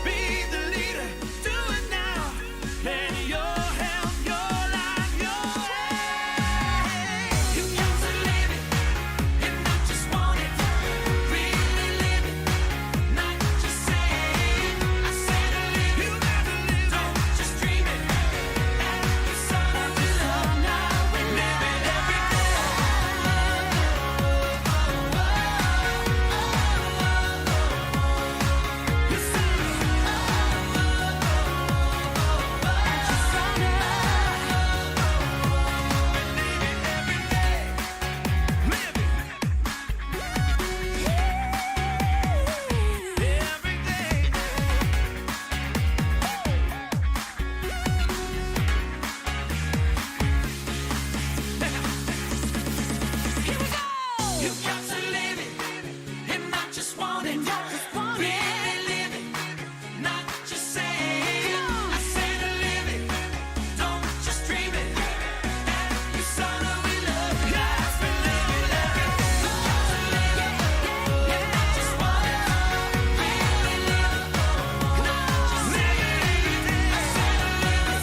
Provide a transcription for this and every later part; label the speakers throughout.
Speaker 1: Be the leader, do it now. Let your help, your life, your way. You got to live it, and not just want it. Really live it, not just say it. I said live it, you gotta live it. Don't just dream it. You son of a love now, we live it every day. You son of a you got to live it, and not just want it. Really live it, not just say it. I said live it, don't just dream it. You son of a love, yes, we live it every day. You got to live it, and not just want it. Really live it, not just say it. I said live it,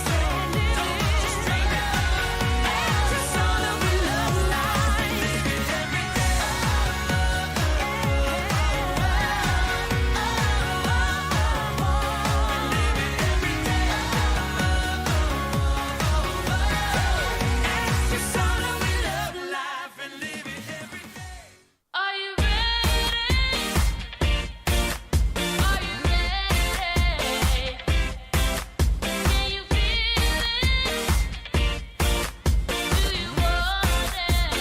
Speaker 1: don't just dream it. You son of a love, life, live it every day. You son of a love, life, and live it every day.
Speaker 2: Are you ready? Are you ready? Can you feel it? Do you want it?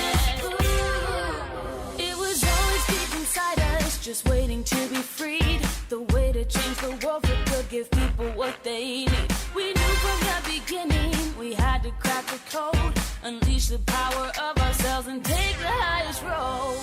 Speaker 2: It was always deep inside us, just waiting to be freed. The way to change the world for good, give people what they need. We knew from the beginning we had to crack the code, unleash the power of ourselves and take the highest road.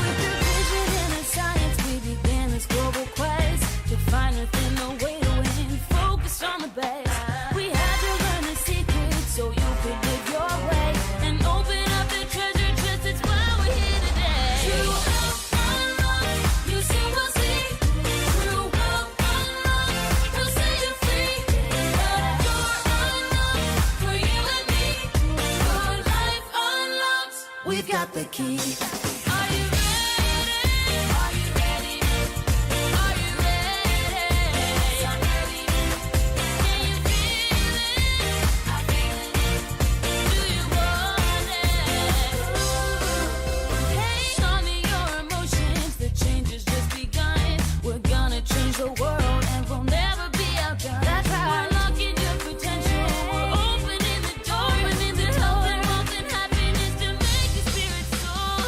Speaker 2: With the vision and the science, we began this global quest to find a thin the way to win, focused on the best. We had to learn the secret so you could live your way and open up the treasure chest. It's why we're here today. True love unlocked, you soon will see. True love unlocked, we'll set you free. The door unlocked for you and me. Your life unlocked. We've got the key. Are you ready? Are you ready? Are you ready? I'm ready. Can you feel it? I feel it. Do you want it? Hang on to your emotions. The change has just begun. We're gonna change the world and we'll never be outdone. That's right. We're unlocking your potential. We're opening the door. Opening the health and wealth and happiness to make your spirit soar.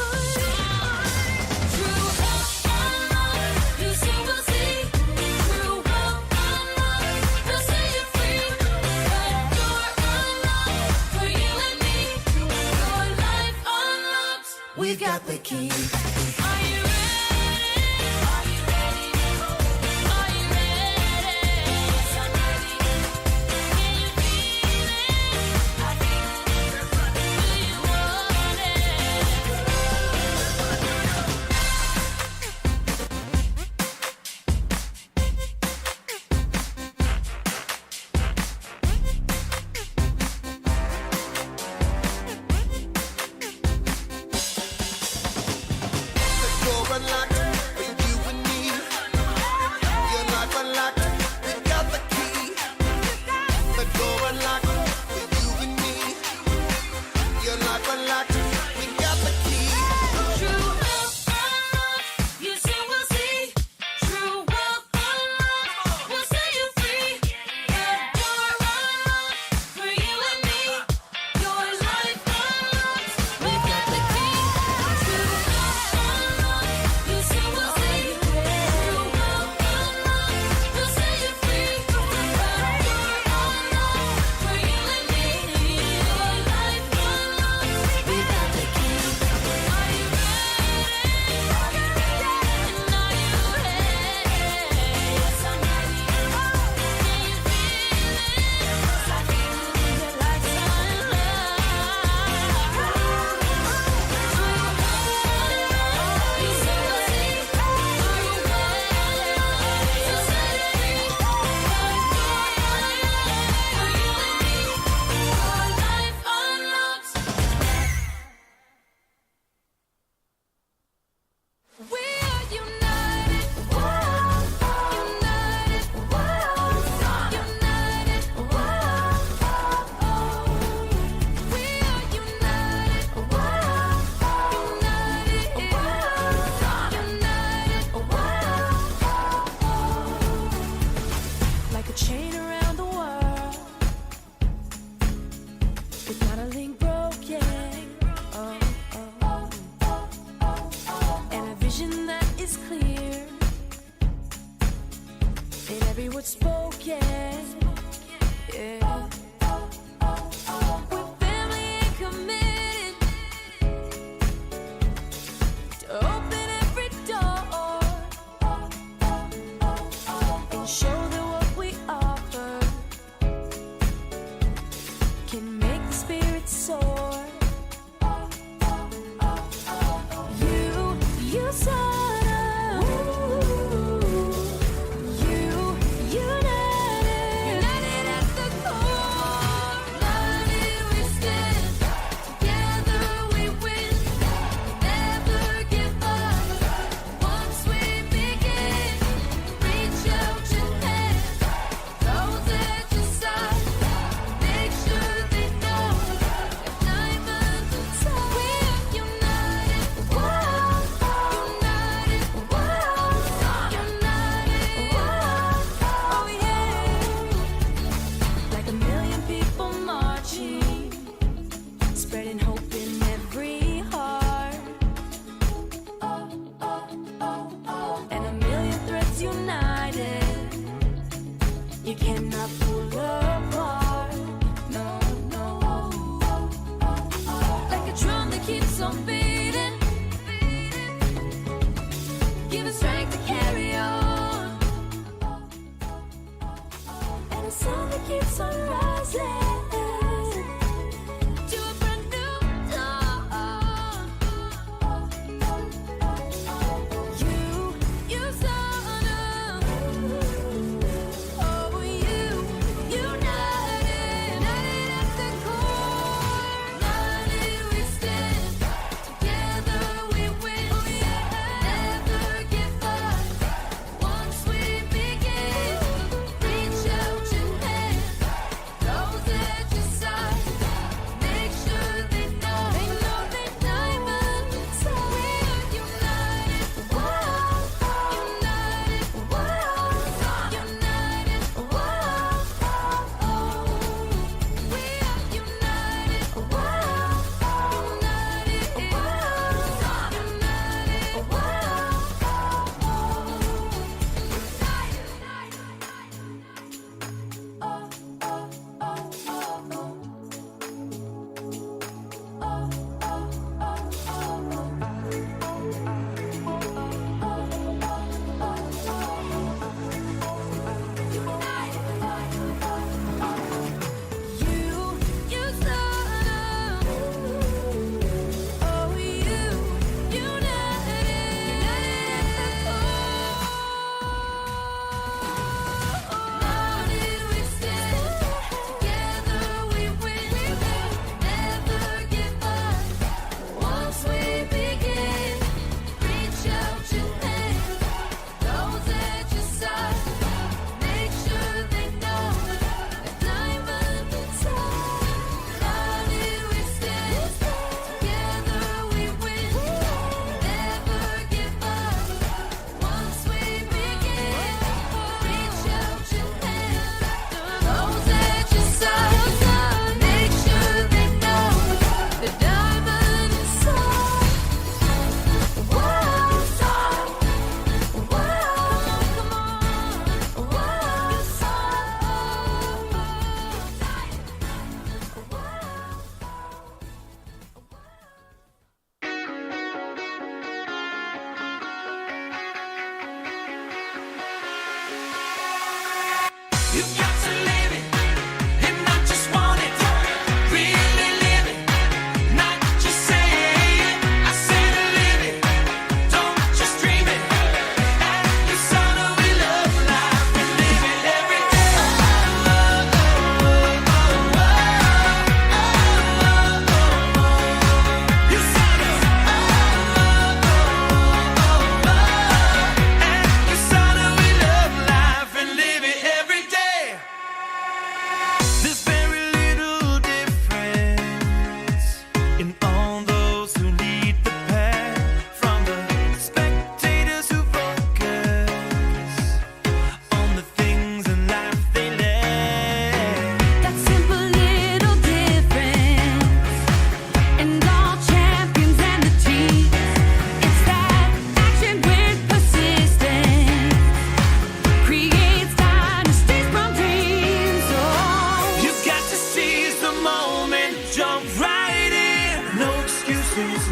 Speaker 2: True health unlocked, you soon will see. True wealth unlocked, we'll set you free. The door unlocked for you and me. Your life unlocked. We've got the key. Are you ready? Are you ready? Are you ready? I'm ready. Can you feel it? I feel it. Do you want it?
Speaker 3: Door unlocked for you and me. Your life unlocked, we got the key. The door unlocked for you and me. Your life unlocked, we got the key.
Speaker 2: True wealth unlocked, you soon will see. True wealth unlocked, we'll set you free. The door unlocked for you and me. Your life unlocked, we've got the key. True wealth unlocked, you soon will see. True wealth unlocked, we'll set you free. The door unlocked for you and me. Your life unlocked, we've got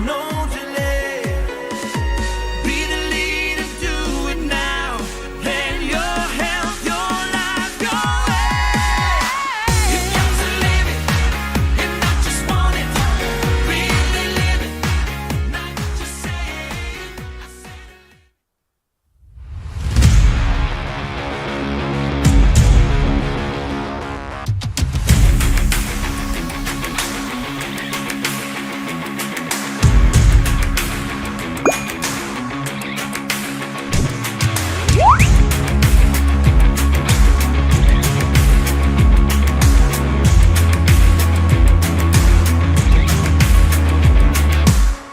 Speaker 1: no delay. Be the leader, do it now. Plan your health, your life, your way. You got to live it and not just want it. Really live it, not just say it. I said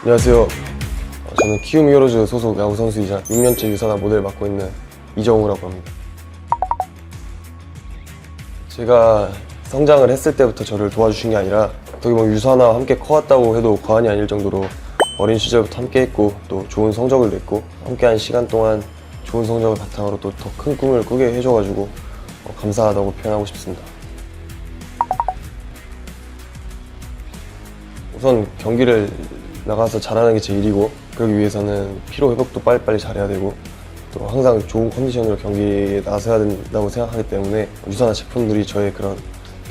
Speaker 4: 안녕하세요. 저는 키움 히어로즈 소속 야구 선수이자 6년째 유산화 모델 맡고 있는 이정우라고 합니다. 제가 성장을 했을 때부터 저를 도와주신 게 아니라 어떻게 보면 유산화와 함께 커왔다고 해도 과언이 아닐 정도로 어린 시절부터 함께 했고 또 좋은 성적을 냈고 함께한 시간 동안 좋은 성적을 바탕으로 또 더 큰 꿈을 꾸게 해줘가지고 감사하다고 표현하고 싶습니다. 우선 경기를 나가서 잘하는 게 제 일이고 그러기 위해서는 피로 회복도 빨리빨리 잘해야 되고 또 항상 좋은 컨디션으로 경기에 나서야 된다고 생각하기 때문에 유산화 제품들이 저의 그런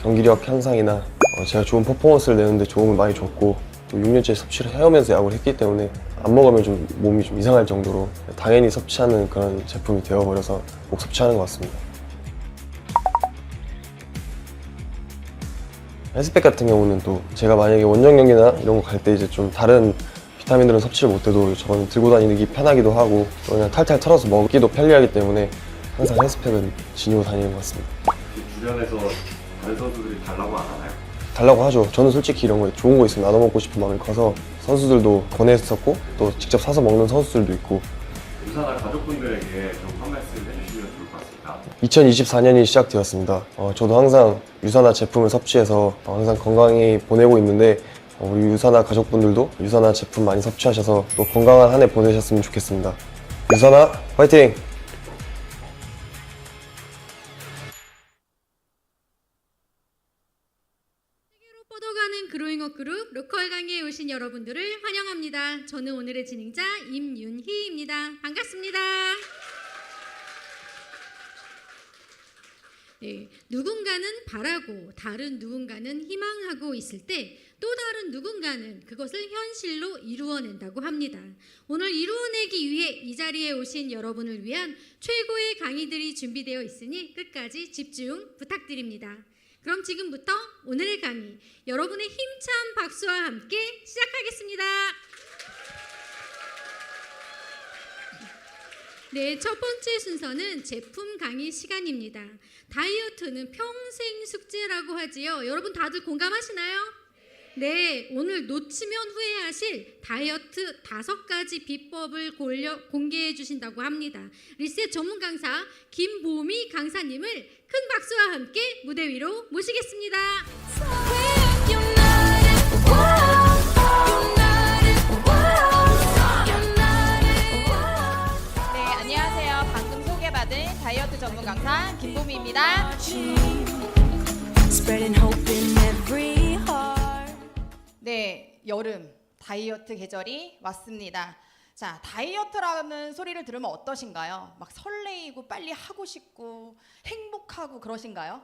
Speaker 4: 경기력 향상이나 제가 좋은 퍼포먼스를 내는데 도움을 많이 줬고 또 6년째 섭취를 해오면서 야구를 했기 때문에 안 먹으면 좀 몸이 좀 이상할 정도로 당연히 섭취하는 그런 제품이 되어버려서 꼭 섭취하는 것 같습니다. 헬스백 같은 경우는 또 제가 만약에 원정 경기나 이런 거 갈 때 이제 좀 다른 비타민들은 섭취를 못해도 저는 들고 다니기 편하기도 하고 또 그냥 탈탈 털어서 먹기도 편리하기 때문에 항상 헬스백은 지니고 다니는 것 같습니다.
Speaker 5: 주변에서 다른 선수들이 달라고 안 하나요?
Speaker 4: 달라고 하죠. 저는 솔직히 이런 거 좋은 거 있으면 나눠 먹고 싶은 마음이 커서 선수들도 권했었고 또 직접 사서 먹는 선수들도 있고
Speaker 5: 유산화 가족분들에게 좀 한 말씀 해주시면 좋을 것 같습니다.
Speaker 4: 2024년이 시작되었습니다. 저도 항상 유산화 제품을 섭취해서 항상 건강히 보내고 있는데 우리 유산화 가족분들도 유산화 제품 많이 섭취하셔서 또 건강한 한 해 보내셨으면 좋겠습니다. 유산화 화이팅!
Speaker 6: 세계로 뻗어가는 그로잉어 그룹 로컬 강의에 오신 여러분들을 환영합니다. 저는 오늘의 진행자 임윤희입니다. 반갑습니다. 네, 누군가는 바라고 다른 누군가는 희망하고 있을 때 또 다른 누군가는 그것을 현실로 이루어낸다고 합니다. 오늘 이루어내기 위해 이 자리에 오신 여러분을 위한 최고의 강의들이 준비되어 있으니 끝까지 집중 부탁드립니다. 그럼 지금부터 오늘의 강의 여러분의 힘찬 박수와 함께 시작하겠습니다. 네, 첫 번째 순서는 제품 강의 시간입니다. 다이어트는 평생 숙제라고 하지요. 여러분 다들 공감하시나요? 네, 오늘 놓치면 후회하실 다이어트 5가지 비법을 공개해 주신다고 합니다. 리셋 전문 강사 김보미 강사님을 큰 박수와 함께 무대 위로 모시겠습니다.
Speaker 7: 네, 안녕하세요. 방금 소개받은 다이어트 전문 강사 김보미입니다.
Speaker 2: Spreading hope in every heart.
Speaker 7: 네, 여름 다이어트 계절이 왔습니다. 자, 다이어트라는 소리를 들으면 어떠신가요? 막 설레이고 빨리 하고 싶고 행복하고 그러신가요?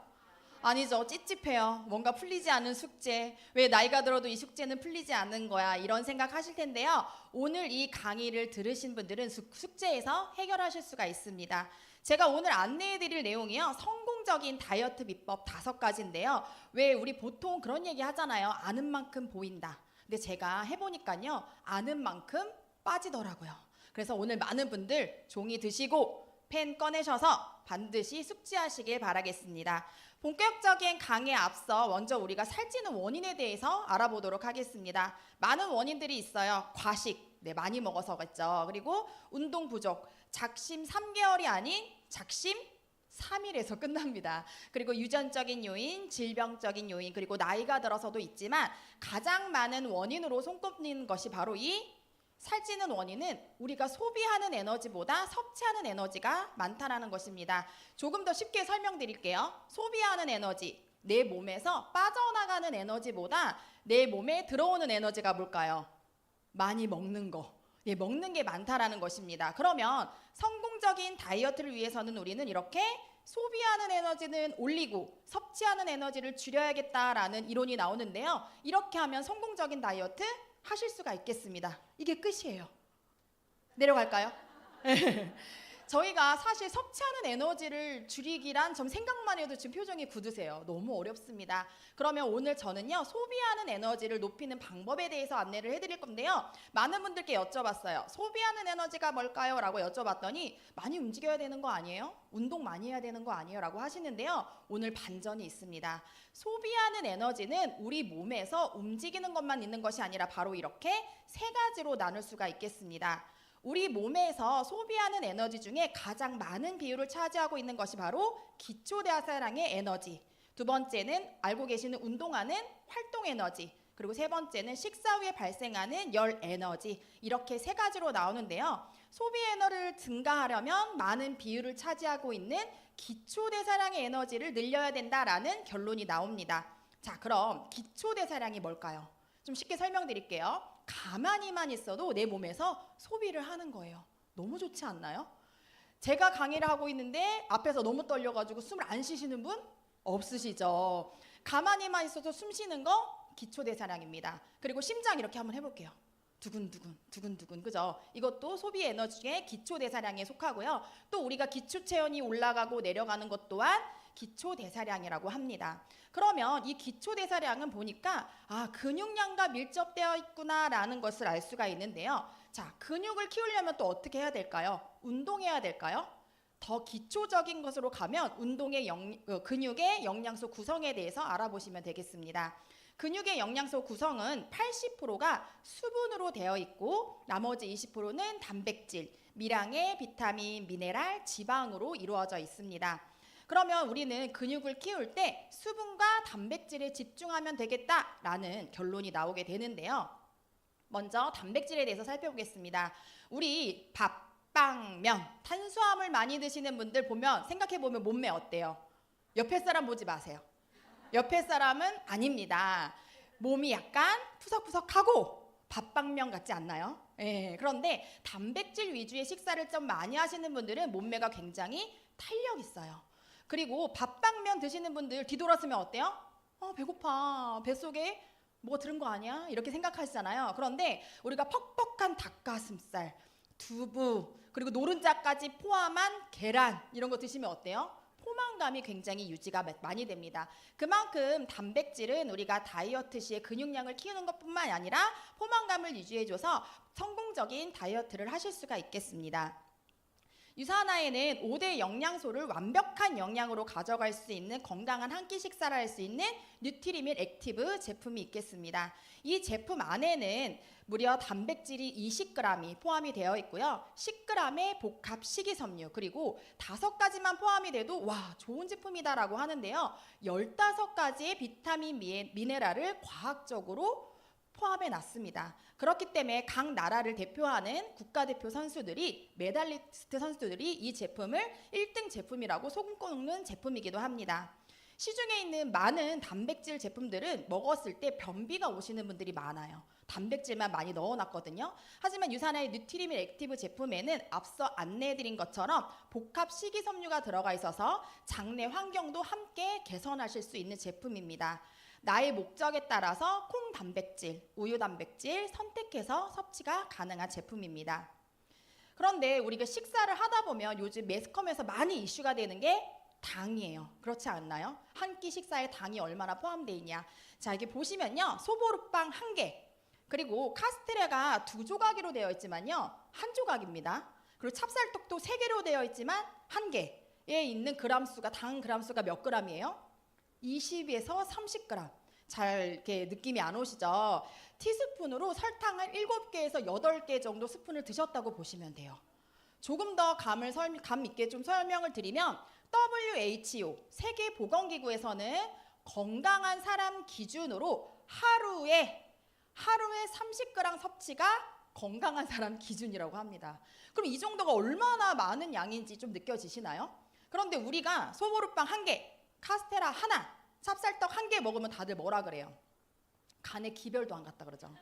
Speaker 7: 아니죠. 찝찝해요. 뭔가 풀리지 않은 숙제. 왜 나이가 들어도 이 숙제는 풀리지 않는 거야. 이런 생각 하실 텐데요. 오늘 이 강의를 들으신 분들은 숙제에서 해결하실 수가 있습니다. 제가 오늘 안내해 드릴 내용이요. 성공적인 다이어트 비법 5가지인데요. 왜 우리 보통 그런 얘기 하잖아요. 아는 만큼 보인다. 근데 제가 해보니까요. 아는 만큼 빠지더라고요. 그래서 오늘 많은 분들 종이 드시고 펜 꺼내셔서 반드시 숙지하시길 바라겠습니다. 본격적인 강의에 앞서 먼저 우리가 살찌는 원인에 대해서 알아보도록 하겠습니다. 많은 원인들이 있어요. 과식, 네, 많이 먹어서겠죠. 그리고 운동 부족, 작심 3개월이 아닌 작심 3일에서 끝납니다. 그리고 유전적인 요인, 질병적인 요인, 그리고 나이가 들어서도 있지만 가장 많은 원인으로 손꼽는 것이 바로 이 살찌는 원인은 우리가 소비하는 에너지보다 섭취하는 에너지가 많다는 것입니다. 조금 더 쉽게 설명드릴게요. 소비하는 에너지, 내 몸에서 빠져나가는 에너지보다 내 몸에 들어오는 에너지가 뭘까요? 많이 먹는 거. 예, 먹는 게 많다라는 것입니다. 그러면 성공적인 다이어트를 위해서는 우리는 이렇게 소비하는 에너지는 올리고 섭취하는 에너지를 줄여야겠다라는 이론이 나오는데요. 이렇게 하면 성공적인 다이어트 하실 수가 있겠습니다. 이게 끝이에요. 내려갈까요? 저희가 사실 섭취하는 에너지를 줄이기란 좀 생각만 해도 지금 표정이 굳으세요. 너무 어렵습니다. 그러면 오늘 저는요, 소비하는 에너지를 높이는 방법에 대해서 안내를 해드릴 건데요. 많은 분들께 여쭤봤어요. 소비하는 에너지가 뭘까요? 라고 여쭤봤더니 많이 움직여야 되는 거 아니에요? 운동 많이 해야 되는 거 아니에요? 라고 하시는데요. 오늘 반전이 있습니다. 소비하는 에너지는 우리 몸에서 움직이는 것만 있는 것이 아니라 바로 이렇게 세 가지로 나눌 수가 있겠습니다. 우리 몸에서 소비하는 에너지 중에 가장 많은 비율을 차지하고 있는 것이 바로 기초대사량의 에너지, 두 번째는 알고 계시는 운동하는 활동 에너지, 그리고 세 번째는 식사 후에 발생하는 열 에너지, 이렇게 세 가지로 나오는데요. 소비 에너지를 증가하려면 많은 비율을 차지하고 있는 기초대사량의 에너지를 늘려야 된다라는 결론이 나옵니다. 자, 그럼 기초대사량이 뭘까요? 좀 쉽게 설명드릴게요. 가만히만 있어도 내 몸에서 소비를 하는 거예요. 너무 좋지 않나요? 제가 강의를 하고 있는데 앞에서 너무 떨려가지고 숨을 안 쉬시는 분 없으시죠? 가만히만 있어도 숨 쉬는 거 기초대사량입니다. 그리고 심장 이렇게 한번 해볼게요. 두근두근 두근두근, 그죠? 이것도 소비 에너지 중에 기초대사량에 속하고요. 또 우리가 기초체온이 올라가고 내려가는 것 또한 기초대사량이라고 합니다. 그러면 이 기초대사량은 보니까 근육량과 밀접되어 있구나라는 것을 알 수가 있는데요. 자, 근육을 키우려면 또 어떻게 해야 될까요? 운동해야 될까요? 더 기초적인 것으로 가면 근육의 영양소 구성에 대해서 알아보시면 되겠습니다. 근육의 영양소 구성은 80%가 수분으로 되어 있고 나머지 20%는 단백질, 미량의 비타민, 미네랄, 지방으로 이루어져 있습니다. 그러면 우리는 근육을 키울 때 수분과 단백질에 집중하면 되겠다라는 결론이 나오게 되는데요. 먼저 단백질에 대해서 살펴보겠습니다. 우리 밥, 빵, 면, 탄수화물 많이 드시는 분들 보면 생각해보면 몸매 어때요? 옆에 사람 보지 마세요. 옆에 사람은 아닙니다. 몸이 약간 푸석푸석하고 밥빵면 같지 않나요? 예, 그런데 단백질 위주의 식사를 좀 많이 하시는 분들은 몸매가 굉장히 탄력 있어요. 그리고 밥빵면 드시는 분들 뒤돌아서면 어때요? 배고파. 뱃속에 뭐가 들은 거 아니야? 이렇게 생각하시잖아요. 그런데 우리가 퍽퍽한 닭가슴살, 두부, 그리고 노른자까지 포함한 계란 이런 거 드시면 어때요? 포만감이 굉장히 유지가 많이 됩니다. 그만큼 단백질은 우리가 다이어트 시에 근육량을 키우는 것뿐만 아니라 포만감을 유지해줘서 성공적인 다이어트를 하실 수가 있겠습니다. 유산화에는 5대 영양소를 완벽한 영양으로 가져갈 수 있는 건강한 한 끼 식사를 할 수 있는 뉴트리밀 액티브 제품이 있겠습니다. 이 제품 안에는 무려 단백질이 20g이 포함이 되어 있고요. 10g의 복합 식이섬유, 그리고 5가지만 포함이 돼도 와, 좋은 제품이다라고 하는데요. 15가지의 비타민, 미네랄을 과학적으로 포함해 놨습니다. 그렇기 때문에 각 나라를 대표하는 국가대표 선수들이, 메달리스트 선수들이 이 제품을 1등 제품이라고 소문꼬는 제품이기도 합니다. 시중에 있는 많은 단백질 제품들은 먹었을 때 변비가 오시는 분들이 많아요. 단백질만 많이 넣어놨거든요. 하지만 유산화의 뉴트리밀 액티브 제품에는 앞서 안내해드린 것처럼 복합 식이섬유가 들어가 있어서 장내 환경도 함께 개선하실 수 있는 제품입니다. 나의 목적에 따라서 콩 단백질, 우유 단백질 선택해서 섭취가 가능한 제품입니다. 그런데 우리가 식사를 하다 보면 요즘 매스컴에서 많이 이슈가 되는 게 당이에요. 그렇지 않나요? 한 끼 식사에 당이 얼마나 포함되어 있냐. 자, 여기 보시면요. 소보루빵 1개, 그리고 카스테라가 2조각으로 되어 있지만요. 1조각입니다. 그리고 찹쌀떡도 3개로 되어 있지만 1개에 있는 그람수가, 당 그람수가 몇 그램이에요? 20에서 30g. 잘 이렇게 느낌이 안 오시죠? 티스푼으로 설탕을 7개에서 8개 정도 스푼을 드셨다고 보시면 돼요. 조금 더 감 있게 좀 설명을 드리면 WHO 세계보건기구에서는 건강한 사람 기준으로 하루에 30g 섭취가 건강한 사람 기준이라고 합니다. 그럼 이 정도가 얼마나 많은 양인지 좀 느껴지시나요? 그런데 우리가 소보루빵 1개, 카스테라 하나, 찹쌀떡 1개 먹으면 다들 뭐라 그래요? 간에 기별도 안 갔다 그러죠.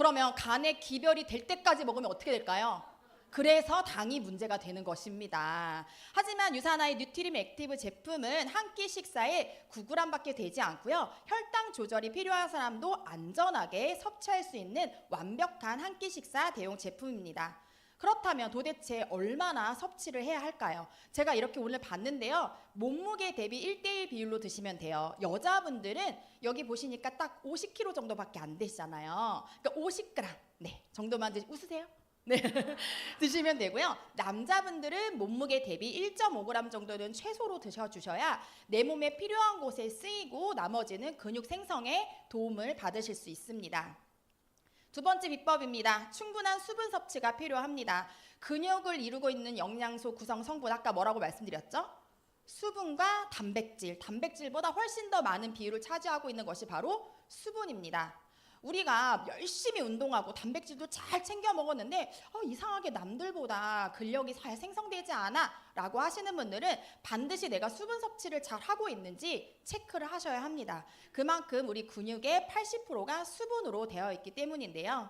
Speaker 7: 그러면 간에 기별이 될 때까지 먹으면 어떻게 될까요? 그래서 당이 문제가 되는 것입니다. 하지만 유산화의 뉴트림 액티브 제품은 한 끼 식사에 9g밖에 되지 않고요. 혈당 조절이 필요한 사람도 안전하게 섭취할 수 있는 완벽한 한 끼 식사 대용 제품입니다. 그렇다면 도대체 얼마나 섭취를 해야 할까요? 제가 이렇게 오늘 봤는데요. 몸무게 대비 1대1 비율로 드시면 돼요. 여자분들은 여기 보시니까 딱 50kg 정도밖에 안 되시잖아요. 그러니까 50g 네, 정도만 웃으세요? 네. 드시면 되고요. 남자분들은 몸무게 대비 1.5g 정도는 최소로 드셔주셔야 내 몸에 필요한 곳에 쓰이고 나머지는 근육 생성에 도움을 받으실 수 있습니다. 두 번째 비법입니다. 충분한 수분 섭취가 필요합니다. 근육을 이루고 있는 영양소 구성 성분 아까 뭐라고 말씀드렸죠? 수분과 단백질, 단백질보다 훨씬 더 많은 비율을 차지하고 있는 것이 바로 수분입니다. 우리가 열심히 운동하고 단백질도 잘 챙겨 먹었는데 이상하게 남들보다 근력이 잘 생성되지 않아 라고 하시는 분들은 반드시 내가 수분 섭취를 잘 하고 있는지 체크를 하셔야 합니다. 그만큼 우리 근육의 80%가 수분으로 되어 있기 때문인데요.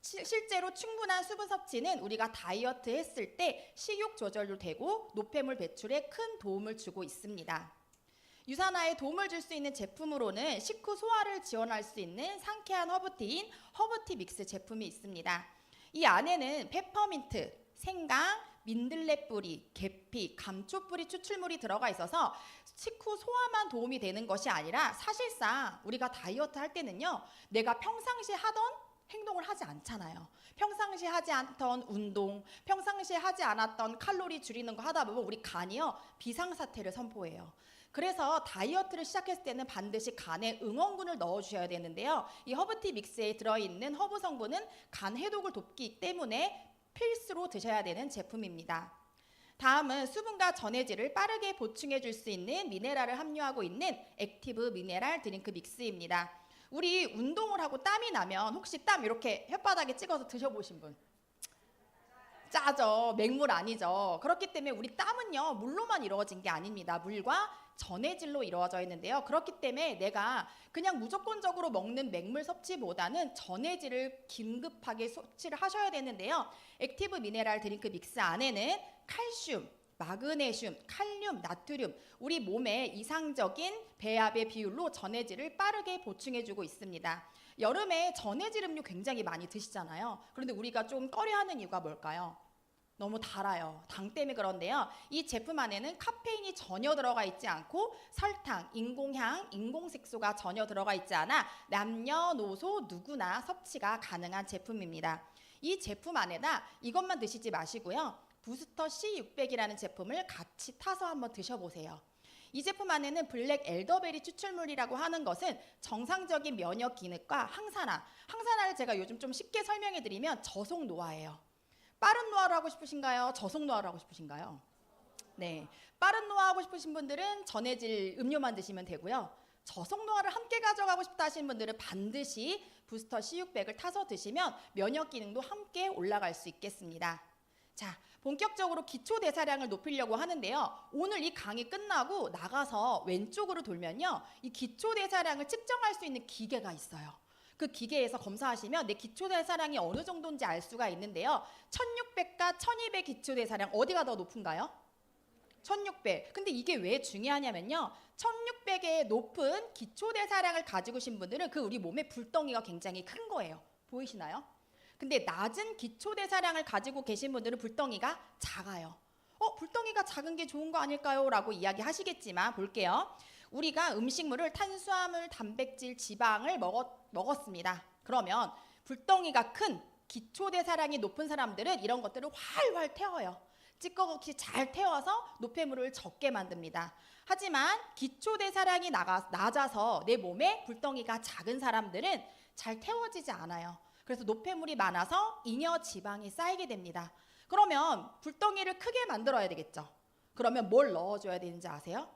Speaker 7: 실제로 충분한 수분 섭취는 우리가 다이어트 했을 때 식욕 조절도 되고 노폐물 배출에 큰 도움을 주고 있습니다. 유산화에 도움을 줄 수 있는 제품으로는 식후 소화를 지원할 수 있는 상쾌한 허브티인 허브티 믹스 제품이 있습니다. 이 안에는 페퍼민트, 생강, 민들레 뿌리, 계피, 감초 뿌리 추출물이 들어가 있어서 식후 소화만 도움이 되는 것이 아니라 사실상 우리가 다이어트 할 때는요. 내가 평상시에 하던 행동을 하지 않잖아요. 평상시에 하지 않던 운동, 평상시에 하지 않았던 칼로리 줄이는 거 하다 보면 우리 간이요. 비상사태를 선포해요. 그래서 다이어트를 시작했을 때는 반드시 간에 응원군을 넣어주셔야 되는데요. 이 허브티 믹스에 들어있는 허브 성분은 간 해독을 돕기 때문에 필수로 드셔야 되는 제품입니다. 다음은 수분과 전해질을 빠르게 보충해 줄 수 있는 미네랄을 함유하고 있는 액티브 미네랄 드링크 믹스입니다. 우리 운동을 하고 땀이 나면 혹시 땀 이렇게 혓바닥에 찍어서 드셔보신 분? 짜죠. 맹물 아니죠. 그렇기 때문에 우리 땀은요. 물로만 이루어진 게 아닙니다. 물과 전해질로 이루어져 있는데요. 그렇기 때문에 내가 그냥 무조건적으로 먹는 맹물 섭취보다는 전해질을 긴급하게 섭취를 하셔야 되는데요. 액티브 미네랄 드링크 믹스 안에는 칼슘, 마그네슘, 칼륨, 나트륨 우리 몸의 이상적인 배합의 비율로 전해질을 빠르게 보충해주고 있습니다. 여름에 전해질 음료 굉장히 많이 드시잖아요. 그런데 우리가 좀 꺼려하는 이유가 뭘까요? 너무 달아요. 당 때문에 그런데요. 이 제품 안에는 카페인이 전혀 들어가 있지 않고 설탕, 인공향, 인공색소가 전혀 들어가 있지 않아 남녀노소 누구나 섭취가 가능한 제품입니다. 이 제품 안에다 이것만 드시지 마시고요. 부스터 C600이라는 제품을 같이 타서 한번 드셔보세요. 이 제품 안에는 블랙 엘더베리 추출물이라고 하는 것은 정상적인 면역 기능과 항산화를 제가 요즘 좀 쉽게 설명해 드리면 저속 노화예요. 빠른 노화를 하고 싶으신가요? 저속 노화를 하고 싶으신가요? 네, 빠른 노화 하고 싶으신 분들은 전해질 음료만 드시면 되고요. 저속 노화를 함께 가져가고 싶다 하시는 분들은 반드시 부스터 C600을 타서 드시면 면역 기능도 함께 올라갈 수 있겠습니다. 자, 본격적으로 기초 대사량을 높이려고 하는데요. 오늘 이 강의 끝나고 나가서 왼쪽으로 돌면요. 이 기초 대사량을 측정할 수 있는 기계가 있어요. 그 기계에서 검사하시면 내 기초 대사량이 어느 정도인지 알 수가 있는데요. 1600과 1200 기초 대사량 어디가 더 높은가요? 1600. 근데 이게 왜 중요하냐면요. 1600의 높은 기초 대사량을 가지고 계신 분들은 그 우리 몸의 불덩이가 굉장히 큰 거예요. 보이시나요? 근데 낮은 기초 대사량을 가지고 계신 분들은 불덩이가 작아요. 불덩이가 작은 게 좋은 거 아닐까요? 라고 이야기하시겠지만 볼게요. 우리가 음식물을 탄수화물, 단백질, 지방을 먹었습니다. 그러면 불덩이가 큰 기초 대사량이 높은 사람들은 이런 것들을 활활 태워요. 찌꺼기 잘 태워서 노폐물을 적게 만듭니다. 하지만 기초 대사량이 낮아서 내 몸에 불덩이가 작은 사람들은 잘 태워지지 않아요. 그래서 노폐물이 많아서 잉여 지방이 쌓이게 됩니다. 그러면 불덩이를 크게 만들어야 되겠죠. 그러면 뭘 넣어줘야 되는지 아세요?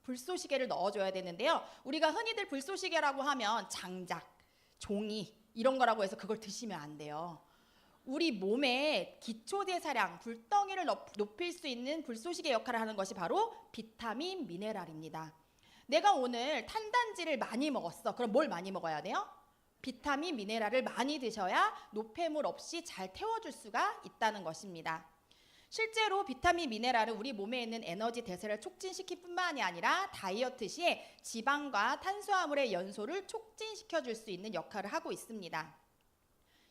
Speaker 7: 불쏘시개를 넣어줘야 되는데요. 우리가 흔히들 불쏘시개라고 하면 장작, 종이 이런 거라고 해서 그걸 드시면 안 돼요. 우리 몸의 기초 대사량, 불덩이를 높일 수 있는 불쏘시개 역할을 하는 것이 바로 비타민, 미네랄입니다. 내가 오늘 탄단지를 많이 먹었어. 그럼 뭘 많이 먹어야 돼요? 비타민, 미네랄을 많이 드셔야 노폐물 없이 잘 태워줄 수가 있다는 것입니다. 실제로 비타민, 미네랄은 우리 몸에 있는 에너지 대사를 촉진시킬 뿐만이 아니라 다이어트 시에 지방과 탄수화물의 연소를 촉진시켜줄 수 있는 역할을 하고 있습니다.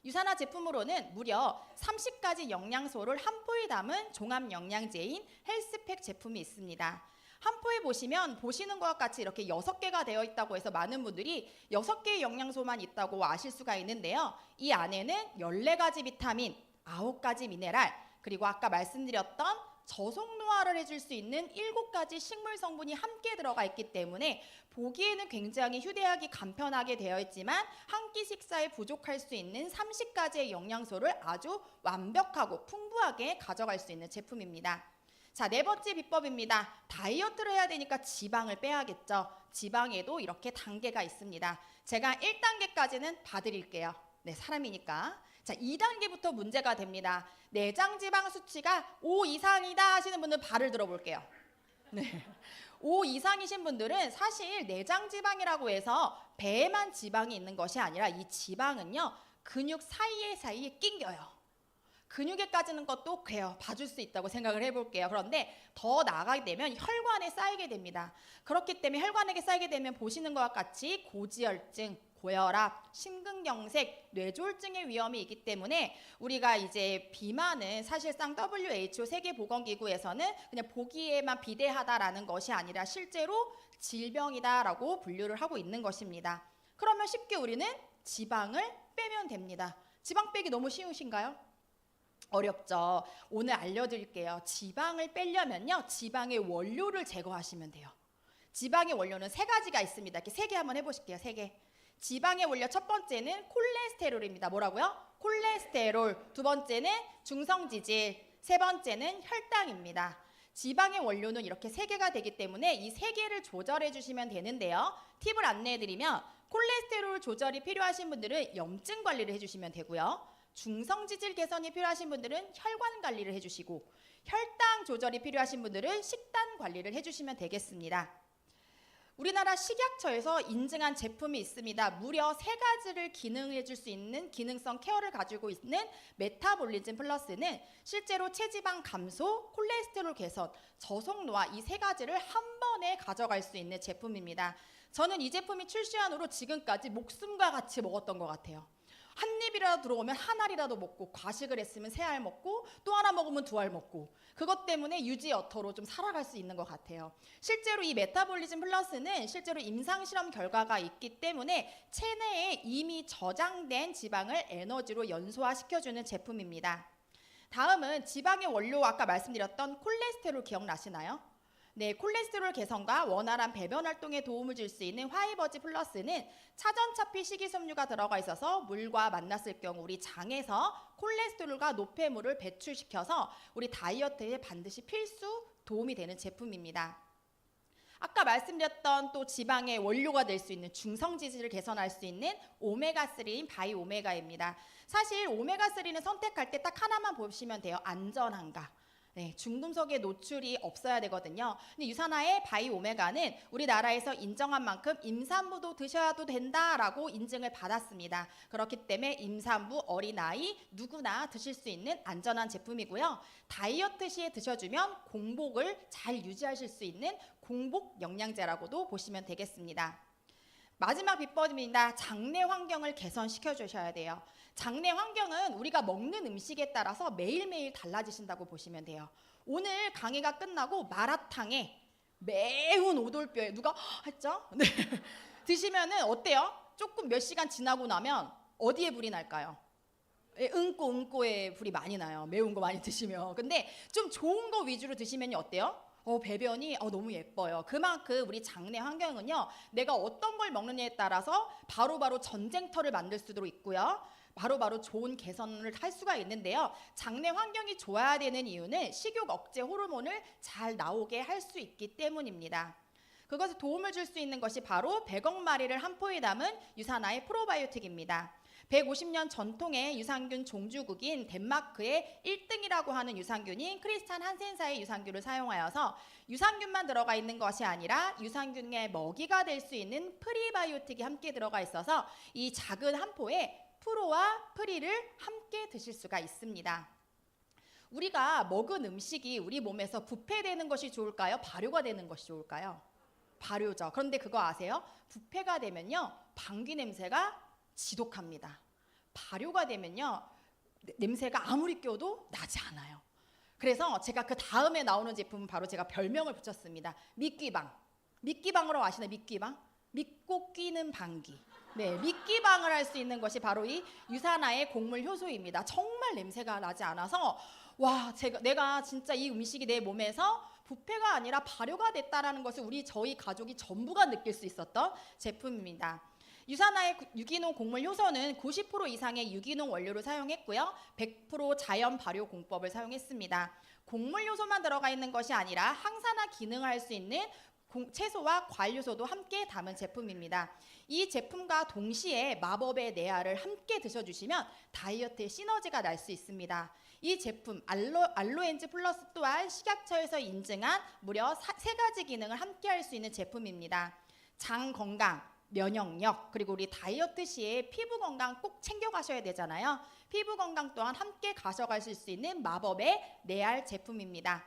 Speaker 7: 유산화 제품으로는 무려 30가지 영양소를 한 포에 담은 종합 영양제인 헬스팩 제품이 있습니다. 한 포에 보시면 보시는 것과 같이 이렇게 6개가 되어 있다고 해서 많은 분들이 6개의 영양소만 있다고 아실 수가 있는데요. 이 안에는 14가지 비타민, 9가지 미네랄, 그리고 아까 말씀드렸던 저속 노화를 해줄 수 있는 7가지 식물 성분이 함께 들어가 있기 때문에 보기에는 굉장히 휴대하기 간편하게 되어 있지만 한 끼 식사에 부족할 수 있는 30가지의 영양소를 아주 완벽하고 풍부하게 가져갈 수 있는 제품입니다. 자, 4번째 비법입니다. 다이어트를 해야 되니까 지방을 빼야겠죠. 지방에도 이렇게 단계가 있습니다. 제가 1단계까지는 봐드릴게요. 네, 사람이니까. 자, 2단계부터 문제가 됩니다. 내장 지방 수치가 5 이상이다 하시는 분들 발을 들어볼게요. 네. 5 이상이신 분들은 사실 내장 지방이라고 해서 배에만 지방이 있는 것이 아니라 이 지방은요, 근육 사이에 낑겨요. 근육에까지는 것도 돼요. 봐줄 수 있다고 생각을 해볼게요. 그런데 더 나아가게 되면 혈관에 쌓이게 됩니다. 그렇기 때문에 혈관에 쌓이게 되면 보시는 것과 같이 고지혈증, 고혈압, 심근경색, 뇌졸중의 위험이 있기 때문에 우리가 이제 비만은 사실상 WHO 세계보건기구에서는 그냥 보기에만 비대하다라는 것이 아니라 실제로 질병이다라고 분류를 하고 있는 것입니다. 그러면 쉽게 우리는 지방을 빼면 됩니다. 지방 빼기 너무 쉬우신가요? 어렵죠. 오늘 알려드릴게요. 지방을 빼려면요, 지방의 원료를 제거하시면 돼요. 지방의 원료는 3가지가 있습니다. 이렇게 3개 한번 해보실게요. 3개. 지방의 원료 첫 번째는 콜레스테롤입니다. 뭐라고요? 콜레스테롤. 두 번째는 중성지질. 세 번째는 혈당입니다. 지방의 원료는 이렇게 3개가 되기 때문에 이 3개를 조절해 주시면 되는데요. 팁을 안내해드리면 콜레스테롤 조절이 필요하신 분들은 염증 관리를 해주시면 되고요. 중성지질 개선이 필요하신 분들은 혈관 관리를 해주시고 혈당 조절이 필요하신 분들은 식단 관리를 해주시면 되겠습니다. 우리나라 식약처에서 인증한 제품이 있습니다. 무려 3가지를 기능해줄 수 있는 기능성 케어를 가지고 있는 메타볼리즘 플러스는 실제로 체지방 감소, 콜레스테롤 개선, 저속 노화 이 3가지를 한 번에 가져갈 수 있는 제품입니다. 저는 이 제품이 출시한 후로 지금까지 목숨과 같이 먹었던 것 같아요. 한 입이라도 들어오면 한 알이라도 먹고, 과식을 했으면 3알 먹고, 또 하나 먹으면 2알 먹고, 그것 때문에 유지어터로 좀 살아갈 수 있는 것 같아요. 실제로 이 메타볼리즘 플러스는 실제로 임상실험 결과가 있기 때문에 체내에 이미 저장된 지방을 에너지로 연소화시켜주는 제품입니다. 다음은 지방의 원료, 아까 말씀드렸던 콜레스테롤 기억나시나요? 네, 콜레스테롤 개선과 원활한 배변 활동에 도움을 줄 수 있는 화이버지 플러스는 차전차피 식이섬유가 들어가 있어서 물과 만났을 경우 우리 장에서 콜레스테롤과 노폐물을 배출시켜서 우리 다이어트에 반드시 필수 도움이 되는 제품입니다. 아까 말씀드렸던 또 지방의 원료가 될 수 있는 중성지질을 개선할 수 있는 오메가3인 바이오메가입니다. 사실 오메가3는 선택할 때 딱 하나만 보시면 돼요. 안전한가. 네, 중금속의 노출이 없어야 되거든요. 근데 유산화의 바이오메가는 우리나라에서 인정한 만큼 임산부도 드셔도 된다라고 인증을 받았습니다. 그렇기 때문에 임산부, 어린아이 누구나 드실 수 있는 안전한 제품이고요. 다이어트 시에 드셔주면 공복을 잘 유지하실 수 있는 공복 영양제라고도 보시면 되겠습니다. 마지막 비법입니다. 장내 환경을 개선시켜 주셔야 돼요. 장내 환경은 우리가 먹는 음식에 따라서 매일매일 달라지신다고 보시면 돼요. 오늘 강의가 끝나고 마라탕에 매운 오돌뼈에 누가 했죠? 네. 드시면은 어때요? 조금 몇 시간 지나고 나면 어디에 불이 날까요? 응꼬에 불이 많이 나요. 매운 거 많이 드시면. 근데 좀 좋은 거 위주로 드시면 어때요? 배변이 너무 예뻐요. 그만큼 우리 장내 환경은요, 내가 어떤 걸 먹느냐에 따라서 바로바로 전쟁터를 만들 수도 있고요. 바로바로 좋은 개선을 할 수가 있는데요. 장내 환경이 좋아야 되는 이유는 식욕 억제 호르몬을 잘 나오게 할 수 있기 때문입니다. 그것에 도움을 줄 수 있는 것이 바로 100억 마리를 한 포에 담은 유산화의 프로바이오틱입니다. 150년 전통의 유산균 종주국인 덴마크의 1등이라고 하는 유산균인 크리스찬 한센사의 유산균을 사용하여서 유산균만 들어가 있는 것이 아니라 유산균의 먹이가 될 수 있는 프리바이오틱이 함께 들어가 있어서 이 작은 한 포에 프로와 프리를 함께 드실 수가 있습니다. 우리가 먹은 음식이 우리 몸에서 부패되는 것이 좋을까요? 발효가 되는 것이 좋을까요? 발효죠. 그런데 그거 아세요? 부패가 되면요, 방귀 냄새가 지독합니다. 발효가 되면요, 냄새가 아무리 껴도 나지 않아요. 그래서 제가 그 다음에 나오는 제품은 바로 제가 별명을 붙였습니다. 미끼방. 미끼방으로 아시나요? 미끼방? 믿고 끼는 방귀. 네, 미끼방을 할 수 있는 것이 바로 이 유산화의 곡물 효소입니다. 정말 냄새가 나지 않아서 와, 내가 진짜 이 음식이 내 몸에서 부패가 아니라 발효가 됐다라는 것을 저희 가족이 전부가 느낄 수 있었던 제품입니다. 유산화의 유기농 곡물 효소는 90% 이상의 유기농 원료를 사용했고요. 100% 자연 발효 공법을 사용했습니다. 곡물 효소만 들어가 있는 것이 아니라 항산화 기능을 할 수 있는 채소와 과일 요소도 함께 담은 제품입니다. 이 제품과 동시에 마법의 내알을 함께 드셔주시면 다이어트의 시너지가 날 수 있습니다. 이 제품 알로엔즈 플러스 또한 식약처에서 인증한 무려 3가지 기능을 함께 할 수 있는 제품입니다. 장 건강, 면역력, 그리고 우리 다이어트 시에 피부 건강 꼭 챙겨가셔야 되잖아요. 피부 건강 또한 함께 가져가실 수 있는 마법의 내알 제품입니다.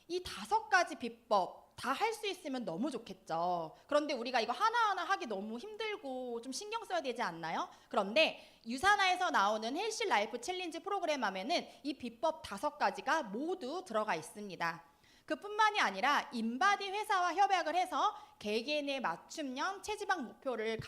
Speaker 7: 이 5가지 비법 다 할 수 있으면 너무 좋겠죠. 그런데 우리가 이거 하나하나 하기 너무 힘들고 좀 신경 써야 되지 않나요? 그런데 유산화에서 나오는 헬시 라이프 챌린지 프로그램 하면은 이 비법 5가지가 모두 들어가 있습니다. 그뿐만이 아니라 인바디 회사와 협약을 해서 개개인의 맞춤형 체지방 목표를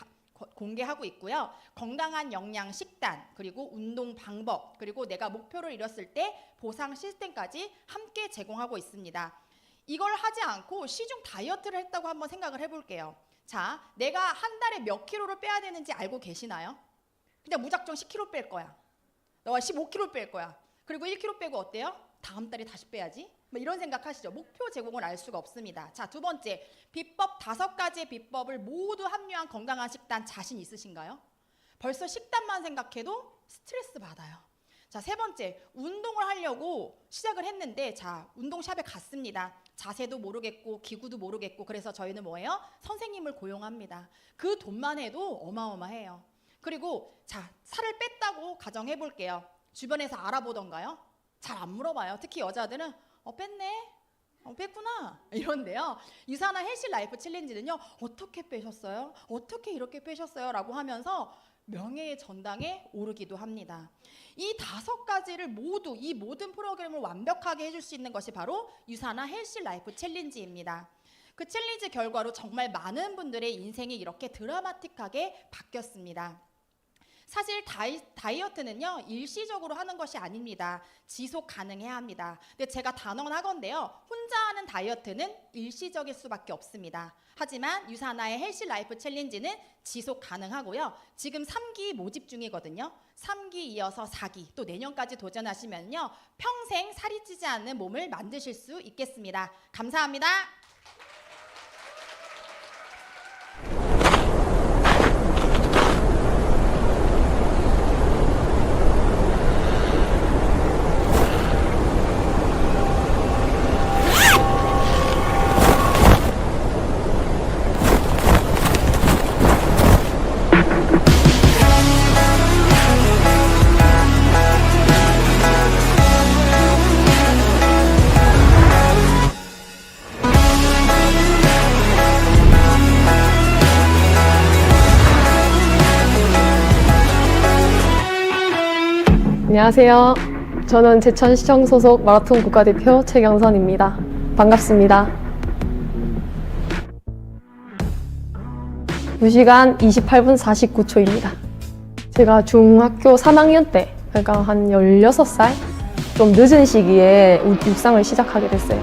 Speaker 7: 공개하고 있고요. 건강한 영양 식단, 그리고 운동 방법, 그리고 내가 목표를 이뤘을 때 보상 시스템까지 함께 제공하고 있습니다. 이걸 하지 않고 시중 다이어트를 했다고 한번 생각을 해볼게요. 자, 내가 한 달에 몇 킬로를 빼야 되는지 알고 계시나요? 그냥 무작정 10kg 뺄 거야. 너가 15kg 뺄 거야. 그리고 1kg 빼고 어때요? 다음 달에 다시 빼야지. 뭐 이런 생각하시죠. 목표 제공을 알 수가 없습니다. 자, 2번째, 비법 5가지의 비법을 모두 함유한 건강한 식단 자신 있으신가요? 벌써 식단만 생각해도 스트레스 받아요. 자, 3번째, 운동을 하려고 시작을 했는데, 자, 운동샵에 갔습니다. 자세도 모르겠고 기구도 모르겠고, 그래서 저희는 뭐예요? 선생님을 고용합니다. 그 돈만 해도 어마어마해요. 그리고 자, 살을 뺐다고 가정해 볼게요. 주변에서 알아보던가요? 잘 안 물어봐요. 특히 여자들은 뺐네? 뺐구나 이런데요. 유산화 헬시 라이프 챌린지는요, 어떻게 빼셨어요? 어떻게 이렇게 빼셨어요? 라고 하면서 명예의 전당에 오르기도 합니다. 이 5가지를 모두, 이 모든 프로그램을 완벽하게 해줄 수 있는 것이 바로 유산화 헬시 라이프 챌린지입니다. 그 챌린지 결과로 정말 많은 분들의 인생이 이렇게 드라마틱하게 바뀌었습니다. 사실 다이어트는요, 일시적으로 하는 것이 아닙니다. 지속 가능해야 합니다. 근데 제가 단언하건대요, 혼자 하는 다이어트는 일시적일 수밖에 없습니다. 하지만 유산화의 헬시 라이프 챌린지는 지속 가능하고요. 지금 3기 모집 중이거든요. 3기 이어서 4기, 또 내년까지 도전하시면요, 평생 살이 찌지 않는 몸을 만드실 수 있겠습니다. 감사합니다.
Speaker 8: 안녕하세요. 저는 제천시청 소속 마라톤 국가대표 최경선입니다. 반갑습니다. 2시간 28분 49초입니다. 제가 중학교 3학년 때, 그러니까 한 16살? 좀 늦은 시기에 육상을 시작하게 됐어요.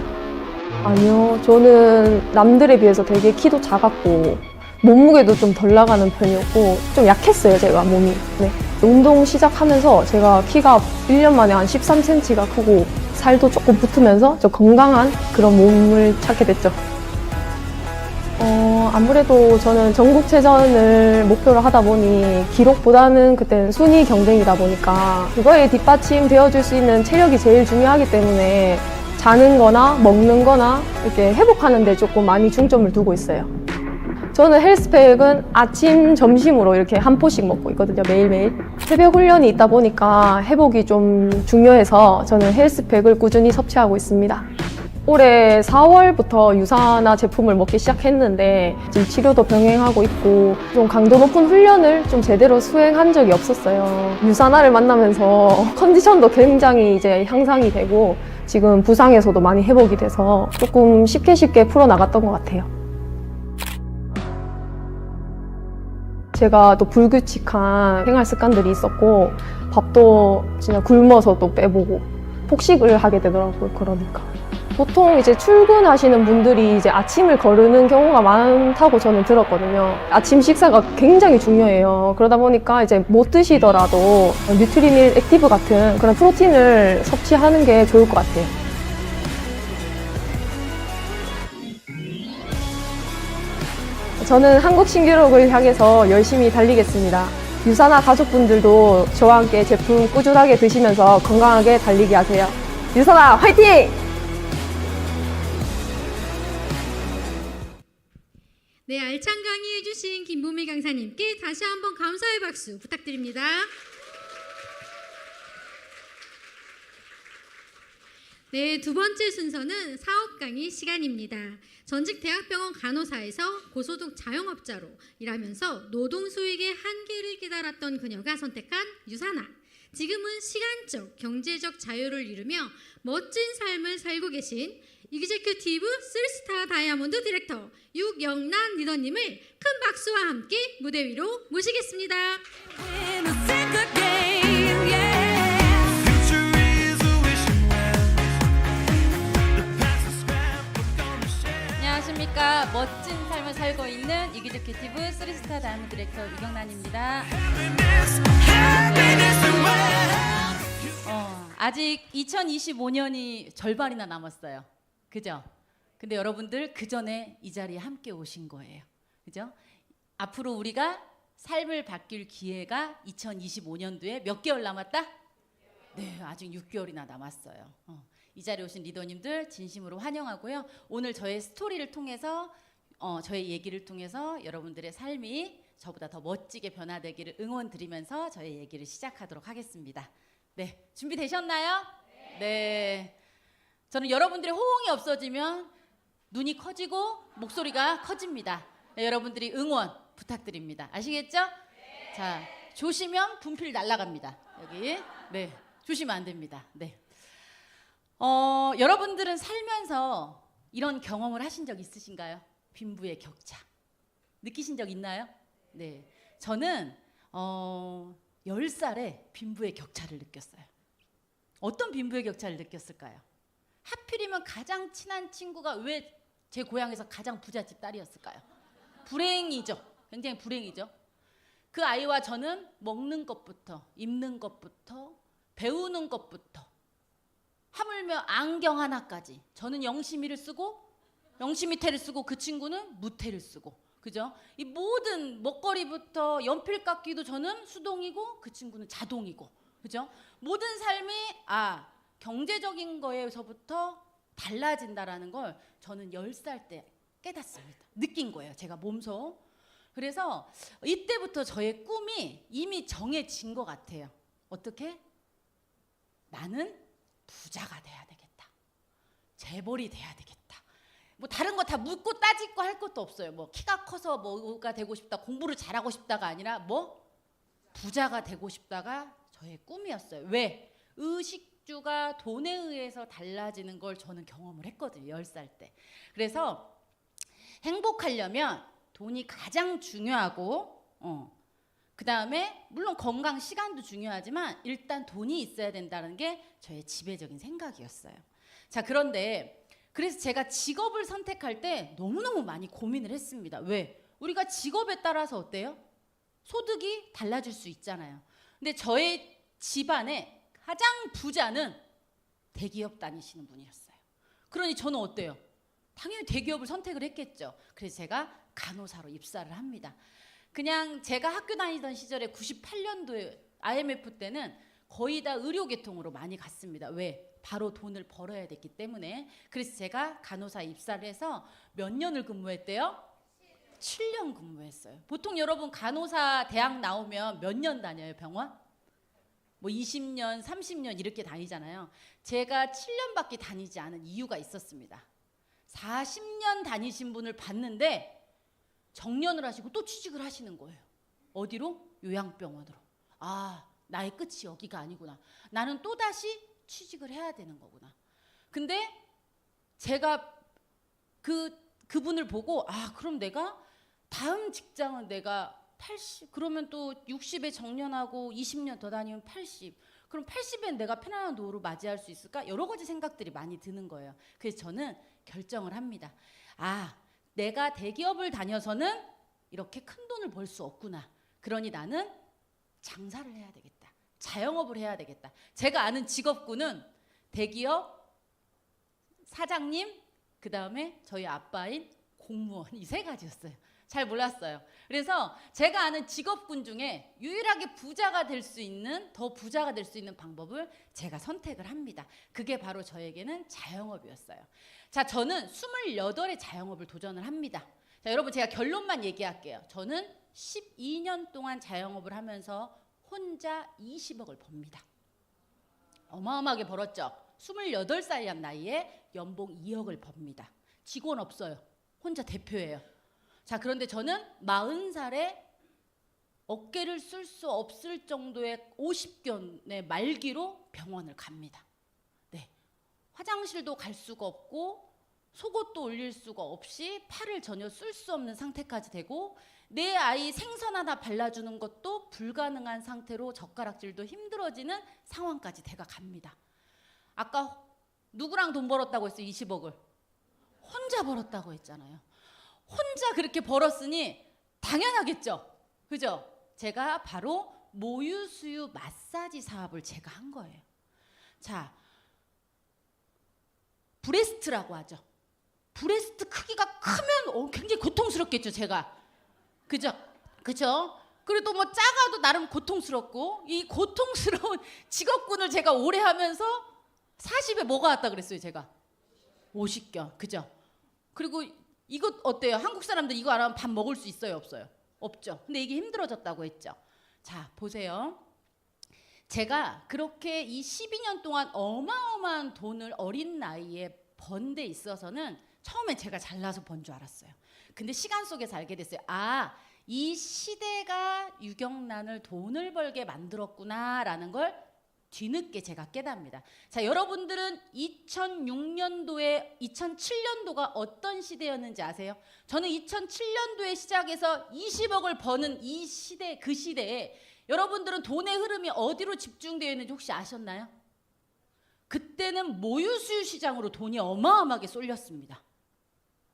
Speaker 8: 아니요, 저는 남들에 비해서 되게 키도 작았고 몸무게도 좀 덜 나가는 편이었고 좀 약했어요, 제가 몸이. 네. 운동 시작하면서 제가 키가 1년 만에 한 13cm가 크고 살도 조금 붙으면서 좀 건강한 그런 몸을 찾게 됐죠. 아무래도 저는 전국체전을 목표로 하다 보니 기록보다는 그때는 순위 경쟁이다 보니까 그거에 뒷받침 되어줄 수 있는 체력이 제일 중요하기 때문에 자는 거나 먹는 거나 이렇게 회복하는 데 조금 많이 중점을 두고 있어요. 저는 헬스팩은 아침, 점심으로 이렇게 한 포씩 먹고 있거든요, 매일매일. 새벽 훈련이 있다 보니까 회복이 좀 중요해서 저는 헬스팩을 꾸준히 섭취하고 있습니다. 올해 4월부터 유산화 제품을 먹기 시작했는데 지금 치료도 병행하고 있고 좀 강도 높은 훈련을 좀 제대로 수행한 적이 없었어요. 유산화를 만나면서 컨디션도 굉장히 이제 향상이 되고 지금 부상에서도 많이 회복이 돼서 조금 쉽게 풀어나갔던 것 같아요. 제가 또 불규칙한 생활 습관들이 있었고 밥도 진짜 굶어서 또 빼보고 폭식을 하게 되더라고요. 그러니까 보통 이제 출근하시는 분들이 이제 아침을 거르는 경우가 많다고 저는 들었거든요. 아침 식사가 굉장히 중요해요. 그러다 보니까 이제 못 드시더라도 뉴트리밀 액티브 같은 그런 프로틴을 섭취하는 게 좋을 것 같아요. 저는 한국 신기록을 향해서 열심히 달리겠습니다. 유산화 가족분들도 저와 함께 제품 꾸준하게 드시면서 건강하게 달리기 하세요. 유산화 화이팅!
Speaker 6: 네, 알찬 강의해주신 김보미 강사님께 다시 한번 감사의 박수 부탁드립니다. 네, 두 번째 순서는 사업 강의 시간입니다. 전직 대학병원 간호사에서 고소득 자영업자로 일하면서 노동 수익의 한계를 깨달았던 그녀가 선택한 유산화. 지금은 시간적, 경제적 자유를 이루며 멋진 삶을 살고 계신 이그제큐티브 3스타 다이아몬드 디렉터 육영란 리더님을 큰 박수와 함께 무대 위로 모시겠습니다.
Speaker 1: In a secret game, yeah.
Speaker 9: 안녕하십니까. 멋진 삶을 살고 있는 이그제큐티브 3스타 다이아몬드 디렉터 유경란입니다. 아직 2025년이 절반이나 남았어요. 그죠? 근데 여러분들 그 전에 이 자리에 함께 오신 거예요. 그죠? 앞으로 우리가 삶을 바뀔 기회가 2025년도에 몇 개월 남았다? 네, 아직 6개월이나 남았어요. 이 자리에 오신 리더님들 진심으로 환영하고요. 오늘 저의 스토리를 통해서 저의 얘기를 통해서 여러분들의 삶이 저보다 더 멋지게 변화되기를 응원드리면서 저의 얘기를 시작하도록 하겠습니다. 네, 준비되셨나요? 네. 저는 여러분들의 호응이 없어지면 눈이 커지고 목소리가 커집니다. 네, 여러분들이 응원 부탁드립니다. 아시겠죠? 네. 자, 조시면 분필 날아갑니다. 여기. 네, 조시면 안 됩니다. 네. 여러분들은 살면서 이런 경험을 하신 적 있으신가요? 빈부의 격차. 느끼신 적 있나요? 네. 저는 10살에 빈부의 격차를 느꼈어요. 어떤 빈부의 격차를 느꼈을까요? 하필이면 가장 친한 친구가 왜 제 고향에서 가장 부잣집 딸이었을까요? 불행이죠. 굉장히 불행이죠. 그 아이와 저는 먹는 것부터 입는 것부터 배우는 것부터 하물며 안경 하나까지 저는 영심이를 쓰고 영심이태를 쓰고 그 친구는 무태를 쓰고 그죠? 이 모든 먹거리부터 연필 깎기도 저는 수동이고 그 친구는 자동이고 그죠? 모든 삶이 경제적인 거에서부터 달라진다라는 걸 저는 10살 때 깨닫습니다. 느낀 거예요. 제가 몸소. 그래서 이때부터 저의 꿈이 이미 정해진 것 같아요. 어떻게? 나는 부자가 돼야 되겠다. 재벌이 돼야 되겠다. 뭐 다른 거 다 묻고 따지고 할 것도 없어요. 뭐 키가 커서 뭐가 되고 싶다, 공부를 잘하고 싶다가 아니라 뭐 부자가 되고 싶다가 저의 꿈이었어요. 왜? 의식주가 돈에 의해서 달라지는 걸 저는 경험을 했거든요. 10살 때. 그래서 행복하려면 돈이 가장 중요하고 그 다음에 물론 건강, 시간도 중요하지만 일단 돈이 있어야 된다는 게 저의 지배적인 생각이었어요. 자, 그런데 그래서 제가 직업을 선택할 때 너무너무 많이 고민을 했습니다. 왜? 우리가 직업에 따라서 어때요? 소득이 달라질 수 있잖아요. 근데 저의 집안에 가장 부자는 대기업 다니시는 분이었어요. 그러니 저는 어때요? 당연히 대기업을 선택을 했겠죠. 그래서 제가 간호사로 입사를 합니다. 그냥 제가 학교 다니던 시절에 98년도에 IMF 때는 거의 다 의료 계통으로 많이 갔습니다. 왜? 바로 돈을 벌어야 됐기 때문에. 그래서 제가 간호사 입사를 해서 몇 년을 근무했대요? 7년 근무했어요. 보통 여러분 간호사 대학 나오면 몇 년 다녀요, 병원? 뭐 20년, 30년 이렇게 다니잖아요. 제가 7년밖에 다니지 않은 이유가 있었습니다. 40년 다니신 분을 봤는데 정년을 하시고 또 취직을 하시는 거예요. 어디로? 요양병원으로. 아, 나의 끝이 여기가 아니구나. 나는 또다시 취직을 해야 되는 거구나. 근데 제가 그분을 보고 그럼 내가 다음 직장은 내가 80, 그러면 또 60에 정년하고 20년 더 다니면 80. 그럼 80엔 내가 편안한 노후를 맞이할 수 있을까? 여러 가지 생각들이 많이 드는 거예요. 그래서 저는 결정을 합니다. 내가 대기업을 다녀서는 이렇게 큰 돈을 벌 수 없구나. 그러니 나는 장사를 해야 되겠다. 자영업을 해야 되겠다. 제가 아는 직업군은 대기업, 사장님, 그 다음에 저희 아빠인 공무원, 이 세 가지였어요. 잘 몰랐어요. 그래서 제가 아는 직업군 중에 유일하게 부자가 될 수 있는, 더 부자가 될 수 있는 방법을 제가 선택을 합니다. 그게 바로 저에게는 자영업이었어요. 자, 저는 28에 자영업을 도전을 합니다. 자, 여러분 제가 결론만 얘기할게요. 저는 12년 동안 자영업을 하면서 혼자 20억을 법니다. 어마어마하게 벌었죠. 28살이란 나이에 연봉 2억을 법니다. 직원 없어요. 혼자 대표예요. 자, 그런데 저는 40살에 어깨를 쓸 수 없을 정도의 50견의 말기로 병원을 갑니다. 네, 화장실도 갈 수가 없고 속옷도 올릴 수가 없이 팔을 전혀 쓸 수 없는 상태까지 되고 내 아이 생선 하나 발라주는 것도 불가능한 상태로 젓가락질도 힘들어지는 상황까지 제가 갑니다. 아까 누구랑 돈 벌었다고 했어요? 20억을 혼자 벌었다고 했잖아요. 혼자 그렇게 벌었으니 당연하겠죠. 그죠? 제가 바로 모유수유 마사지 사업을 제가 한 거예요. 자, 브레스트라고 하죠. 브레스트 크기가 크면 굉장히 고통스럽겠죠, 제가. 그죠? 그죠? 그래도 뭐 작아도 나름 고통스럽고 이 고통스러운 직업군을 제가 오래 하면서 40에 뭐가 왔다 그랬어요, 제가? 50견. 그죠? 그리고 이거 어때요? 한국 사람들 이거 안 하면 밥 먹을 수 있어요, 없어요? 없죠. 근데 이게 힘들어졌다고 했죠. 자, 보세요. 제가 그렇게 이 12년 동안 어마어마한 돈을 어린 나이에 번 데 있어서는 처음에 제가 잘나서 번 줄 알았어요. 근데 시간 속에서 알게 됐어요. 이 시대가 유경란을 돈을 벌게 만들었구나라는 걸 뒤늦게 제가 깨닫습니다. 자, 여러분들은 2006년도에 2007년도가 어떤 시대였는지 아세요? 저는 2007년도에 시작해서 20억을 버는 이 시대, 그 시대에 여러분들은 돈의 흐름이 어디로 집중되어 있는지 혹시 아셨나요? 그때는 모유수유 시장으로 돈이 어마어마하게 쏠렸습니다.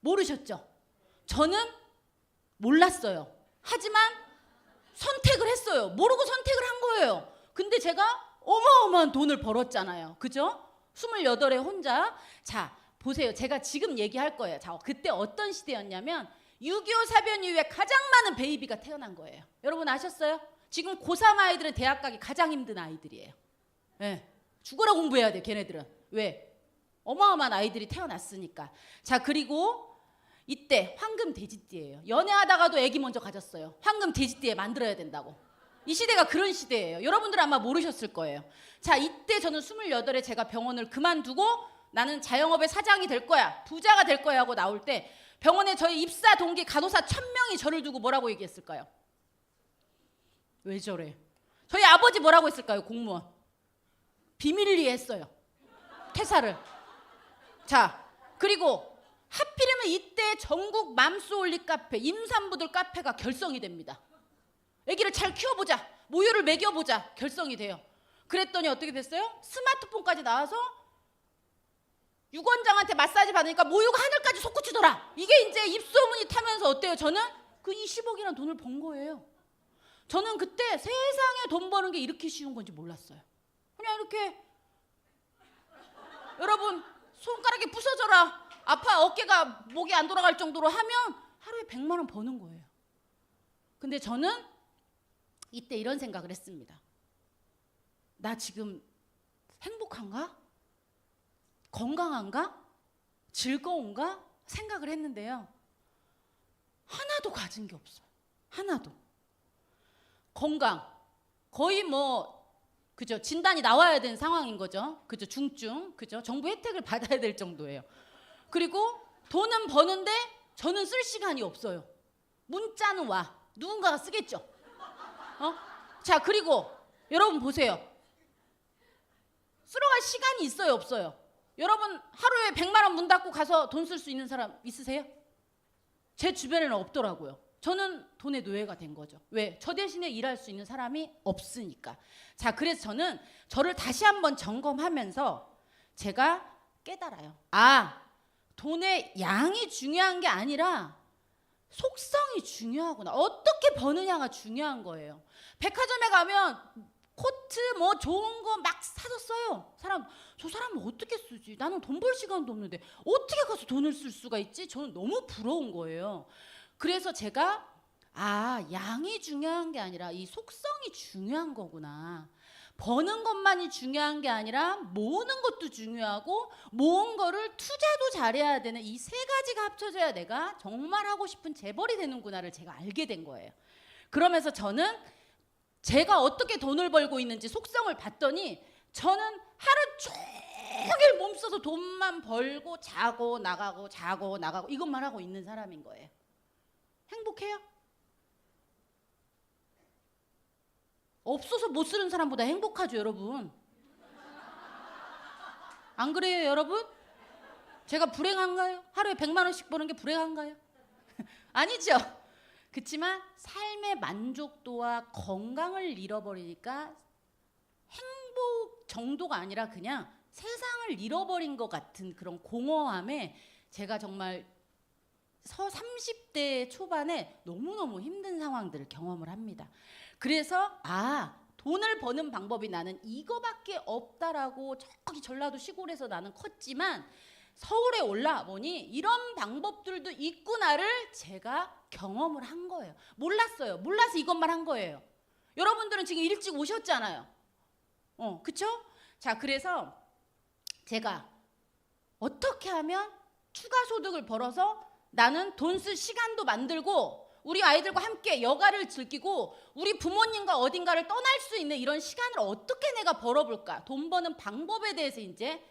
Speaker 9: 모르셨죠? 저는 몰랐어요. 하지만 선택을 했어요. 모르고 선택을 한 거예요. 근데 제가 어마어마한 돈을 벌었잖아요. 그죠? 28에 혼자. 자, 보세요. 제가 지금 얘기할 거예요. 자, 그때 어떤 시대였냐면 6.25 사변 이후에 가장 많은 베이비가 태어난 거예요. 여러분 아셨어요? 지금 고3 아이들은 대학 가기 가장 힘든 아이들이에요. 네. 죽어라 공부해야 돼, 걔네들은. 왜? 어마어마한 아이들이 태어났으니까. 자, 그리고 이때 황금 돼지띠예요. 연애하다가도 애기 먼저 가졌어요. 황금 돼지띠에 만들어야 된다고. 이 시대가 그런 시대예요. 여러분들은 아마 모르셨을 거예요. 자, 이때 저는 28에 제가 병원을 그만두고 나는 자영업의 사장이 될 거야, 부자가 될 거야 하고 나올 때 병원에 저희 입사 동기 간호사 1000명이 저를 두고 뭐라고 얘기했을까요? 왜 저래? 저희 아버지 뭐라고 했을까요? 공무원. 비밀리에 했어요. 퇴사를. 자, 그리고 하필이면 이때 전국 맘스올리 카페, 임산부들 카페가 결성이 됩니다. 아기를 잘 키워보자, 모유를 먹여보자 결성이 돼요. 그랬더니 어떻게 됐어요? 스마트폰까지 나와서 유권장한테 마사지 받으니까 모유가 하늘까지 솟구치더라. 이게 이제 입소문이 타면서 어때요? 저는 그 20억이라는 돈을 번 거예요. 저는 그때 세상에 돈 버는 게 이렇게 쉬운 건지 몰랐어요. 그냥 이렇게 여러분 손가락이 부서져라, 아파, 어깨가 목이 안 돌아갈 정도로 하면 하루에 100만 원 버는 거예요. 근데 저는 이때 이런 생각을 했습니다. 나 지금 행복한가? 건강한가? 즐거운가? 생각을 했는데요. 하나도 가진 게 없어요. 하나도. 건강. 거의 뭐 그죠? 진단이 나와야 되는 상황인 거죠. 그죠? 중증. 그죠? 정부 혜택을 받아야 될 정도예요. 그리고 돈은 버는데 저는 쓸 시간이 없어요. 문자는 와. 누군가가 쓰겠죠. 자, 그리고 여러분 보세요. 쓰러 갈 시간이 있어요, 없어요? 여러분 하루에 100만 원 문 닫고 가서 돈 쓸 수 있는 사람 있으세요? 제 주변에는 없더라고요. 저는 돈의 노예가 된 거죠. 왜? 저 대신에 일할 수 있는 사람이 없으니까. 자, 그래서 저는 저를 다시 한번 점검하면서 제가 깨달아요. 아, 돈의 양이 중요한 게 아니라 속성이 중요하구나. 어떻게 버느냐가 중요한 거예요. 백화점에 가면 코트 뭐 좋은 거 막 사서 써요. 저 사람은 어떻게 쓰지? 나는 돈 벌 시간도 없는데 어떻게 가서 돈을 쓸 수가 있지? 저는 너무 부러운 거예요. 그래서 제가 양이 중요한 게 아니라 이 속성이 중요한 거구나. 버는 것만이 중요한 게 아니라 모으는 것도 중요하고 모은 거를 투자도 잘해야 되는 이 세 가지가 합쳐져야 내가 정말 하고 싶은 재벌이 되는구나를 제가 알게 된 거예요. 그러면서 저는 제가 어떻게 돈을 벌고 있는지 속성을 봤더니 저는 하루 종일 몸써서 돈만 벌고 자고 나가고 자고 나가고 이것만 하고 있는 사람인 거예요. 행복해요? 없어서 못 쓰는 사람보다 행복하죠, 여러분. 안 그래요, 여러분? 제가 불행한가요? 하루에 100만 원씩 버는 게 불행한가요? 아니죠. 그렇지만 삶의 만족도와 건강을 잃어버리니까 행복 정도가 아니라 그냥 세상을 잃어버린 것 같은 그런 공허함에 제가 정말 30대 초반에 너무너무 힘든 상황들을 경험을 합니다. 그래서 돈을 버는 방법이 나는 이거밖에 없다라고 저기 전라도 시골에서 나는 컸지만 서울에 올라와 보니 이런 방법들도 있구나를 제가 경험을 한 거예요. 몰랐어요. 몰라서 이것만 한 거예요. 여러분들은 지금 일찍 오셨잖아요. 그쵸? 자, 그래서 제가 어떻게 하면 추가 소득을 벌어서 나는 돈 쓸 시간도 만들고 우리 아이들과 함께 여가를 즐기고 우리 부모님과 어딘가를 떠날 수 있는 이런 시간을 어떻게 내가 벌어볼까? 돈 버는 방법에 대해서 이제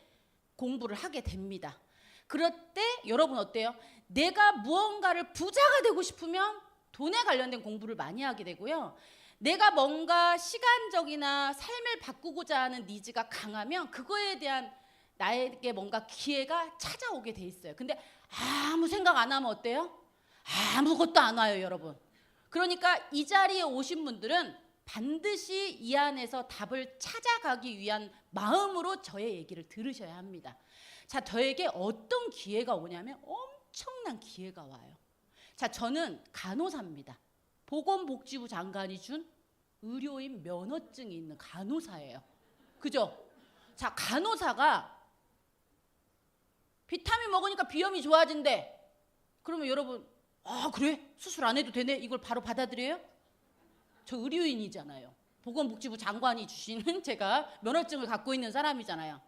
Speaker 9: 공부를 하게 됩니다. 그럴 때 여러분 어때요? 내가 무언가를 부자가 되고 싶으면 돈에 관련된 공부를 많이 하게 되고요. 내가 뭔가 시간적이나 삶을 바꾸고자 하는 니즈가 강하면 그거에 대한 나에게 뭔가 기회가 찾아오게 돼 있어요. 근데 아무 생각 안 하면 어때요? 아무것도 안 와요, 여러분. 그러니까 이 자리에 오신 분들은 반드시 이 안에서 답을 찾아가기 위한 마음으로 저의 얘기를 들으셔야 합니다. 자, 저에게 어떤 기회가 오냐면 엄청난 기회가 와요. 자, 저는 간호사입니다. 보건복지부 장관이 준 의료인 면허증이 있는 간호사예요. 그죠? 자, 간호사가 비타민 먹으니까 비염이 좋아진대. 그러면 여러분, 그래? 수술 안 해도 되네? 이걸 바로 받아들여요? 저 의료인이잖아요. 보건복지부 장관이 주시는 제가 면허증을 갖고 있는 사람이잖아요.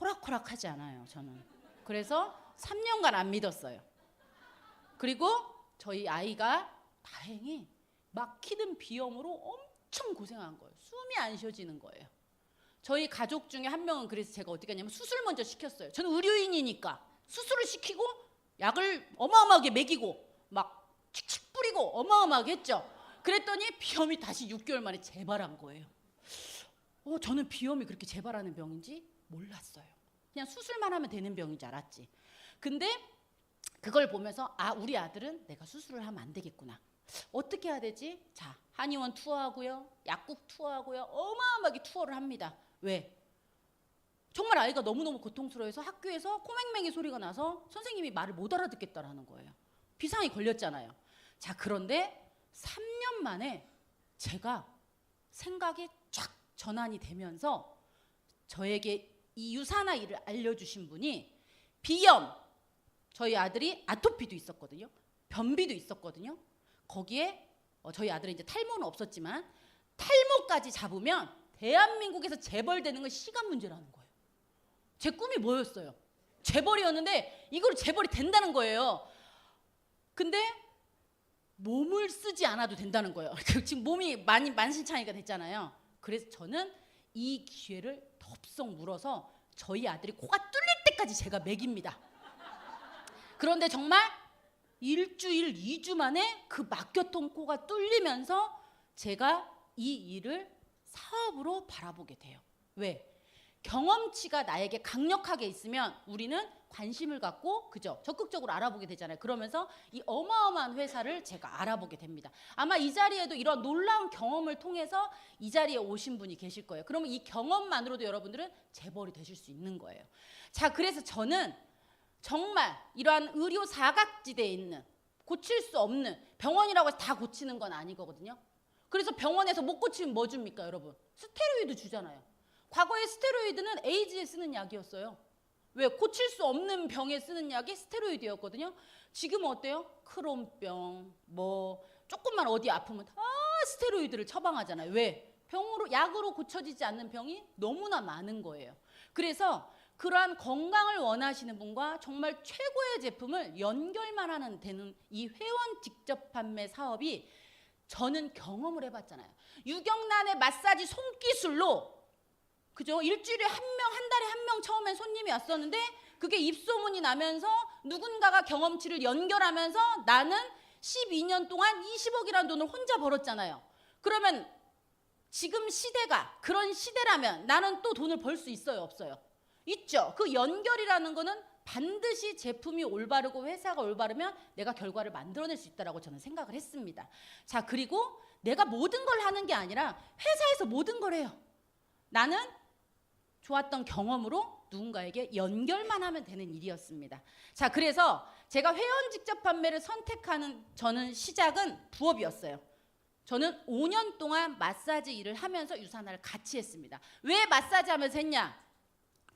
Speaker 9: 호락호락하지 않아요, 저는. 그래서 3년간 안 믿었어요. 그리고 저희 아이가 다행히 막히는 비염으로 엄청 고생한 거예요. 숨이 안 쉬어지는 거예요. 저희 가족 중에 한 명은 그래서 제가 어떻게 했냐면 수술 먼저 시켰어요. 저는 의료인이니까 수술을 시키고 약을 어마어마하게 먹이고 막 칙칙 뿌리고 어마어마하게 했죠. 그랬더니 비염이 다시 6개월 만에 재발한 거예요. 저는 비염이 그렇게 재발하는 병인지 몰랐어요. 그냥 수술만 하면 되는 병인 줄 알았지. 근데 그걸 보면서 우리 아들은 내가 수술을 하면 안 되겠구나. 어떻게 해야 되지? 자, 한의원 투어하고요. 약국 투어하고요. 어마어마하게 투어를 합니다. 왜? 정말 아이가 너무너무 고통스러워서 학교에서 코맹맹이 소리가 나서 선생님이 말을 못 알아듣겠다라는 거예요. 비상이 걸렸잖아요. 자, 그런데 3년 만에 제가 생각이 쫙 전환이 되면서 저에게 이 유산화일을 알려주신 분이 비염, 저희 아들이 아토피도 있었거든요. 변비도 있었거든요. 거기에 저희 아들은 이제 탈모는 없었지만 탈모까지 잡으면 대한민국에서 재벌되는 건 시간 문제라는 거예요. 제 꿈이 뭐였어요? 재벌이었는데 이걸 재벌이 된다는 거예요. 근데 몸을 쓰지 않아도 된다는 거예요. 지금 몸이 많이 만신창이가 됐잖아요. 그래서 저는 이 기회를 덥석 물어서 저희 아들이 코가 뚫릴 때까지 제가 먹입니다. 그런데 정말 일주일, 2주 만에 그 막혀통 코가 뚫리면서 제가 이 일을 사업으로 바라보게 돼요. 왜? 경험치가 나에게 강력하게 있으면 우리는 관심을 갖고 그죠? 적극적으로 알아보게 되잖아요. 그러면서 이 어마어마한 회사를 제가 알아보게 됩니다. 아마 이 자리에도 이런 놀라운 경험을 통해서 이 자리에 오신 분이 계실 거예요. 그러면 이 경험만으로도 여러분들은 재벌이 되실 수 있는 거예요. 자, 그래서 저는 정말 이러한 의료 사각지대에 있는 고칠 수 없는 병원이라고 해서 다 고치는 건 아니거든요. 그래서 병원에서 못 고치면 뭐 줍니까, 여러분? 스테로이드 주잖아요. 과거에 스테로이드는 에이즈에 쓰는 약이었어요. 왜? 고칠 수 없는 병에 쓰는 약이 스테로이드였거든요. 지금은 어때요? 크론병, 뭐 조금만 어디 아프면 다 스테로이드를 처방하잖아요. 왜? 병으로 약으로 고쳐지지 않는 병이 너무나 많은 거예요. 그래서 그러한 건강을 원하시는 분과 정말 최고의 제품을 연결만 하는 되는 이 회원 직접 판매 사업이 저는 경험을 해봤잖아요. 유경란의 마사지 손기술로 그죠? 일주일에 한 명, 한 달에 한 명 처음엔 손님이 왔었는데 그게 입소문이 나면서 누군가가 경험치를 연결하면서 나는 12년 동안 20억이라는 돈을 혼자 벌었잖아요. 그러면 지금 시대가 그런 시대라면 나는 또 돈을 벌 수 있어요, 없어요? 있죠. 그 연결이라는 거는 반드시 제품이 올바르고 회사가 올바르면 내가 결과를 만들어낼 수 있다라고 저는 생각을 했습니다. 자, 그리고 내가 모든 걸 하는 게 아니라 회사에서 모든 걸 해요. 나는 좋았던 경험으로 누군가에게 연결만 하면 되는 일이었습니다. 자, 그래서 제가 회원 직접 판매를 선택하는 저는 시작은 부업이었어요. 저는 5년 동안 마사지 일을 하면서 유산화를 같이 했습니다. 왜 마사지 하면서 했냐?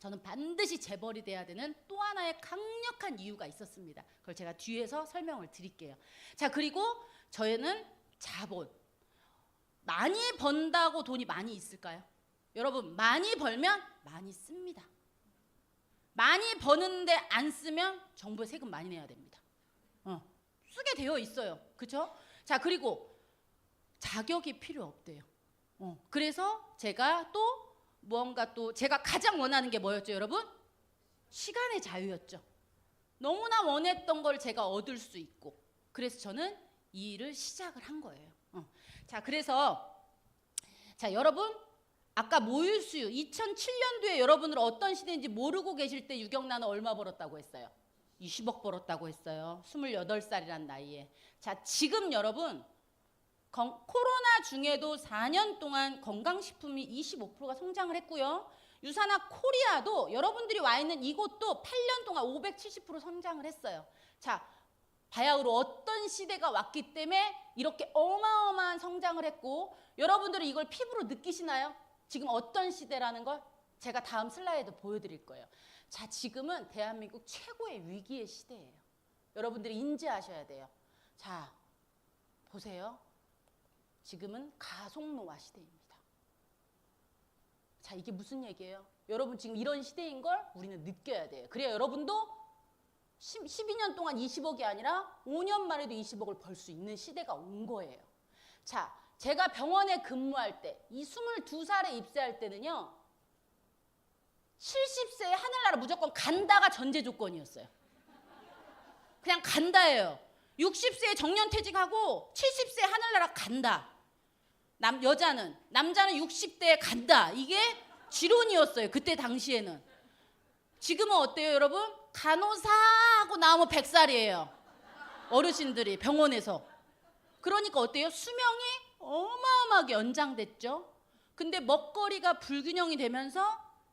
Speaker 9: 저는 반드시 재벌이 돼야 되는 또 하나의 강력한 이유가 있었습니다. 그걸 제가 뒤에서 설명을 드릴게요. 자, 그리고 저희는 자본. 많이 번다고 돈이 많이 있을까요? 여러분, 많이 벌면 많이 씁니다. 많이 버는데 안 쓰면 정부에 세금 많이 내야 됩니다. 쓰게 되어 있어요. 그렇죠? 자, 그리고 자격이 필요 없대요. 그래서 제가 또 무언가 또 제가 가장 원하는 게 뭐였죠, 여러분? 시간의 자유였죠. 너무나 원했던 걸 제가 얻을 수 있고 그래서 저는 이 일을 시작을 한 거예요. 자, 그래서 자, 여러분 아까 모유수유 2007년도에 여러분들 어떤 시대인지 모르고 계실 때 유경란은 얼마 벌었다고 했어요? 20억 벌었다고 했어요. 28살이란 나이에. 자, 지금 여러분 코로나 중에도 4년 동안 건강식품이 25%가 성장을 했고요. 유산화 코리아도 여러분들이 와 있는 이곳도 8년 동안 570% 성장을 했어요. 자, 바야흐로 어떤 시대가 왔기 때문에 이렇게 어마어마한 성장을 했고 여러분들은 이걸 피부로 느끼시나요? 지금 어떤 시대라는 걸 제가 다음 슬라이드 보여드릴 거예요. 자, 지금은 대한민국 최고의 위기의 시대예요. 여러분들이 인지하셔야 돼요. 자, 보세요. 지금은 가속노화 시대입니다. 자, 이게 무슨 얘기예요? 여러분 지금 이런 시대인 걸 우리는 느껴야 돼요. 그래야 여러분도 12년 동안 20억이 아니라 5년 만에도 20억을 벌 수 있는 시대가 온 거예요. 자, 제가 병원에 근무할 때 이 22살에 입사할 때는요. 70세에 하늘나라 무조건 간다가 전제 조건이었어요. 그냥 간다예요. 60세에 정년퇴직하고 70세에 하늘나라 간다. 남자는 60대에 간다. 이게 지론이었어요. 그때 당시에는. 지금은 어때요, 여러분? 간호사하고 나오면 100살이에요. 어르신들이 병원에서. 그러니까 어때요? 수명이 어마어마하게 연장됐죠. 근데 먹거리가 불균형이 되면서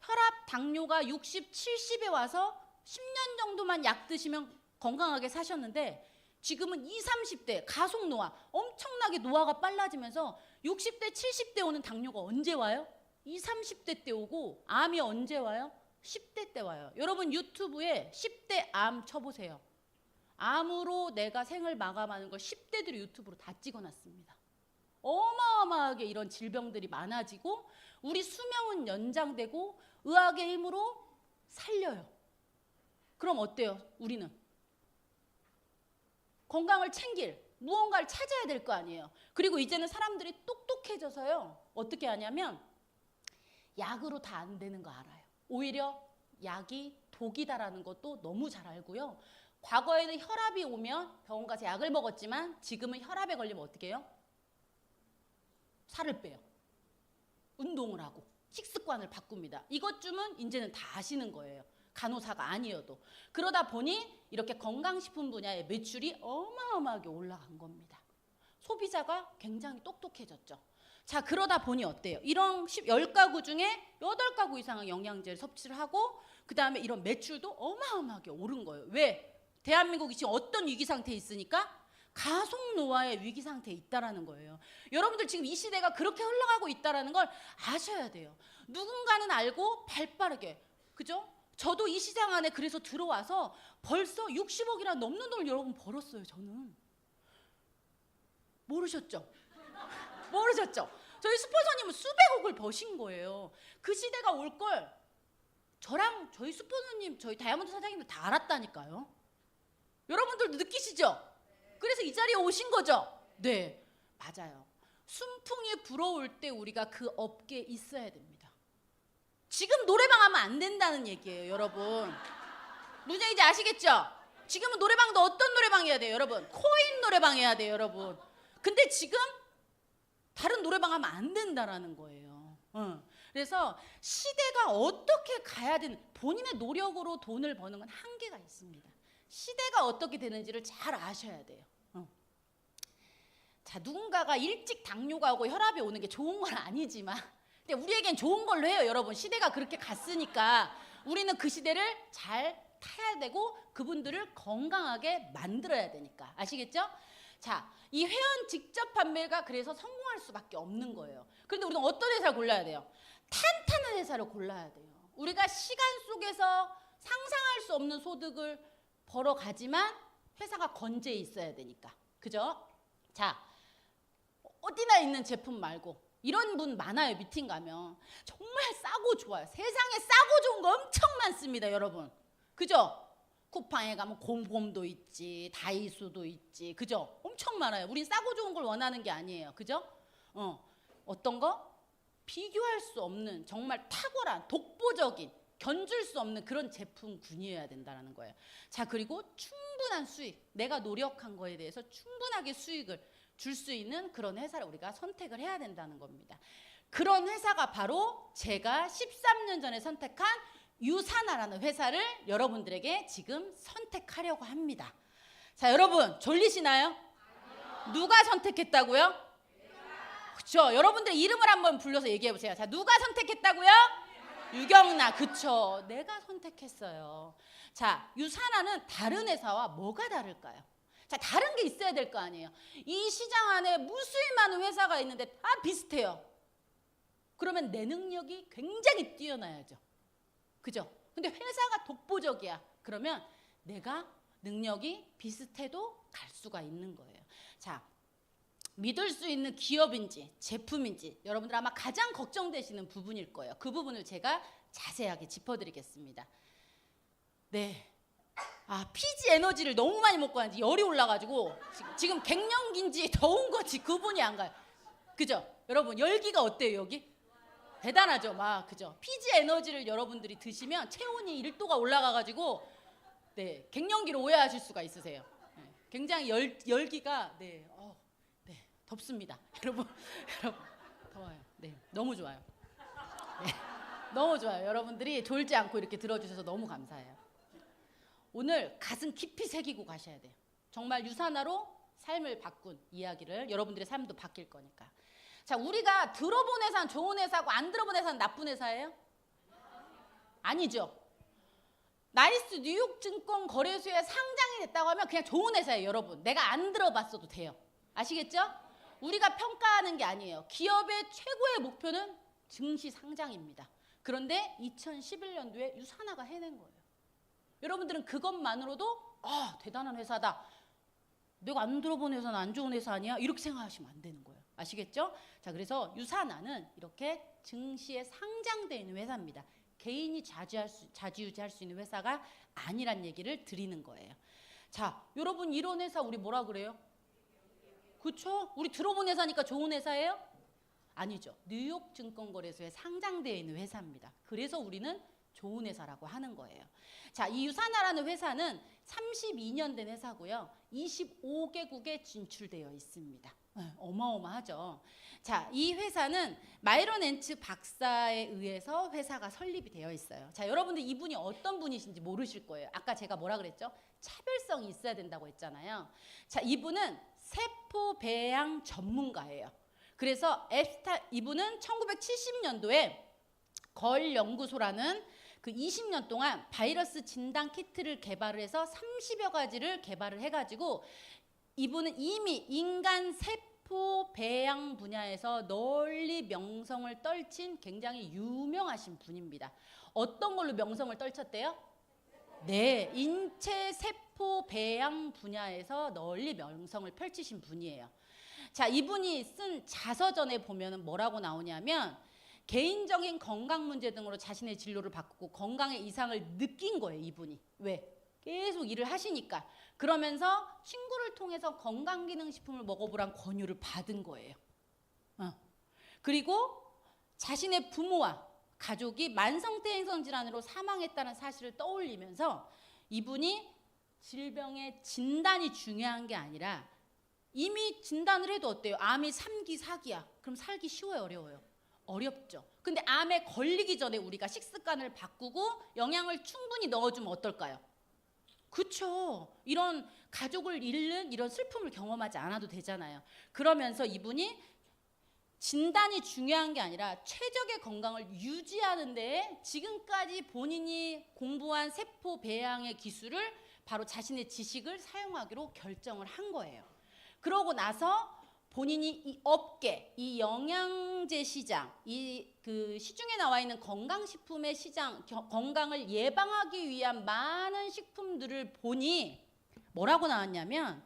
Speaker 9: 혈압, 당뇨가 60, 70에 와서 10년 정도만 약 드시면 건강하게 사셨는데 지금은 20, 30대 가속 노화, 엄청나게 노화가 빨라지면서 60대, 70대 오는 당뇨가 언제 와요? 20, 30대 때 오고 암이 언제 와요? 10대 때 와요. 여러분 유튜브에 10대 암 쳐보세요. 암으로 내가 생을 마감하는 걸 10대들이 유튜브로 다 찍어놨습니다. 어마어마하게 이런 질병들이 많아지고 우리 수명은 연장되고 의학의 힘으로 살려요. 그럼 어때요? 우리는 건강을 챙길 무언가를 찾아야 될 거 아니에요. 그리고 이제는 사람들이 똑똑해져서요. 어떻게 하냐면 약으로 다 안 되는 거 알아요. 오히려 약이 독이다라는 것도 너무 잘 알고요. 과거에는 혈압이 오면 병원 가서 약을 먹었지만 지금은 혈압에 걸리면 어떻게 해요? 살을 빼요. 운동을 하고 식습관을 바꿉니다. 이것쯤은 이제는 다 아시는 거예요. 간호사가 아니어도. 그러다 보니 이렇게 건강식품 분야의 매출이 어마어마하게 올라간 겁니다. 소비자가 굉장히 똑똑해졌죠. 자, 그러다 보니 어때요? 이런 10가구 중에 8가구 이상은 영양제를 섭취를 하고 그 다음에 이런 매출도 어마어마하게 오른 거예요. 왜? 대한민국이 지금 어떤 위기 상태에 있으니까? 가속 노화의 위기 상태에 있다라는 거예요. 여러분들 지금 이 시대가 그렇게 흘러가고 있다라는 걸 아셔야 돼요. 누군가는 알고 발빠르게, 그죠? 저도 이 시장 안에 그래서 들어와서 벌써 60억이나 넘는 돈을 여러분 벌었어요. 저는 모르셨죠? 모르셨죠? 저희 스폰서님은 수백억을 버신 거예요. 그 시대가 올 걸 저랑 저희 스폰서님, 저희 다이아몬드 사장님들 다 알았다니까요. 여러분들도 느끼시죠? 그래서 이 자리에 오신 거죠? 네, 맞아요. 순풍이 불어올 때 우리가 그 업계에 있어야 됩니다. 지금 노래방 하면 안 된다는 얘기예요, 여러분. 무슨 얘기인지 아시겠죠? 지금은 노래방도 어떤 노래방 해야 돼요, 여러분? 코인 노래방 해야 돼요, 여러분. 근데 지금 다른 노래방 하면 안 된다라는 거예요. 그래서 시대가 어떻게 가야 되는, 본인의 노력으로 돈을 버는 건 한계가 있습니다. 시대가 어떻게 되는지를 잘 아셔야 돼요. 자, 누군가가 일찍 당뇨가 오고 혈압이 오는 게 좋은 건 아니지만 근데 우리에겐 좋은 걸로 해요, 여러분. 시대가 그렇게 갔으니까 우리는 그 시대를 잘 타야 되고 그분들을 건강하게 만들어야 되니까. 아시겠죠? 자, 이 회원 직접 판매가 그래서 성공할 수밖에 없는 거예요. 그런데 우리는 어떤 회사를 골라야 돼요? 탄탄한 회사를 골라야 돼요. 우리가 시간 속에서 상상할 수 없는 소득을 벌어가지만 회사가 건재해 있어야 되니까. 그죠? 자, 어디나 있는 제품 말고 이런 분 많아요. 미팅 가면 정말 싸고 좋아요. 세상에 싸고 좋은 거 엄청 많습니다, 여러분. 그죠? 쿠팡에 가면 공홈도 있지, 다이소도 있지, 그죠? 엄청 많아요. 우린 싸고 좋은 걸 원하는 게 아니에요, 그죠? 어떤 거? 비교할 수 없는 정말 탁월한 독보적인 견줄 수 없는 그런 제품군이어야 된다는 거예요. 자, 그리고 충분한 수익, 내가 노력한 거에 대해서 충분하게 수익을 줄 수 있는 그런 회사를 우리가 선택을 해야 된다는 겁니다. 그런 회사가 바로 제가 13년 전에 선택한 유사나라는 회사를 여러분들에게 지금 선택하려고 합니다. 자, 여러분 졸리시나요? 누가 선택했다고요? 그렇죠. 여러분들 이름을 한번 불러서 얘기해 보세요. 자, 누가 선택했다고요? 유경나. 그쵸. 내가 선택했어요. 자, 유사나는 다른 회사와 뭐가 다를까요? 자, 다른 게 있어야 될 거 아니에요. 이 시장 안에 무수히 많은 회사가 있는데 다 비슷해요. 그러면 내 능력이 굉장히 뛰어나야죠. 그죠? 근데 회사가 독보적이야. 그러면 내가 능력이 비슷해도 갈 수가 있는 거예요. 자, 믿을 수 있는 기업인지 제품인지 여러분들 아마 가장 걱정되시는 부분일 거예요. 그 부분을 제가 자세하게 짚어드리겠습니다. 네. 아, 피지 에너지를 너무 많이 먹고 하는지 열이 올라가지고 지금 갱년기인지 더운 건지 구분이 안 가요. 그죠? 여러분 열기가 어때요, 여기? 대단하죠, 막. 그죠? 피지 에너지를 여러분들이 드시면 체온이 1도가 올라가가지고 네, 갱년기로 오해하실 수가 있으세요. 네, 굉장히 열기가 네, 덥습니다. 여러분 더워요. 네, 너무 좋아요. 네, 너무 좋아요. 여러분들이 졸지 않고 이렇게 들어주셔서 너무 감사해요. 오늘 가슴 깊이 새기고 가셔야 돼요. 정말 유사나로 삶을 바꾼 이야기를 여러분들의 삶도 바뀔 거니까. 자, 우리가 들어본 회사는 좋은 회사고 안 들어본 회사는 나쁜 회사예요? 아니죠. 나이스 뉴욕 증권 거래소에 상장이 됐다고 하면 그냥 좋은 회사예요, 여러분. 내가 안 들어봤어도 돼요. 아시겠죠? 우리가 평가하는 게 아니에요. 기업의 최고의 목표는 증시 상장입니다. 그런데 2011년도에 유사나가 해낸 거예요. 여러분들은 그것만으로도 아, 대단한 회사다. 내가 안 들어본 회사는 안 좋은 회사 아니야? 이렇게 생각하시면 안 되는 거예요. 아시겠죠? 자, 그래서 유산하는 이렇게 증시에 상장되어 있는 회사입니다. 개인이 자주유지할 수 있는 회사가 아니란 얘기를 드리는 거예요. 자, 여러분 이런 회사 우리 뭐라 그래요? 그렇죠? 우리 들어본 회사니까 좋은 회사예요? 아니죠. 뉴욕 증권거래소에 상장되어 있는 회사입니다. 그래서 우리는 좋은 회사라고 하는 거예요. 자, 이 유산하라는 회사는 32년 된 회사고요. 25개국에 진출되어 있습니다. 어마어마하죠. 자, 이 회사는 마이런 앤츠 박사에 의해서 회사가 설립이 되어 있어요. 자, 여러분들 이분이 어떤 분이신지 모르실 거예요. 아까 제가 뭐라 그랬죠? 차별성이 있어야 된다고 했잖아요. 자, 이분은 세포 배양 전문가예요. 그래서 이분은 1970년도에 걸 연구소라는 그 20년 동안 바이러스 진단 키트를 개발을 해서 30여 가지를 개발을 해가지고 이분은 이미 인간 세포 배양 분야에서 널리 명성을 떨친 굉장히 유명하신 분입니다. 어떤 걸로 명성을 떨쳤대요? 네, 인체 세포 배양 분야에서 널리 명성을 펼치신 분이에요. 자, 이분이 쓴 자서전에 보면은 뭐라고 나오냐면 개인적인 건강 문제 등으로 자신의 진로를 바꾸고 건강의 이상을 느낀 거예요, 이분이. 왜? 계속 일을 하시니까. 그러면서 친구를 통해서 건강기능식품을 먹어보란 권유를 받은 거예요. 그리고 자신의 부모와 가족이 만성태행성 질환으로 사망했다는 사실을 떠올리면서 이분이 질병의 진단이 중요한 게 아니라 이미 진단을 해도 어때요? 암이 3기, 4기야. 그럼 살기 쉬워요, 어려워요? 어렵죠. 근데 암에 걸리기 전에 우리가 식습관을 바꾸고 영양을 충분히 넣어주면 어떨까요? 그쵸. 이런 가족을 잃는 이런 슬픔을 경험하지 않아도 되잖아요. 그러면서 이분이 진단이 중요한 게 아니라 최적의 건강을 유지하는 데에 지금까지 본인이 공부한 세포 배양의 기술을 바로 자신의 지식을 사용하기로 결정을 한 거예요. 그러고 나서 본인이 이 업계, 이 영양제 시장, 이 그 시중에 나와 있는 건강식품의 시장, 건강을 예방하기 위한 많은 식품들을 보니 뭐라고 나왔냐면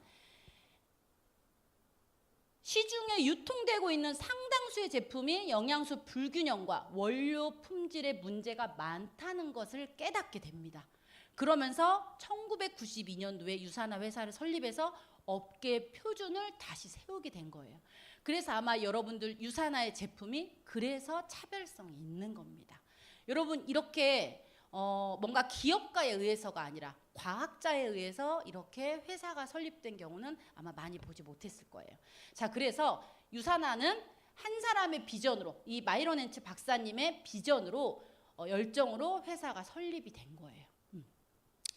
Speaker 9: 시중에 유통되고 있는 상당수의 제품이 영양소 불균형과 원료 품질에 문제가 많다는 것을 깨닫게 됩니다. 그러면서 1992년도에 유산하 회사를 설립해서 업계 표준을 다시 세우게 된 거예요. 그래서 아마 여러분들 유산하의 제품이 그래서 차별성이 있는 겁니다. 여러분 이렇게 뭔가 기업가에 의해서가 아니라 과학자에 의해서 이렇게 회사가 설립된 경우는 아마 많이 보지 못했을 거예요. 자, 그래서 유산하는 한 사람의 비전으로 이 마이런 앤츠 박사님의 비전으로 열정으로 회사가 설립이 된 거예요.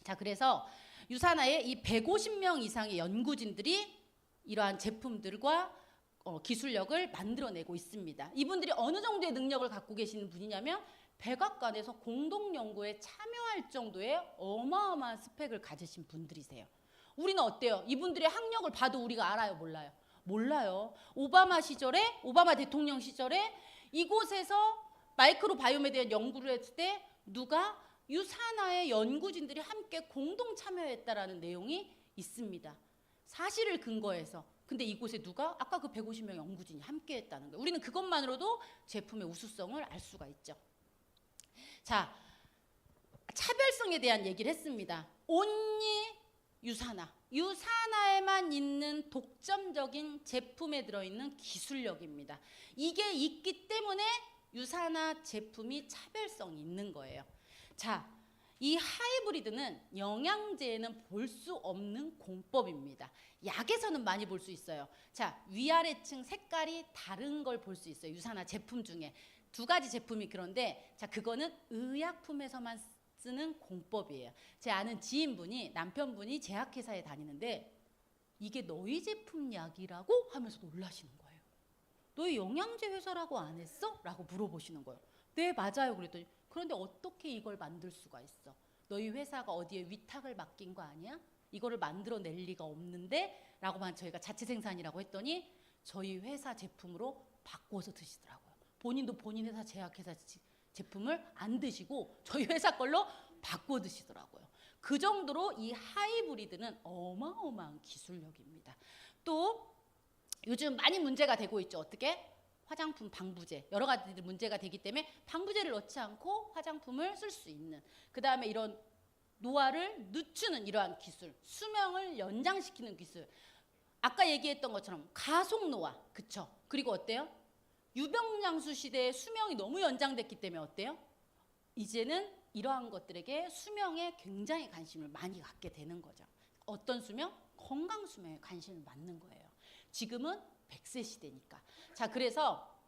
Speaker 9: 자, 그래서 유산하에 이 150명 이상의 연구진들이 이러한 제품들과 기술력을 만들어내고 있습니다. 이분들이 어느 정도의 능력을 갖고 계시는 분이냐면 백악관에서 공동 연구에 참여할 정도의 어마어마한 스펙을 가지신 분들이세요. 우리는 어때요? 이분들의 학력을 봐도 우리가 알아요, 몰라요? 몰라요. 오바마 대통령 시절에 이곳에서 마이크로바이옴에 대한 연구를 했을 때 누가 유산하의 연구진들이 함께 공동 참여했다라는 내용이 있습니다. 사실을 근거해서. 근데 이곳에 누가 아까 그 150명 연구진이 함께 했다는 거예요. 우리는 그것만으로도 제품의 우수성을 알 수가 있죠. 자, 차별성에 대한 얘기를 했습니다. 온리 유산하에만 있는 독점적인 제품에 들어있는 기술력입니다. 이게 있기 때문에 유산하 제품이 차별성이 있는 거예요. 자, 이 하이브리드는 영양제에는 볼 수 없는 공법입니다. 약에서는 많이 볼 수 있어요. 자, 위아래층 색깔이 다른 걸 볼 수 있어요. 유산하 제품 중에 2가지 제품이 그런데 자, 그거는 의약품에서만 쓰는 공법이에요. 제 아는 지인분이 남편분이 제약회사에 다니는데 이게 너희 제품 약이라고 하면서 놀라시는 거예요. 너희 영양제 회사라고 안 했어? 라고 물어보시는 거예요. 네, 맞아요. 그랬더니 그런데 어떻게 이걸 만들 수가 있어? 너희 회사가 어디에 위탁을 맡긴 거 아니야? 이거를 만들어낼 리가 없는데? 라고만 저희가 자체 생산이라고 했더니 저희 회사 제품으로 바꿔서 드시더라고요. 본인도 본인 회사 제약회사 제품을 안 드시고 저희 회사 걸로 바꿔 드시더라고요. 그 정도로 이 하이브리드는 어마어마한 기술력입니다. 또 요즘 많이 문제가 되고 있죠. 어떻게? 화장품 방부제 여러 가지 문제가 되기 때문에 방부제를 넣지 않고 화장품을 쓸 수 있는, 그 다음에 이런 노화를 늦추는 이러한 기술, 수명을 연장시키는 기술, 아까 얘기했던 것처럼 가속 노화, 그쵸? 그리고 어때요? 유병장수 시대의 수명이 너무 연장됐기 때문에 어때요? 이제는 이러한 것들에게 수명에 굉장히 관심을 많이 갖게 되는 거죠. 어떤 수명? 건강 수명에 관심을 갖는 거예요. 지금은 100세 시대니까. 자, 그래서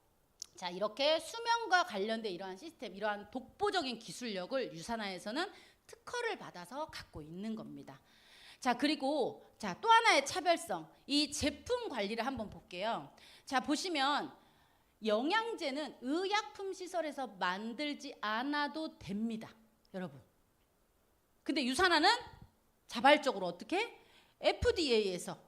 Speaker 9: 자, 이렇게 수명과 관련된 이러한 시스템, 이러한 독보적인 기술력을 유산화에서는 특허를 받아서 갖고 있는 겁니다. 자, 그리고 자, 또 하나의 차별성, 이 제품 관리를 한번 볼게요. 자, 보시면 영양제는 의약품 시설에서 만들지 않아도 됩니다, 여러분. 근데 유산화는 자발적으로 어떻게? FDA에서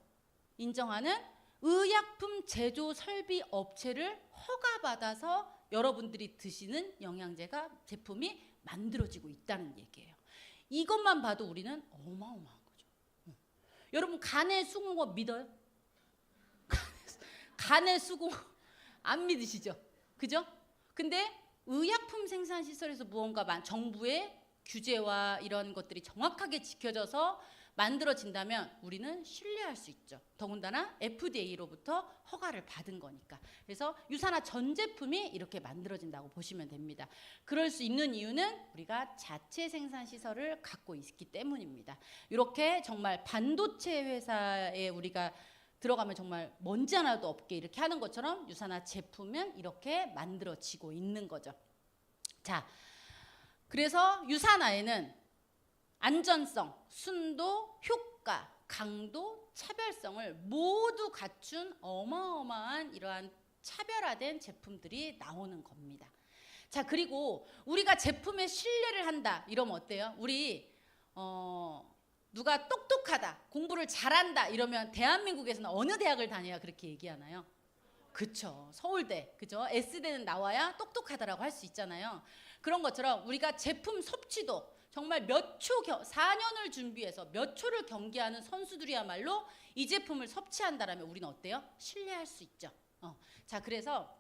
Speaker 9: 인정하는 의약품 제조 설비 업체를 허가받아서 여러분들이 드시는 영양제가 제품이 만들어지고 있다는 얘기예요. 이것만 봐도 우리는 어마어마한 거죠. 여러분 간의 수공업 믿어요? 간의 수공업 안 믿으시죠? 그죠? 근데 의약품 생산 시설에서 무언가 정부의 규제와 이런 것들이 정확하게 지켜져서 만들어진다면 우리는 신뢰할 수 있죠. 더군다나 FDA로부터 허가를 받은 거니까. 그래서 유산화 전 제품이 이렇게 만들어진다고 보시면 됩니다. 그럴 수 있는 이유는 우리가 자체 생산 시설을 갖고 있기 때문입니다. 이렇게 정말 반도체 회사에 우리가 들어가면 정말 먼지 하나도 없게 이렇게 하는 것처럼 유산화 제품은 이렇게 만들어지고 있는 거죠. 자, 그래서 유산화에는 안전성, 순도, 효과, 강도, 차별성을 모두 갖춘 어마어마한 이러한 차별화된 제품들이 나오는 겁니다. 자, 그리고 우리가 제품에 신뢰를 한다 이러면 어때요? 우리 누가 똑똑하다, 공부를 잘한다 이러면 대한민국에서는 어느 대학을 다녀야 그렇게 얘기하나요? 그쵸, 서울대, 그죠? S대는 나와야 똑똑하다라고 할 수 있잖아요. 그런 것처럼 우리가 제품 섭취도 정말 몇 초, 4년을 준비해서 몇 초를 경기하는 선수들이야말로 이 제품을 섭취한다라면 우리는 어때요? 신뢰할 수 있죠. 자, 그래서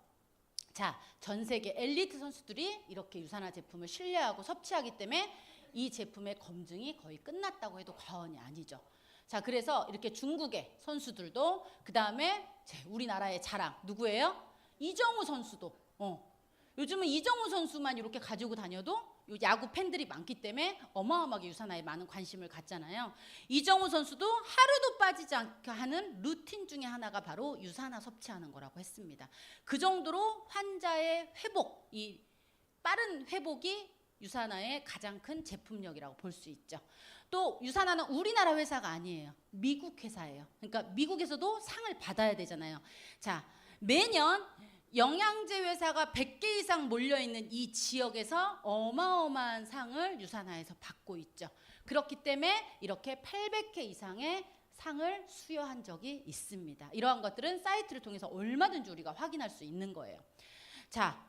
Speaker 9: 자, 전 세계 엘리트 선수들이 이렇게 유산화 제품을 신뢰하고 섭취하기 때문에 이 제품의 검증이 거의 끝났다고 해도 과언이 아니죠. 자, 그래서 이렇게 중국의 선수들도, 그 다음에 우리나라의 자랑 누구예요? 이정우 선수도. 요즘은 이정우 선수만 이렇게 가지고 다녀도 야구 팬들이 많기 때문에 어마어마하게 유산화에 많은 관심을 갖잖아요. 이정우 선수도 하루도 빠지지 않게 하는 루틴 중에 하나가 바로 유산화 섭취하는 거라고 했습니다. 그 정도로 환자의 회복, 이 빠른 회복이 유산화의 가장 큰 제품력이라고 볼 수 있죠. 또 유산화는 우리나라 회사가 아니에요. 미국 회사예요. 그러니까 미국에서도 상을 받아야 되잖아요. 자, 매년 영양제 회사가 100개 이상 몰려있는 이 지역에서 어마어마한 상을 유산화에서 받고 있죠. 그렇기 때문에 이렇게 800회 이상의 상을 수여한 적이 있습니다. 이러한 것들은 사이트를 통해서 얼마든지 우리가 확인할 수 있는 거예요. 자,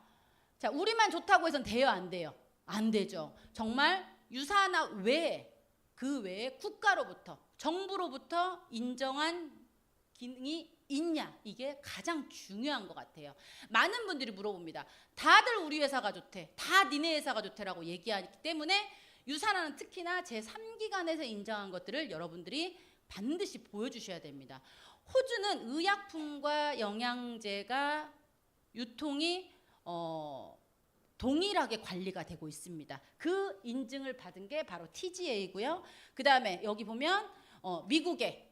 Speaker 9: 우리만 좋다고 해서는 돼요, 안 돼요? 안 되죠. 정말 유산화 외에, 그 외에 국가로부터, 정부로부터 인정한 기능이 있냐, 이게 가장 중요한 것 같아요. 많은 분들이 물어봅니다. 다들 우리 회사가 좋대, 다 니네 회사가 좋대라고 얘기하기 때문에 유산화는 특히나 제3기관에서 인정한 것들을 여러분들이 반드시 보여주셔야 됩니다. 호주는 의약품과 영양제가 유통이 동일하게 관리가 되고 있습니다. 그 인증을 받은 게 바로 TGA고요. 그 다음에 여기 보면 미국의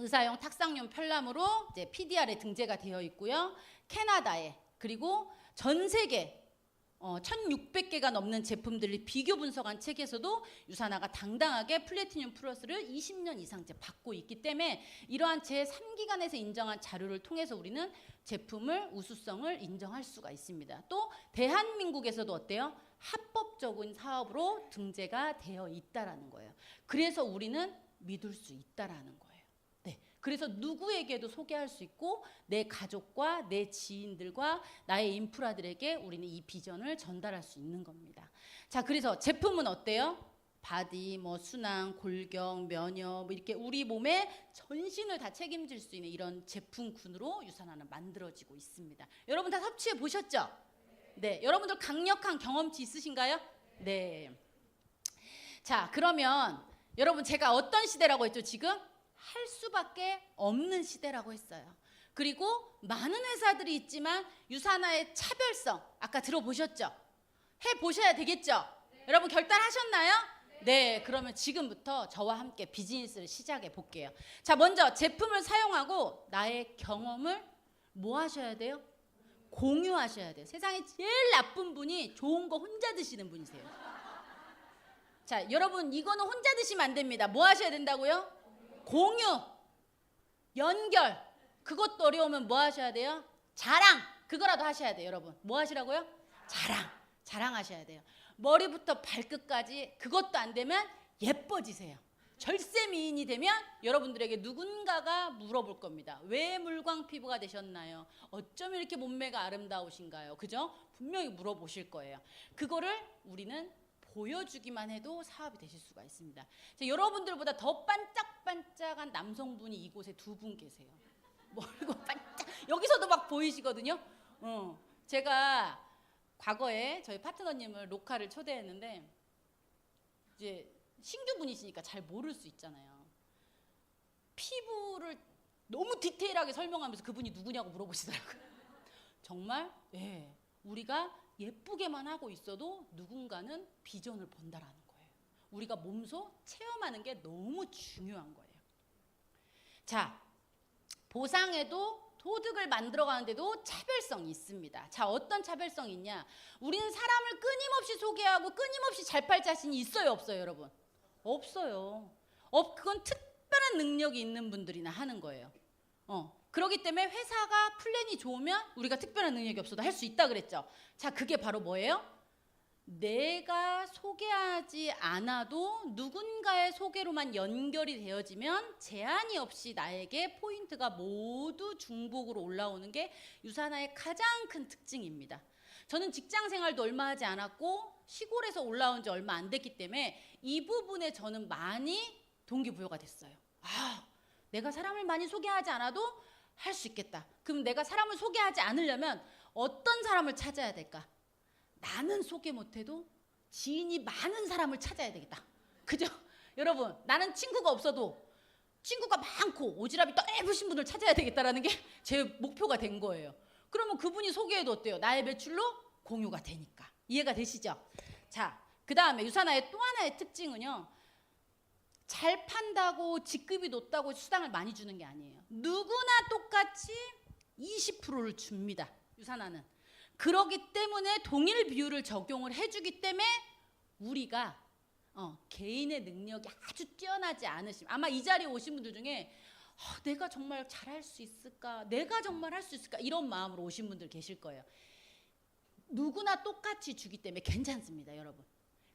Speaker 9: 의사용 탁상용 편람으로 이제 PDR에 등재가 되어 있고요. 캐나다에, 그리고 전 세계 1600개가 넘는 제품들을 비교 분석한 책에서도 유산화가 당당하게 플래티늄 플러스를 20년 이상째 받고 있기 때문에 이러한 제3기관에서 인정한 자료를 통해서 우리는 제품을 우수성을 인정할 수가 있습니다. 또 대한민국에서도 어때요? 합법적인 사업으로 등재가 되어 있다라는 거예요. 그래서 우리는 믿을 수 있다라는 거예요. 그래서 누구에게도 소개할 수 있고 내 가족과 내 지인들과 나의 인프라들에게 우리는 이 비전을 전달할 수 있는 겁니다. 자, 그래서 제품은 어때요? 바디, 뭐 순환, 골격, 면역, 뭐 이렇게 우리 몸의 전신을 다 책임질 수 있는 이런 제품군으로 유산화는 만들어지고 있습니다. 여러분 다 섭취해 보셨죠? 네, 여러분들 강력한 경험치 있으신가요? 네. 자, 그러면 여러분 제가 어떤 시대라고 했죠? 지금 할 수밖에 없는 시대라고 했어요. 그리고 많은 회사들이 있지만 유산화의 차별성 아까 들어보셨죠? 해보셔야 되겠죠? 여러분 결단하셨나요? 네, 그러면 지금부터 저와 함께 비즈니스를 시작해 볼게요. 자, 먼저 제품을 사용하고 나의 경험을 뭐 하셔야 돼요? 공유하셔야 돼요. 세상에 제일 나쁜 분이 좋은 거 혼자 드시는 분이세요. 자, 여러분 이거는 혼자 드시면 안 됩니다. 뭐 하셔야 된다고요? 공유, 연결, 그것도 어려우면 뭐 하셔야 돼요? 자랑, 그거라도 하셔야 돼요. 여러분 뭐 하시라고요? 자랑하셔야 돼요. 머리부터 발끝까지. 그것도 안 되면 예뻐지세요. 절세 미인이 되면 여러분들에게 누군가가 물어볼 겁니다. 왜 물광 피부가 되셨나요? 어쩜 이렇게 몸매가 아름다우신가요? 그죠? 분명히 물어보실 거예요. 그거를 우리는 보여주기만 해도 사업이 되실 수가 있습니다. 자, 여러분들보다 더 반짝반짝한 남성분이 이곳에 2분 계세요. 멀고 반짝. 여기서도 막 보이시거든요. 제가 과거에 저희 파트너님을 녹화를 초대했는데 이제 신규 분이시니까 잘 모를 수 있잖아요. 피부를 너무 디테일하게 설명하면서 그분이 누구냐고 물어보시더라고요. 정말 예, 우리가 예쁘게만 하고 있어도 누군가는 비전을 본다라는 거예요. 우리가 몸소 체험하는 게 너무 중요한 거예요. 자, 보상에도 도덕을 만들어가는데도 차별성이 있습니다. 자, 어떤 차별성이 있냐? 우리는 사람을 끊임없이 소개하고 끊임없이 잘 팔 자신이 있어요, 없어요, 여러분? 없어요. 그건 특별한 능력이 있는 분들이나 하는 거예요. 그렇기 때문에 회사가 플랜이 좋으면 우리가 특별한 능력이 없어도 할 수 있다 그랬죠. 자, 그게 바로 뭐예요? 내가 소개하지 않아도 누군가의 소개로만 연결이 되어지면 제한이 없이 나에게 포인트가 모두 중복으로 올라오는 게 유산화의 가장 큰 특징입니다. 저는 직장 생활도 얼마 하지 않았고 시골에서 올라온 지 얼마 안 됐기 때문에 이 부분에 저는 많이 동기부여가 됐어요. 내가 사람을 많이 소개하지 않아도 할 수 있겠다. 그럼 내가 사람을 소개하지 않으려면 어떤 사람을 찾아야 될까? 나는 소개 못해도 지인이 많은 사람을 찾아야 되겠다. 그죠? 여러분, 나는 친구가 없어도 친구가 많고 오지랖이 넓으신 분을 찾아야 되겠다라는 게 제 목표가 된 거예요. 그러면 그분이 소개해도 어때요? 나의 매출로 공유가 되니까. 이해가 되시죠? 자, 그 다음에 유산화의 또 하나의 특징은요, 잘 판다고 직급이 높다고 수당을 많이 주는 게 아니에요. 누구나 똑같이 20%를 줍니다. 유산화는. 그렇기 때문에 동일 비율을 적용을 해주기 때문에 우리가 개인의 능력이 아주 뛰어나지 않으시면, 아마 이 자리에 오신 분들 중에 내가 정말 잘할 수 있을까? 내가 정말 할 수 있을까? 이런 마음으로 오신 분들 계실 거예요. 누구나 똑같이 주기 때문에 괜찮습니다, 여러분.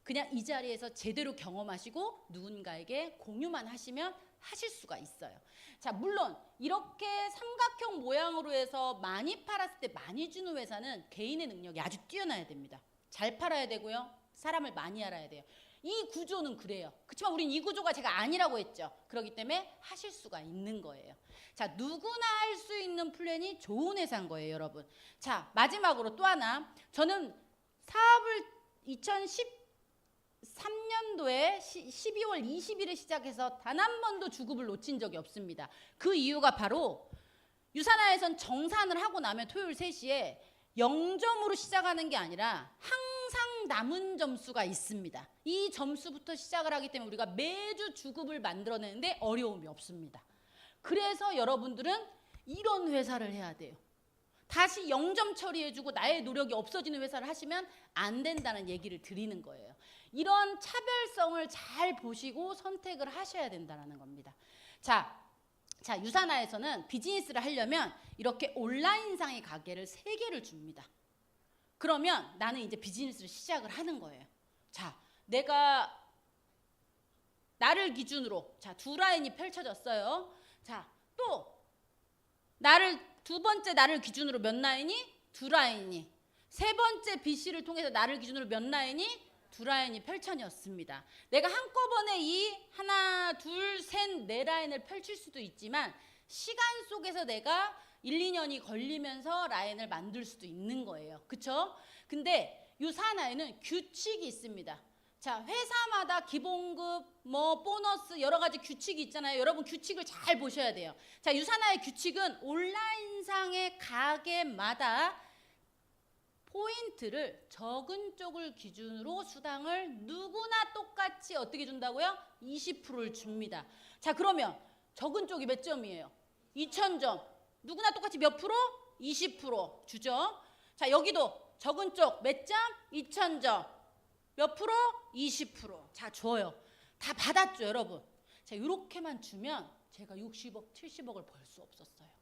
Speaker 9: 그냥 이 자리에서 제대로 경험하시고 누군가에게 공유만 하시면 하실 수가 있어요. 자, 물론 이렇게 삼각형 모양으로 해서 많이 팔았을 때 많이 주는 회사는 개인의 능력이 아주 뛰어나야 됩니다. 잘 팔아야 되고요. 사람을 많이 알아야 돼요. 이 구조는 그래요. 그렇지만 우린 이 구조가 제가 아니라고 했죠. 그렇기 때문에 하실 수가 있는 거예요. 자, 누구나 할 수 있는 플랜이 좋은 회사인 거예요, 여러분. 자, 마지막으로 또 하나. 저는 사업을 2013년도에 12월 20일에 시작해서 단 한 번도 주급을 놓친 적이 없습니다. 그 이유가 바로 유산화에선 정산을 하고 나면 토요일 3시에 0점으로 시작하는 게 아니라 항상 남은 점수가 있습니다. 이 점수부터 시작을 하기 때문에 우리가 매주 주급을 만들어내는데 어려움이 없습니다. 그래서 여러분들은 이런 회사를 해야 돼요. 다시 0점 처리해주고 나의 노력이 없어지는 회사를 하시면 안 된다는 얘기를 드리는 거예요. 이런 차별성을 잘 보시고 선택을 하셔야 된다는 겁니다. 자, 유산화에서는 비즈니스를 하려면 이렇게 온라인상의 가게를 3개를 줍니다. 그러면 나는 이제 비즈니스를 시작을 하는 거예요. 자, 내가 나를 기준으로, 자, 2라인이 펼쳐졌어요. 자, 또 두 번째 나를 기준으로 몇 라인이? 2라인이. 세 번째 BC를 통해서 나를 기준으로 몇 라인이? 두 라인이 펼쳐졌습니다. 내가 한꺼번에 이 하나, 둘, 셋, 네 라인을 펼칠 수도 있지만 시간 속에서 내가 1, 2년이 걸리면서 라인을 만들 수도 있는 거예요. 그쵸? 근데 이 산하에는 규칙이 있습니다. 자, 회사마다 기본급, 뭐 보너스 여러 가지 규칙이 있잖아요. 여러분 규칙을 잘 보셔야 돼요. 자, 유산화의 규칙은 온라인상의 가게마다 포인트를 적은 쪽을 기준으로 수당을 누구나 똑같이 어떻게 준다고요? 20%를 줍니다. 자, 그러면 적은 쪽이 몇 점이에요? 2,000점. 누구나 똑같이 몇 프로? 20% 주죠. 자, 여기도 적은 쪽 몇 점? 2,000점. 몇 프로? 20%. 자, 줘요. 다 받았죠, 여러분. 자, 이렇게만 주면 제가 60억, 70억을 벌 수 없었어요.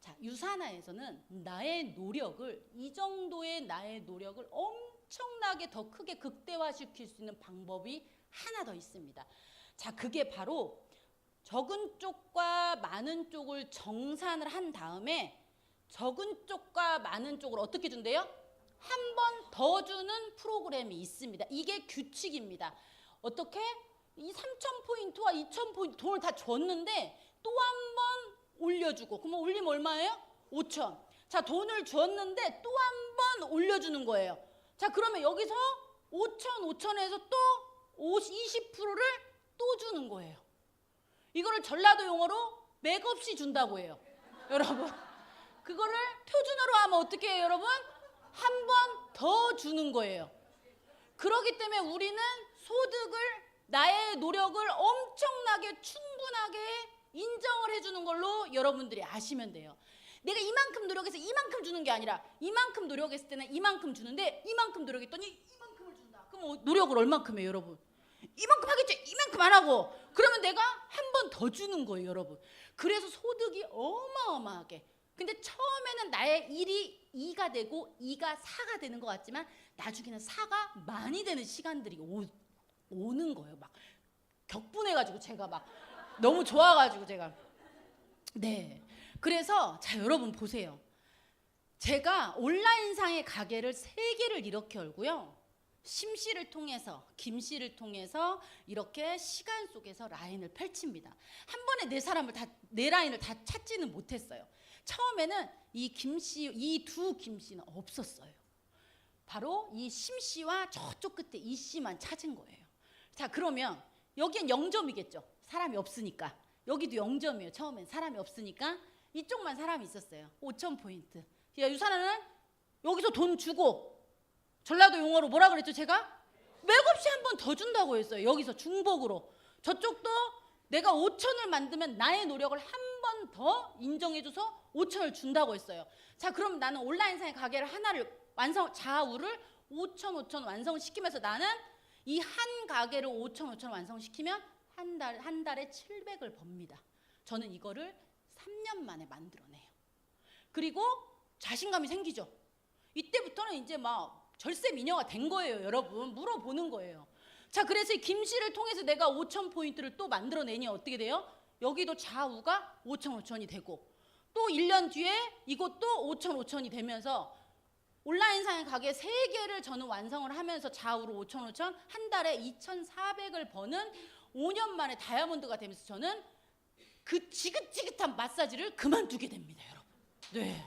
Speaker 9: 자, 유산화에서는 나의 노력을, 이 정도의 나의 노력을 엄청나게 더 크게 극대화시킬 수 있는 방법이 하나 더 있습니다. 자, 그게 바로 적은 쪽과 많은 쪽을 정산을 한 다음에 적은 쪽과 많은 쪽을 어떻게 준대요? 한 번 더 주는 프로그램이 있습니다. 이게 규칙입니다. 어떻게? 이 3,000포인트와 2,000포인트 돈을 다 줬는데 또 한 번 올려주고, 그러면 올리면 얼마예요? 5,000. 자, 돈을 줬는데 또 한 번 올려주는 거예요. 자, 그러면 여기서 5,000에서 또 20%를 또 주는 거예요. 이거를 전라도 용어로 맥없이 준다고 해요. 여러분, 그거를 표준어로 하면 어떻게 해요, 여러분? 한 번 더 주는 거예요. 그렇기 때문에 우리는 소득을, 나의 노력을 엄청나게 충분하게 인정을 해주는 걸로 여러분들이 아시면 돼요. 내가 이만큼 노력해서 이만큼 주는 게 아니라 이만큼 노력했을 때는 이만큼 주는데 이만큼 노력했더니 이만큼을 준다. 그럼 노력을 얼만큼 해요, 여러분? 이만큼 하겠죠? 이만큼 안 하고. 그러면 내가 한 번 더 주는 거예요, 여러분. 그래서 소득이 어마어마하게. 근데 처음에는 나의 1이 2가 되고 2가 4가 되는 것 같지만 나중에는 4가 많이 되는 시간들이 오는 거예요. 막 격분해가지고 제가 막 너무 좋아가지고 제가. 네. 그래서 자, 여러분 보세요. 제가 온라인상의 가게를 3개를 이렇게 열고요. 심씨를 통해서, 김씨를 통해서 이렇게 시간 속에서 라인을 펼칩니다. 한 번에 네 라인을 다 찾지는 못했어요. 처음에는 이 김씨, 이 두 김씨는 없었어요. 바로 이 심씨와 저쪽 끝에 이씨만 찾은 거예요. 자, 그러면 여기엔 0점이겠죠. 사람이 없으니까. 여기도 0점이에요. 처음엔 사람이 없으니까 이쪽만 사람이 있었어요. 5,000포인트. 유산화는 여기서 돈 주고, 전라도 용어로 뭐라 그랬죠, 제가? 맥없이 한 번 더 준다고 했어요. 여기서 중복으로. 저쪽도 내가 5,000을 만들면 나의 노력을 한 번 더 인정해줘서 5,000을 준다고 했어요. 자, 그럼 나는 온라인상의 가게를 하나를 좌우를 5,000 완성시키면서 나는 이 한 가게를 5,000 완성시키면 한 달에 700을 법니다. 저는 이거를 3년 만에 만들어내요. 그리고 자신감이 생기죠. 이때부터는 이제 막 절세 미녀가 된 거예요, 여러분. 물어보는 거예요. 자, 그래서 이 김씨를 통해서 내가 5,000포인트를 또 만들어내니 어떻게 돼요? 여기도 좌우가 5,000이 되고, 또 1년 뒤에 이것도 5,000이 되면서 온라인상의 가게 3개를 저는 완성을 하면서 좌우로 5,000, 한 달에 2,400을 버는 5년 만에 다이아몬드가 되면서 저는 그 지긋지긋한 마사지를 그만두게 됩니다, 여러분. 네.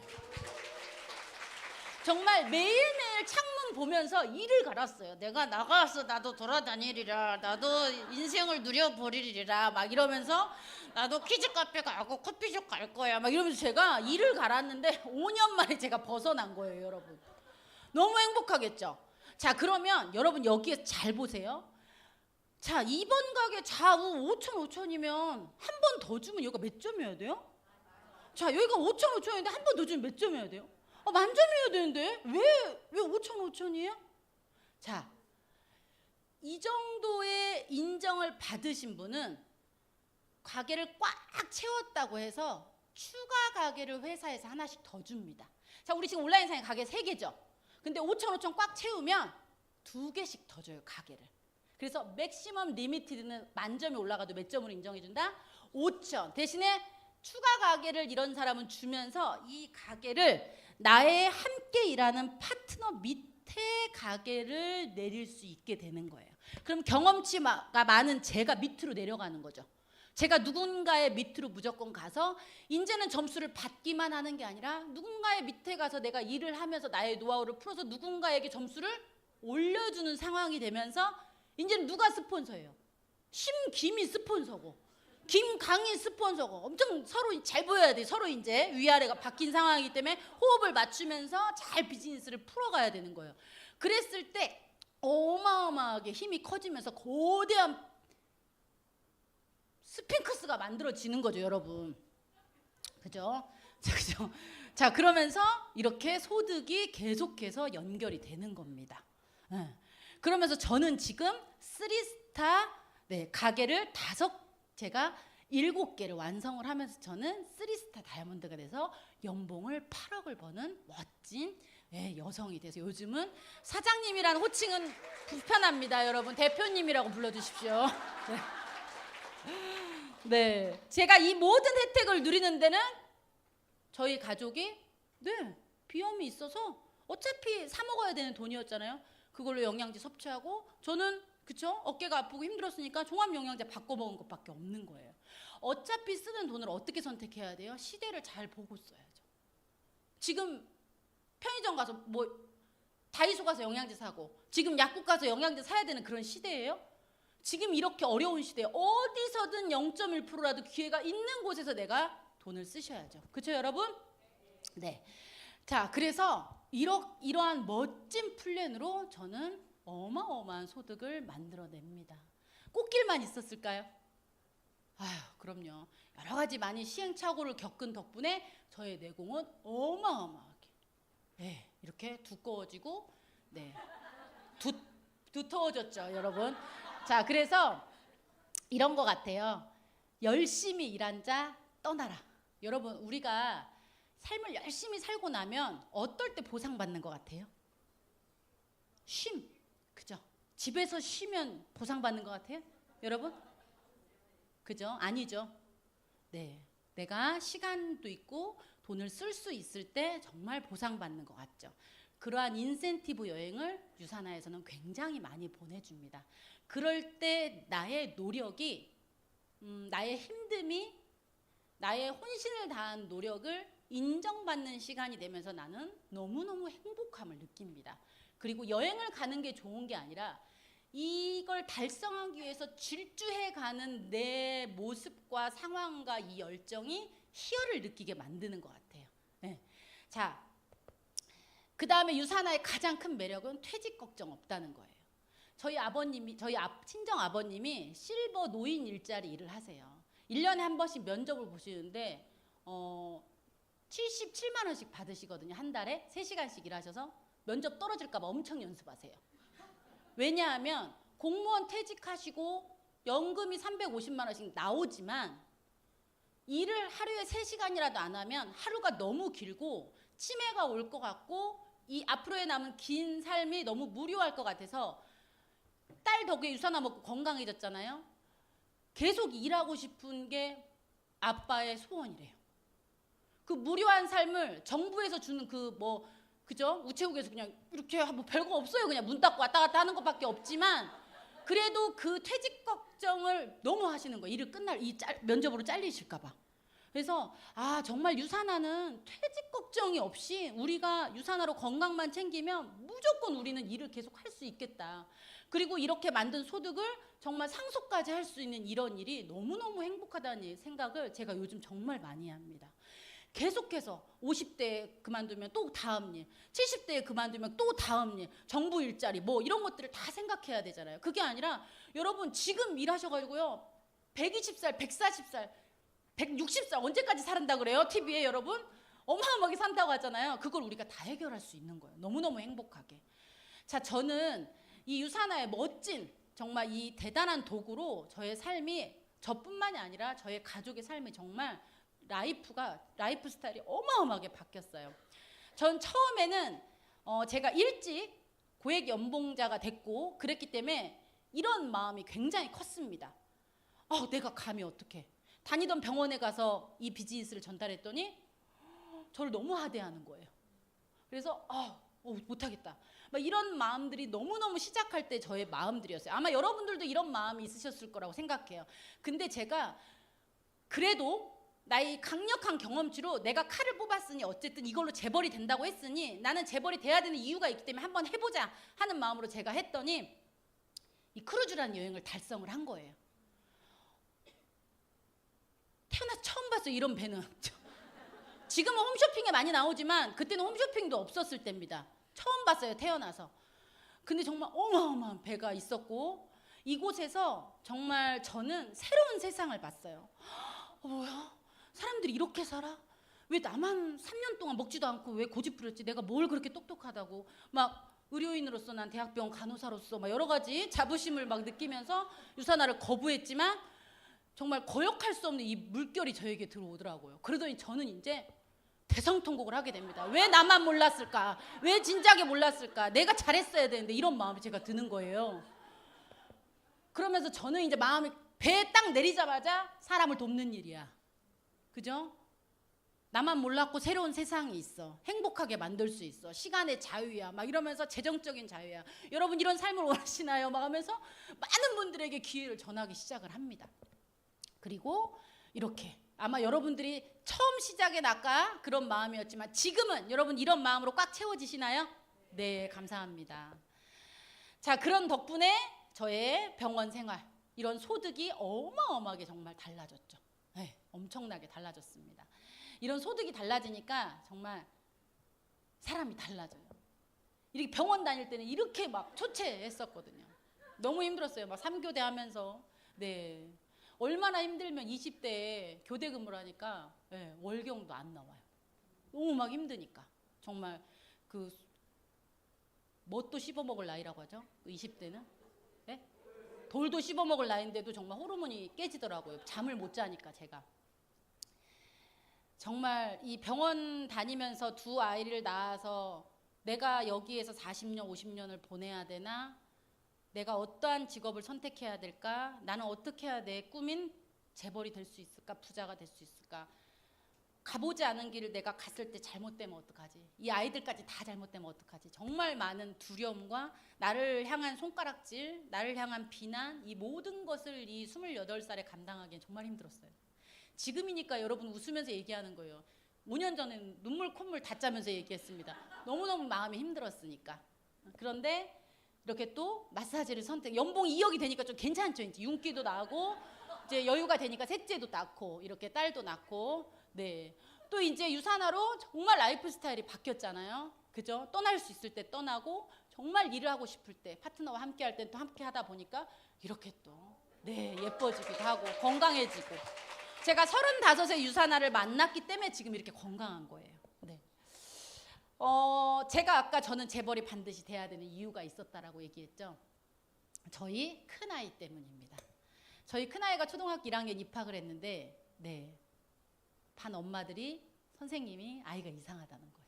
Speaker 9: 정말 매일매일 창문 보면서 이를 갈았어요. 내가 나가서 나도 돌아다니리라, 나도 인생을 누려버리리라 막 이러면서 나도 키즈카페 가고 커피숍 갈 거야 막 이러면서 제가 이를 갈았는데 5년 만에 제가 벗어난 거예요, 여러분. 너무 행복하겠죠? 자, 그러면 여러분 여기에 잘 보세요. 자, 2번 가게 좌우 5,000이면 한 번 더 주면 여기가 몇 점이어야 돼요? 자, 여기가 5,000인데 한 번 더 주면 몇 점이어야 돼요? 만점이어야 되는데 왜 5,000이에요? 자, 이 정도의 인정을 받으신 분은 가게를 꽉 채웠다고 해서 추가 가게를 회사에서 하나씩 더 줍니다. 자, 우리 지금 온라인상에 가게 3개죠. 근데 5,000 꽉 채우면 2개씩 더 줘요, 가게를. 그래서 맥시멈 리미티드는 만점이 올라가도 몇 점으로 인정해준다? 5,000. 대신에 추가 가게를 이런 사람은 주면서 이 가게를 나의 함께 일하는 파트너 밑에 가게를 내릴 수 있게 되는 거예요. 그럼 경험치가 많은 제가 밑으로 내려가는 거죠. 제가 누군가의 밑으로 무조건 가서 이제는 점수를 받기만 하는 게 아니라 누군가의 밑에 가서 내가 일을 하면서 나의 노하우를 풀어서 누군가에게 점수를 올려주는 상황이 되면서 이제는 누가 스폰서예요? 심김이 스폰서고 김강희 스폰서고 엄청 서로 잘 보여야 돼. 서로 이제 위아래가 바뀐 상황이기 때문에 호흡을 맞추면서 잘 비즈니스를 풀어가야 되는 거예요. 그랬을 때 어마어마하게 힘이 커지면서 거대한 스핑크스가 만들어지는 거죠, 여러분. 그죠? 그죠? 자, 그러면서 이렇게 소득이 계속해서 연결이 되는 겁니다. 네. 그러면서 저는 지금 3스타 가게를 제가 7개를 완성을 하면서 저는 3스타 다이아몬드가 돼서 연봉을 8억을 버는 멋진 여성이 돼서 요즘은 사장님이라는 호칭은 불편합니다, 여러분. 대표님이라고 불러주십시오. 네, 제가 이 모든 혜택을 누리는 데는 저희 가족이 비염이 있어서 어차피 사 먹어야 되는 돈이었잖아요. 그걸로 영양제 섭취하고 저는 그쵸? 어깨가 아프고 힘들었으니까 종합 영양제 바꿔 먹은 것밖에 없는 거예요. 어차피 쓰는 돈을 어떻게 선택해야 돼요? 시대를 잘 보고 써야죠. 지금 편의점 가서 다이소 가서 영양제 사고 지금 약국 가서 영양제 사야 되는 그런 시대예요? 지금 이렇게 어려운 시대에 어디서든 0.1%라도 기회가 있는 곳에서 내가 돈을 쓰셔야죠. 그렇죠, 여러분? 네. 자, 그래서 이러한 멋진 플랜으로 저는 어마어마한 소득을 만들어냅니다. 꽃길만 있었을까요? 아휴, 그럼요. 여러 가지 많이 시행착오를 겪은 덕분에 저의 내공은 어마어마하게 이렇게 두꺼워지고 두터워졌죠, 여러분. 자, 그래서 이런 것 같아요. 열심히 일한 자 떠나라. 여러분, 우리가 삶을 열심히 살고 나면 어떨 때 보상받는 것 같아요? 쉼. 그죠? 집에서 쉬면 보상받는 것 같아요? 여러분? 그죠? 아니죠. 네. 내가 시간도 있고 돈을 쓸 수 있을 때 정말 보상받는 것 같죠. 그러한 인센티브 여행을 유산하에서는 굉장히 많이 보내줍니다. 그럴 때 나의 노력이 나의 힘듦이 나의 혼신을 다한 노력을 인정받는 시간이 되면서 나는 너무너무 행복함을 느낍니다. 그리고 여행을 가는 게 좋은 게 아니라 이걸 달성하기 위해서 질주해가는 내 모습과 상황과 이 열정이 희열을 느끼게 만드는 것 같아요. 네. 자, 그 다음에 유산하의 가장 큰 매력은 퇴직 걱정 없다는 거예요. 저희 친정 아버님이 실버 노인 일자리 일을 하세요. 1년에 한 번씩 면접을 보시는데 77만 원씩 받으시거든요. 한 달에 3시간씩 일하셔서 면접 떨어질까 봐 엄청 연습하세요. 왜냐하면 공무원 퇴직하시고 연금이 350만 원씩 나오지만 일을 하루에 3시간이라도 안 하면 하루가 너무 길고 치매가 올 것 같고 이 앞으로의 남은 긴 삶이 너무 무료할 것 같아서 딸 덕에 유산화 먹고 건강해졌잖아요. 계속 일하고 싶은 게 아빠의 소원이래요. 그 무료한 삶을 정부에서 주는 그죠? 우체국에서 그냥 이렇게 별거 없어요. 그냥 문 닫고 왔다 갔다 하는 것밖에 없지만 그래도 그 퇴직 걱정을 너무 하시는 거예요. 일을 끝날 면접으로 잘리실까 봐. 그래서 정말 유산화는 퇴직 걱정이 없이 우리가 유산화로 건강만 챙기면 무조건 우리는 일을 계속 할 수 있겠다. 그리고 이렇게 만든 소득을 정말 상속까지 할 수 있는 이런 일이 너무너무 행복하다는 생각을 제가 요즘 정말 많이 합니다. 계속해서 50대에 그만두면 또 다음 일, 70대에 그만두면 또 다음 일, 정부 일자리 이런 것들을 다 생각해야 되잖아요. 그게 아니라 여러분 지금 일하셔가지고요 120살, 140살, 160살 언제까지 살한다 그래요? TV에 여러분 어마어마하게 산다고 하잖아요. 그걸 우리가 다 해결할 수 있는 거예요. 너무너무 행복하게. 자, 저는 이 유산화의 멋진 정말 이 대단한 도구로 저의 삶이 저뿐만이 아니라 저의 가족의 삶이 정말 라이프 스타일이 어마어마하게 바뀌었어요. 전 처음에는 제가 일찍 고액 연봉자가 됐고 그랬기 때문에 이런 마음이 굉장히 컸습니다. 내가 감히 어떻게 다니던 병원에 가서 이 비즈니스를 전달했더니 저를 너무 하대하는 거예요. 그래서 못하겠다. 막 이런 마음들이 너무너무 시작할 때 저의 마음들이었어요. 아마 여러분들도 이런 마음이 있으셨을 거라고 생각해요. 근데 제가 그래도 나의 강력한 경험치로 내가 칼을 뽑았으니 어쨌든 이걸로 재벌이 된다고 했으니 나는 재벌이 돼야 되는 이유가 있기 때문에 한번 해보자 하는 마음으로 제가 했더니 이 크루즈라는 여행을 달성을 한 거예요. 태어나서 처음 봤어요, 이런 배는. 지금은 홈쇼핑에 많이 나오지만 그때는 홈쇼핑도 없었을 때입니다. 처음 봤어요, 태어나서. 근데 정말 어마어마한 배가 있었고 이곳에서 정말 저는 새로운 세상을 봤어요. 뭐야? 사람들이 이렇게 살아? 왜 나만 3년 동안 먹지도 않고 왜 고집 부렸지? 내가 뭘 그렇게 똑똑하다고. 막 의료인으로서 난 대학병원 간호사로서 막 여러 가지 자부심을 막 느끼면서 유산화를 거부했지만 정말 거역할 수 없는 이 물결이 저에게 들어오더라고요. 그러더니 저는 이제 대성통곡을 하게 됩니다. 왜 나만 몰랐을까? 왜 진작에 몰랐을까? 내가 잘했어야 되는데 이런 마음이 제가 드는 거예요. 그러면서 저는 이제 마음이 배에 딱 내리자마자 사람을 돕는 일이야. 그죠? 나만 몰랐고 새로운 세상이 있어. 행복하게 만들 수 있어. 시간의 자유야. 막 이러면서 재정적인 자유야. 여러분 이런 삶을 원하시나요? 막 하면서 많은 분들에게 기회를 전하기 시작을 합니다. 그리고 이렇게 아마 여러분들이 처음 시작엔 아까 그런 마음이었지만 지금은 여러분 이런 마음으로 꽉 채워지시나요? 네, 감사합니다. 자, 그런 덕분에 저의 병원 생활, 이런 소득이 어마어마하게 정말 달라졌죠. 네, 엄청나게 달라졌습니다. 이런 소득이 달라지니까 정말 사람이 달라져요. 이렇게 병원 다닐 때는 이렇게 막 초췌했었거든요. 너무 힘들었어요. 막 3교대 하면서. 네. 얼마나 힘들면 20대에 교대 근무를 하니까 네, 월경도 안 나와요. 너무 막 힘드니까. 정말 그 뭣도 씹어먹을 나이라고 하죠. 20대는. 네? 돌도 씹어먹을 나이인데도 정말 호르몬이 깨지더라고요. 잠을 못 자니까 제가. 정말 이 병원 다니면서 두 아이를 낳아서 내가 여기에서 40년, 50년을 보내야 되나? 내가 어떠한 직업을 선택해야 될까? 나는 어떻게 해야 내 꿈인 재벌이 될 수 있을까? 부자가 될 수 있을까? 가보지 않은 길을 내가 갔을 때 잘못되면 어떡하지? 이 아이들까지 다 잘못되면 어떡하지? 정말 많은 두려움과 나를 향한 손가락질, 나를 향한 비난, 이 모든 것을 이 28살에 감당하기엔 정말 힘들었어요. 지금이니까 여러분 웃으면서 얘기하는 거예요. 5년 전에는 눈물 콧물 다 짜면서 얘기했습니다. 너무너무 마음이 힘들었으니까. 그런데 이렇게 또 마사지를 연봉 2억이 되니까 좀 괜찮죠. 이제 윤기도 나고 이제 여유가 되니까 셋째도 낳고 이렇게 딸도 낳고 네. 또 이제 유산화로 정말 라이프 스타일이 바뀌었잖아요. 그죠? 떠날 수 있을 때 떠나고 정말 일을 하고 싶을 때 파트너와 함께 할 때 또 함께 하다 보니까 이렇게 또 네, 예뻐지기도 하고 건강해지고 제가 35세 유산화를 만났기 때문에 지금 이렇게 건강한 거예요. 네. 제가 아까 저는 재벌이 반드시 돼야 되는 이유가 있었다라고 얘기했죠. 저희 큰아이 때문입니다. 저희 큰아이가 초등학교 1학년 입학을 했는데 네, 반 엄마들이 선생님이 아이가 이상하다는 거예요.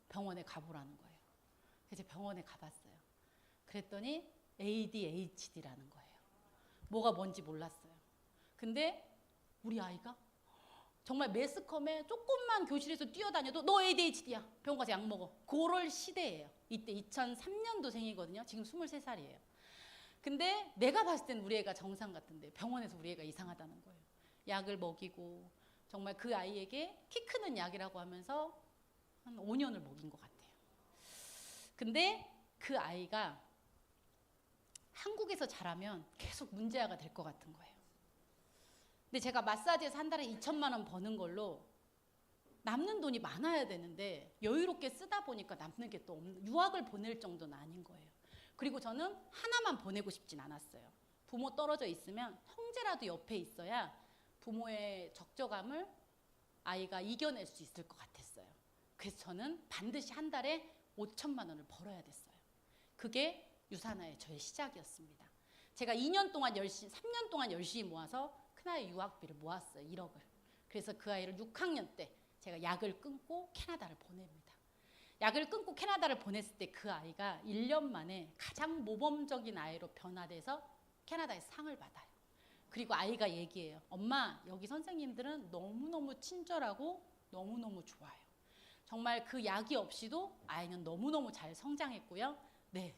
Speaker 9: 병원에 가보라는 거예요. 그래서 병원에 가봤어요. 그랬더니 ADHD라는 거예요. 뭐가 뭔지 몰랐어요. 근데 우리 아이가 정말 매스컴에 조금만 교실에서 뛰어다녀도 너 ADHD야. 병원 가서 약 먹어. 그럴 시대예요. 이때 2003년도생이거든요. 지금 23살이에요. 근데 내가 봤을 땐 우리 애가 정상 같은데 병원에서 우리 애가 이상하다는 거예요. 약을 먹이고 정말 그 아이에게 키 크는 약이라고 하면서 한 5년을 먹인 것 같아요. 근데 그 아이가 한국에서 자라면 계속 문제아가 될 것 같은 거예요. 근데 제가 마사지에서 한 달에 2천만 원 버는 걸로 남는 돈이 많아야 되는데 여유롭게 쓰다 보니까 남는 게 또 없는, 유학을 보낼 정도는 아닌 거예요. 그리고 저는 하나만 보내고 싶진 않았어요. 부모 떨어져 있으면 형제라도 옆에 있어야 부모의 적적함을 아이가 이겨낼 수 있을 것 같았어요. 그래서 저는 반드시 한 달에 5천만 원을 벌어야 됐어요. 그게 유산화의 저의 시작이었습니다. 제가 3년 동안 열심히 모아서 큰아이 유학비를 모았어요. 1억을. 그래서 그 아이를 6학년 때 제가 약을 끊고 캐나다를 보냅니다. 약을 끊고 캐나다를 보냈을 때 그 아이가 1년 만에 가장 모범적인 아이로 변화돼서 캐나다에서 상을 받아요. 그리고 아이가 얘기해요. 엄마, 여기 선생님들은 너무너무 친절하고 너무너무 좋아요. 정말 그 약이 없이도 아이는 너무너무 잘 성장했고요. 네.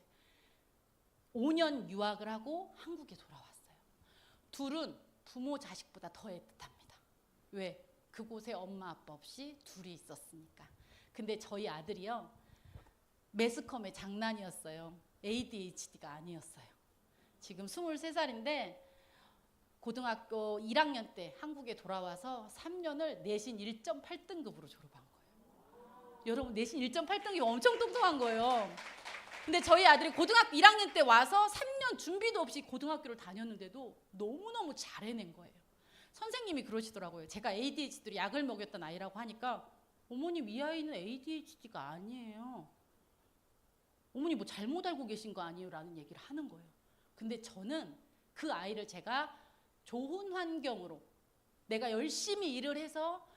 Speaker 9: 5년 유학을 하고 한국에 돌아왔어요. 둘은 부모 자식보다 더 애틋합니다. 왜? 그곳에 엄마 아빠 없이 둘이 있었으니까. 근데 저희 아들이요, 매스컴의 장난이었어요. ADHD가 아니었어요. 지금 23살인데 고등학교 1학년 때 한국에 돌아와서 3년을 내신 1.8등급으로 졸업한 거예요. 여러분, 내신 1.8등급이 엄청 똑똑한 거예요. 근데 저희 아들이 고등학교 1학년 때 와서 3년 준비도 없이 고등학교를 다녔는데도 너무너무 잘 해낸 거예요. 선생님이 그러시더라고요. 제가 ADHD로 약을 먹였던 아이라고 하니까, 어머님, 이 아이는 ADHD가 아니에요. 어머니 뭐 잘못 알고 계신 거 아니에요? 라는 얘기를 하는 거예요. 근데 저는 그 아이를 제가 좋은 환경으로, 내가 열심히 일을 해서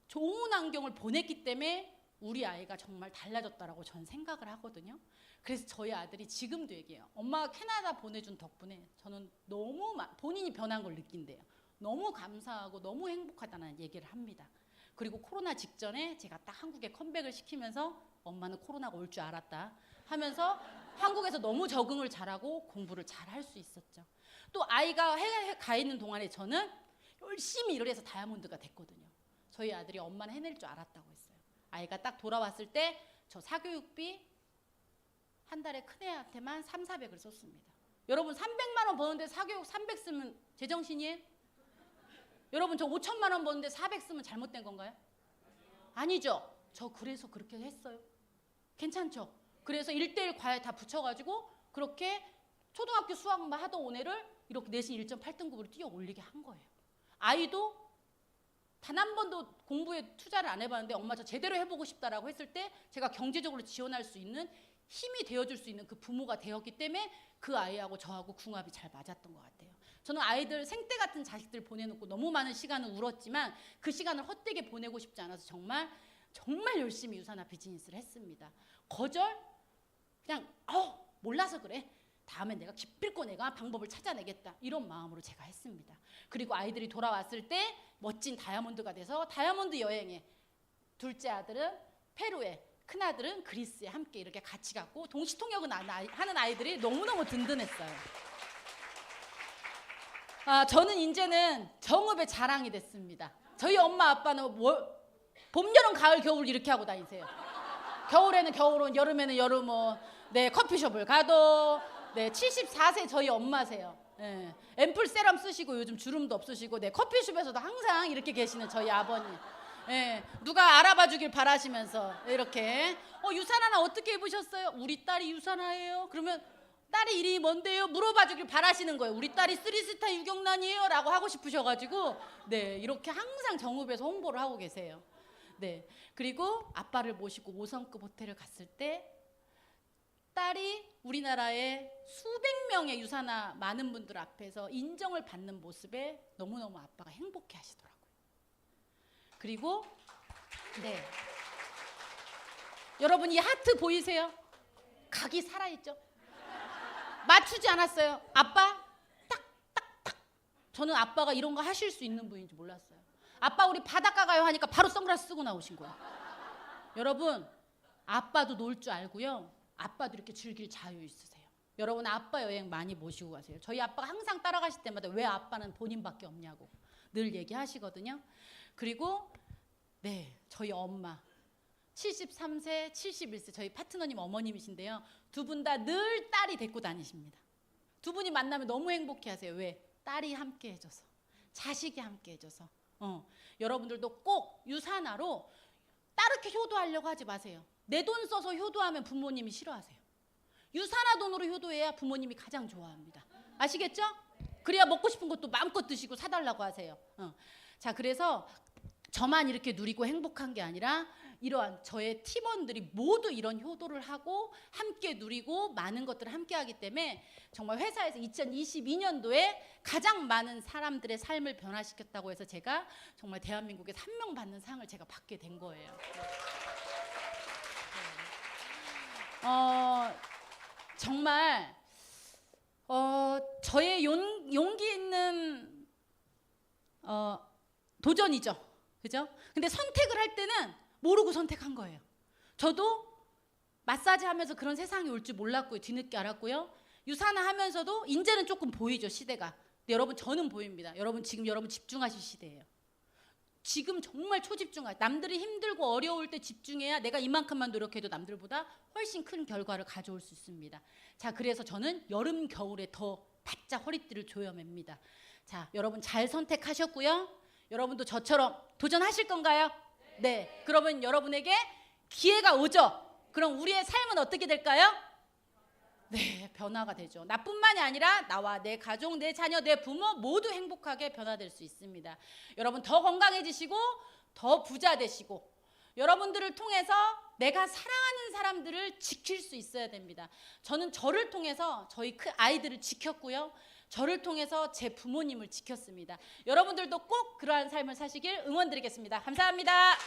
Speaker 9: 좋은 환경을 보냈기 때문에 우리 아이가 정말 달라졌다라고 저는 생각을 하거든요. 그래서 저희 아들이 지금도 얘기해요. 엄마가 캐나다 보내준 덕분에 저는 너무 본인이 변한 걸 느낀대요. 너무 감사하고 너무 행복하다는 얘기를 합니다. 그리고 코로나 직전에 제가 딱 한국에 컴백을 시키면서 엄마는 코로나가 올 줄 알았다 하면서 한국에서 너무 적응을 잘하고 공부를 잘 할 수 있었죠. 또 아이가 해외에 가 있는 동안에 저는 열심히 일을 해서 다이아몬드가 됐거든요. 저희 아들이 엄마는 해낼 줄 알았다고 했어요. 아이가 딱 돌아왔을 때 저 사교육비 한 달에 큰애한테만 300~400을 썼습니다. 여러분, 300만 원 버는데 사교육 300 쓰면 제정신이에요? 여러분, 저 5천만 원 버는데 400 쓰면 잘못된 건가요? 아니죠. 저 그래서 그렇게 했어요. 괜찮죠? 그래서 1:1 과외 다 붙여가지고 그렇게 초등학교 수학만 하던 오늘을 이렇게 내신 1.8등급으로 뛰어 올리게 한 거예요. 아이도 단 한 번도 공부에 투자를 안 해봤는데 엄마 저 제대로 해보고 싶다라고 했을 때 제가 경제적으로 지원할 수 있는 힘이 되어줄 수 있는 그 부모가 되었기 때문에 그 아이하고 저하고 궁합이 잘 맞았던 것 같아요. 저는 아이들 생때 같은 자식들 보내놓고 너무 많은 시간을 울었지만 그 시간을 헛되게 보내고 싶지 않아서 정말 열심히 유산화 비즈니스를 했습니다. 거절? 그냥 몰라서 그래. 다음엔 내가 기필코 내가 방법을 찾아내겠다. 이런 마음으로 제가 했습니다. 그리고 아이들이 돌아왔을 때 멋진 다이아몬드가 돼서 다이아몬드 여행에, 둘째 아들은 페루에, 큰아들은 그리스에 함께 이렇게 같이 갔고 동시통역은 하는 아이들이 너무너무 든든했어요. 저는 이제는 정읍의 자랑이 됐습니다. 저희 엄마 아빠는 봄, 여름, 가을, 겨울 이렇게 하고 다니세요. 겨울에는 겨울옷, 여름에는 여름옷, 네, 커피숍을 가도, 네, 74세 저희 엄마세요. 네, 앰플 세럼 쓰시고 요즘 주름도 없으시고, 네, 커피숍에서도 항상 이렇게 계시는 저희 아버님. 네, 누가 알아봐 주길 바라시면서 이렇게 유산화는 어떻게 입으셨어요? 우리 딸이 유산화예요. 그러면 딸이 이름이 뭔데요? 물어봐 주길 바라시는 거예요. 우리 딸이 3스타 유경란이에요 라고 하고 싶으셔가지고, 네, 이렇게 항상 정읍에서 홍보를 하고 계세요. 네, 그리고 아빠를 모시고 5성급 호텔을 갔을 때 딸이 우리나라의 수백 명의 유산화 많은 분들 앞에서 인정을 받는 모습에 너무너무 아빠가 행복해 하시더라고요. 그리고 네, 여러분 이 하트 보이세요? 각이 살아있죠? 맞추지 않았어요. 아빠 딱딱딱. 저는 아빠가 이런 거 하실 수 있는 분인지 몰랐어요. 아빠 우리 바닷가 가요 하니까 바로 선글라스 쓰고 나오신 거예요. 여러분, 아빠도 놀 줄 알고요. 아빠도 이렇게 즐길 자유 있으세요. 여러분, 아빠 여행 많이 모시고 가세요. 저희 아빠가 항상 따라가실 때마다 왜 아빠는 본인밖에 없냐고 늘 얘기하시거든요. 그리고 네, 저희 엄마 73세, 71세 저희 파트너님 어머님이신데요. 두 분 다 늘 딸이 데리고 다니십니다. 두 분이 만나면 너무 행복해 하세요. 왜? 딸이 함께 해줘서, 자식이 함께 해줘서. 여러분들도 꼭 유산화로 따르게 효도하려고 하지 마세요. 내 돈 써서 효도하면 부모님이 싫어하세요. 유산화 돈으로 효도해야 부모님이 가장 좋아합니다. 아시겠죠? 그래야 먹고 싶은 것도 마음껏 드시고 사달라고 하세요. 자, 그래서 저만 이렇게 누리고 행복한 게 아니라 이러한 저의 팀원들이 모두 이런 효도를 하고 함께 누리고 많은 것들을 함께 하기 때문에 정말 회사에서 2022년도에 가장 많은 사람들의 삶을 변화시켰다고 해서 제가 정말 대한민국에서 한 명 받는 상을 제가 받게 된 거예요. 정말 저의 용기 있는 도전이죠. 그죠? 근데 선택을 할 때는 모르고 선택한 거예요. 저도 마사지 하면서 그런 세상이 올 줄 몰랐고요. 뒤늦게 알았고요. 유산을 하면서도 이제는 조금 보이죠, 시대가. 근데 여러분, 저는 보입니다. 여러분, 지금 여러분 집중하실 시대예요. 지금 정말 초집중할, 남들이 힘들고 어려울 때 집중해야 내가 이만큼만 노력해도 남들보다 훨씬 큰 결과를 가져올 수 있습니다. 자, 그래서 저는 여름 겨울에 더 바짝 허리띠를 조여맵니다. 자, 여러분 잘 선택하셨고요. 여러분도 저처럼 도전하실 건가요? 네. 그러면 여러분에게 기회가 오죠. 그럼 우리의 삶은 어떻게 될까요? 네, 변화가 되죠. 나뿐만이 아니라 나와 내 가족, 내 자녀, 내 부모 모두 행복하게 변화될 수 있습니다. 여러분 더 건강해지시고 더 부자 되시고 여러분들을 통해서 내가 사랑하는 사람들을 지킬 수 있어야 됩니다. 저는 저를 통해서 저희 아이들을 지켰고요. 저를 통해서 제 부모님을 지켰습니다. 여러분들도 꼭 그러한 삶을 사시길 응원드리겠습니다. 감사합니다.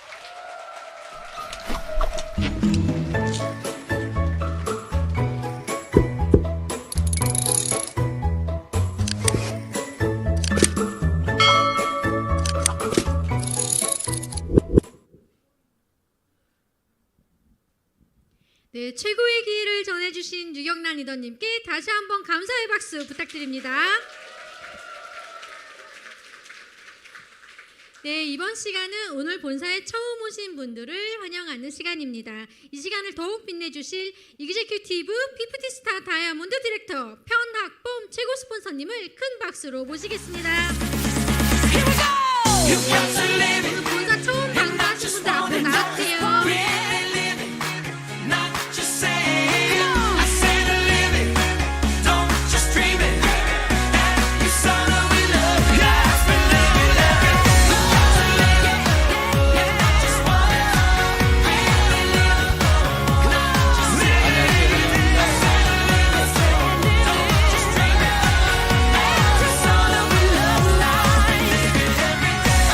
Speaker 6: 네, 최고의 기회를 전해주신 유경란 리더님께 다시 한번 감사의 박수 부탁드립니다. 네, 이번 시간은 오늘 본사에 처음 오신 분들을 환영하는 시간입니다. 이 시간을 더욱 빛내주실 이그제큐티브 피프티스타 다이아몬드 디렉터 편학범 최고 스폰서님을 큰 박수로 모시겠습니다. 오늘 본사 처음 방문하신 분들 앞으로 나와주세요.
Speaker 1: Really live it, not just say it. I said live it, don't just dream it. And you saw that we love it. Yes, we live it, live it. Live it, yeah, not just want it. Really live it, not just say it. I said live it, don't just dream it. And you saw that we love life. Live it every day.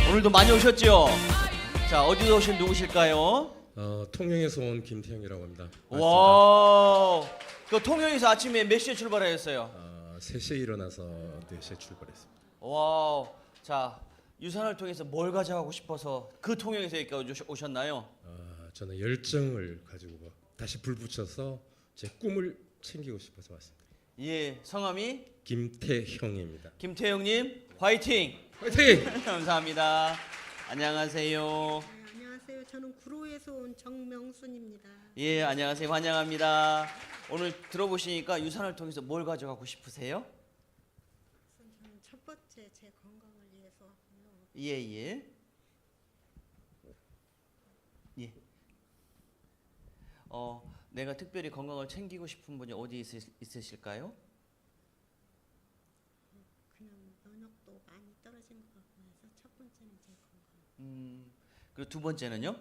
Speaker 10: 오늘도 많이 오셨죠? 자, 어디서 오신 누구실까요?
Speaker 11: 통영에서 온 김태형이라고 합니다.
Speaker 10: 와, 그 통영에서 아침에 몇 시에 출발하셨어요?
Speaker 11: 3시에 일어나서 4시에 출발했습니다.
Speaker 10: 와, 자, 유산을 통해서 뭘 가져가고 싶어서 그 통영에서 여기까지 오셨나요?
Speaker 11: 저는 열정을 가지고 다시 불 붙여서 제 꿈을 챙기고 싶어서 왔습니다.
Speaker 10: 예, 성함이
Speaker 11: 김태형입니다.
Speaker 10: 김태형님, 화이팅!
Speaker 11: 화이팅!
Speaker 10: 감사합니다. 안녕하세요.
Speaker 12: 네, 안녕하세요. 저는 구로에서 온 정명순입니다.
Speaker 10: 예, 안녕하세요. 환영합니다. 오늘 들어보시니까 유산을 통해서 뭘 가져가고 싶으세요?
Speaker 12: 저는 첫 번째 제 건강을 위해서 왔고요.
Speaker 10: 예. 내가 특별히 건강을 챙기고 싶은 분이 어디 있으실까요?
Speaker 12: 그냥 면역도 많이 떨어진 것 같고 해서 첫 번째는 제 건강.
Speaker 10: 그리고 두 번째는요?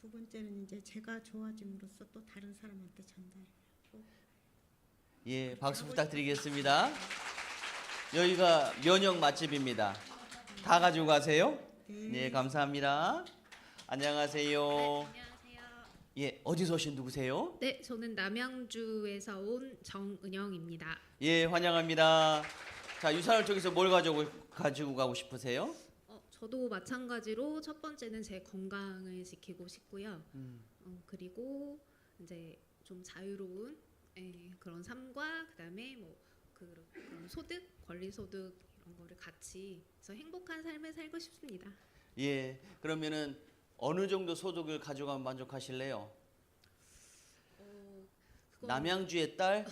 Speaker 12: 두 번째는 이제 제가 좋아짐으로써 또 다른 사람한테 전달하고.
Speaker 10: 예, 박수 부탁드리겠습니다. 여기가 면역 맛집입니다. 다 가지고 가세요? 네, 감사합니다. 안녕하세요.
Speaker 13: 안녕하세요.
Speaker 10: 예, 어디서 오신 누구세요?
Speaker 13: 네, 저는 남양주에서 온 정은영입니다.
Speaker 10: 예, 환영합니다. 자, 유산을 통해서 뭘 가지고 가고 싶으세요?
Speaker 13: 저도 마찬가지로 첫 번째는 제 건강을 지키고 싶고요. 그리고 이제 좀 자유로운 그런 삶과 그다음에 뭐 그런 소득, 권리 소득 이런 거를 같이 해서 행복한 삶을 살고 싶습니다.
Speaker 10: 예, 그러면은 어느 정도 소득을 가져가면 만족하실래요? 남양주의 딸?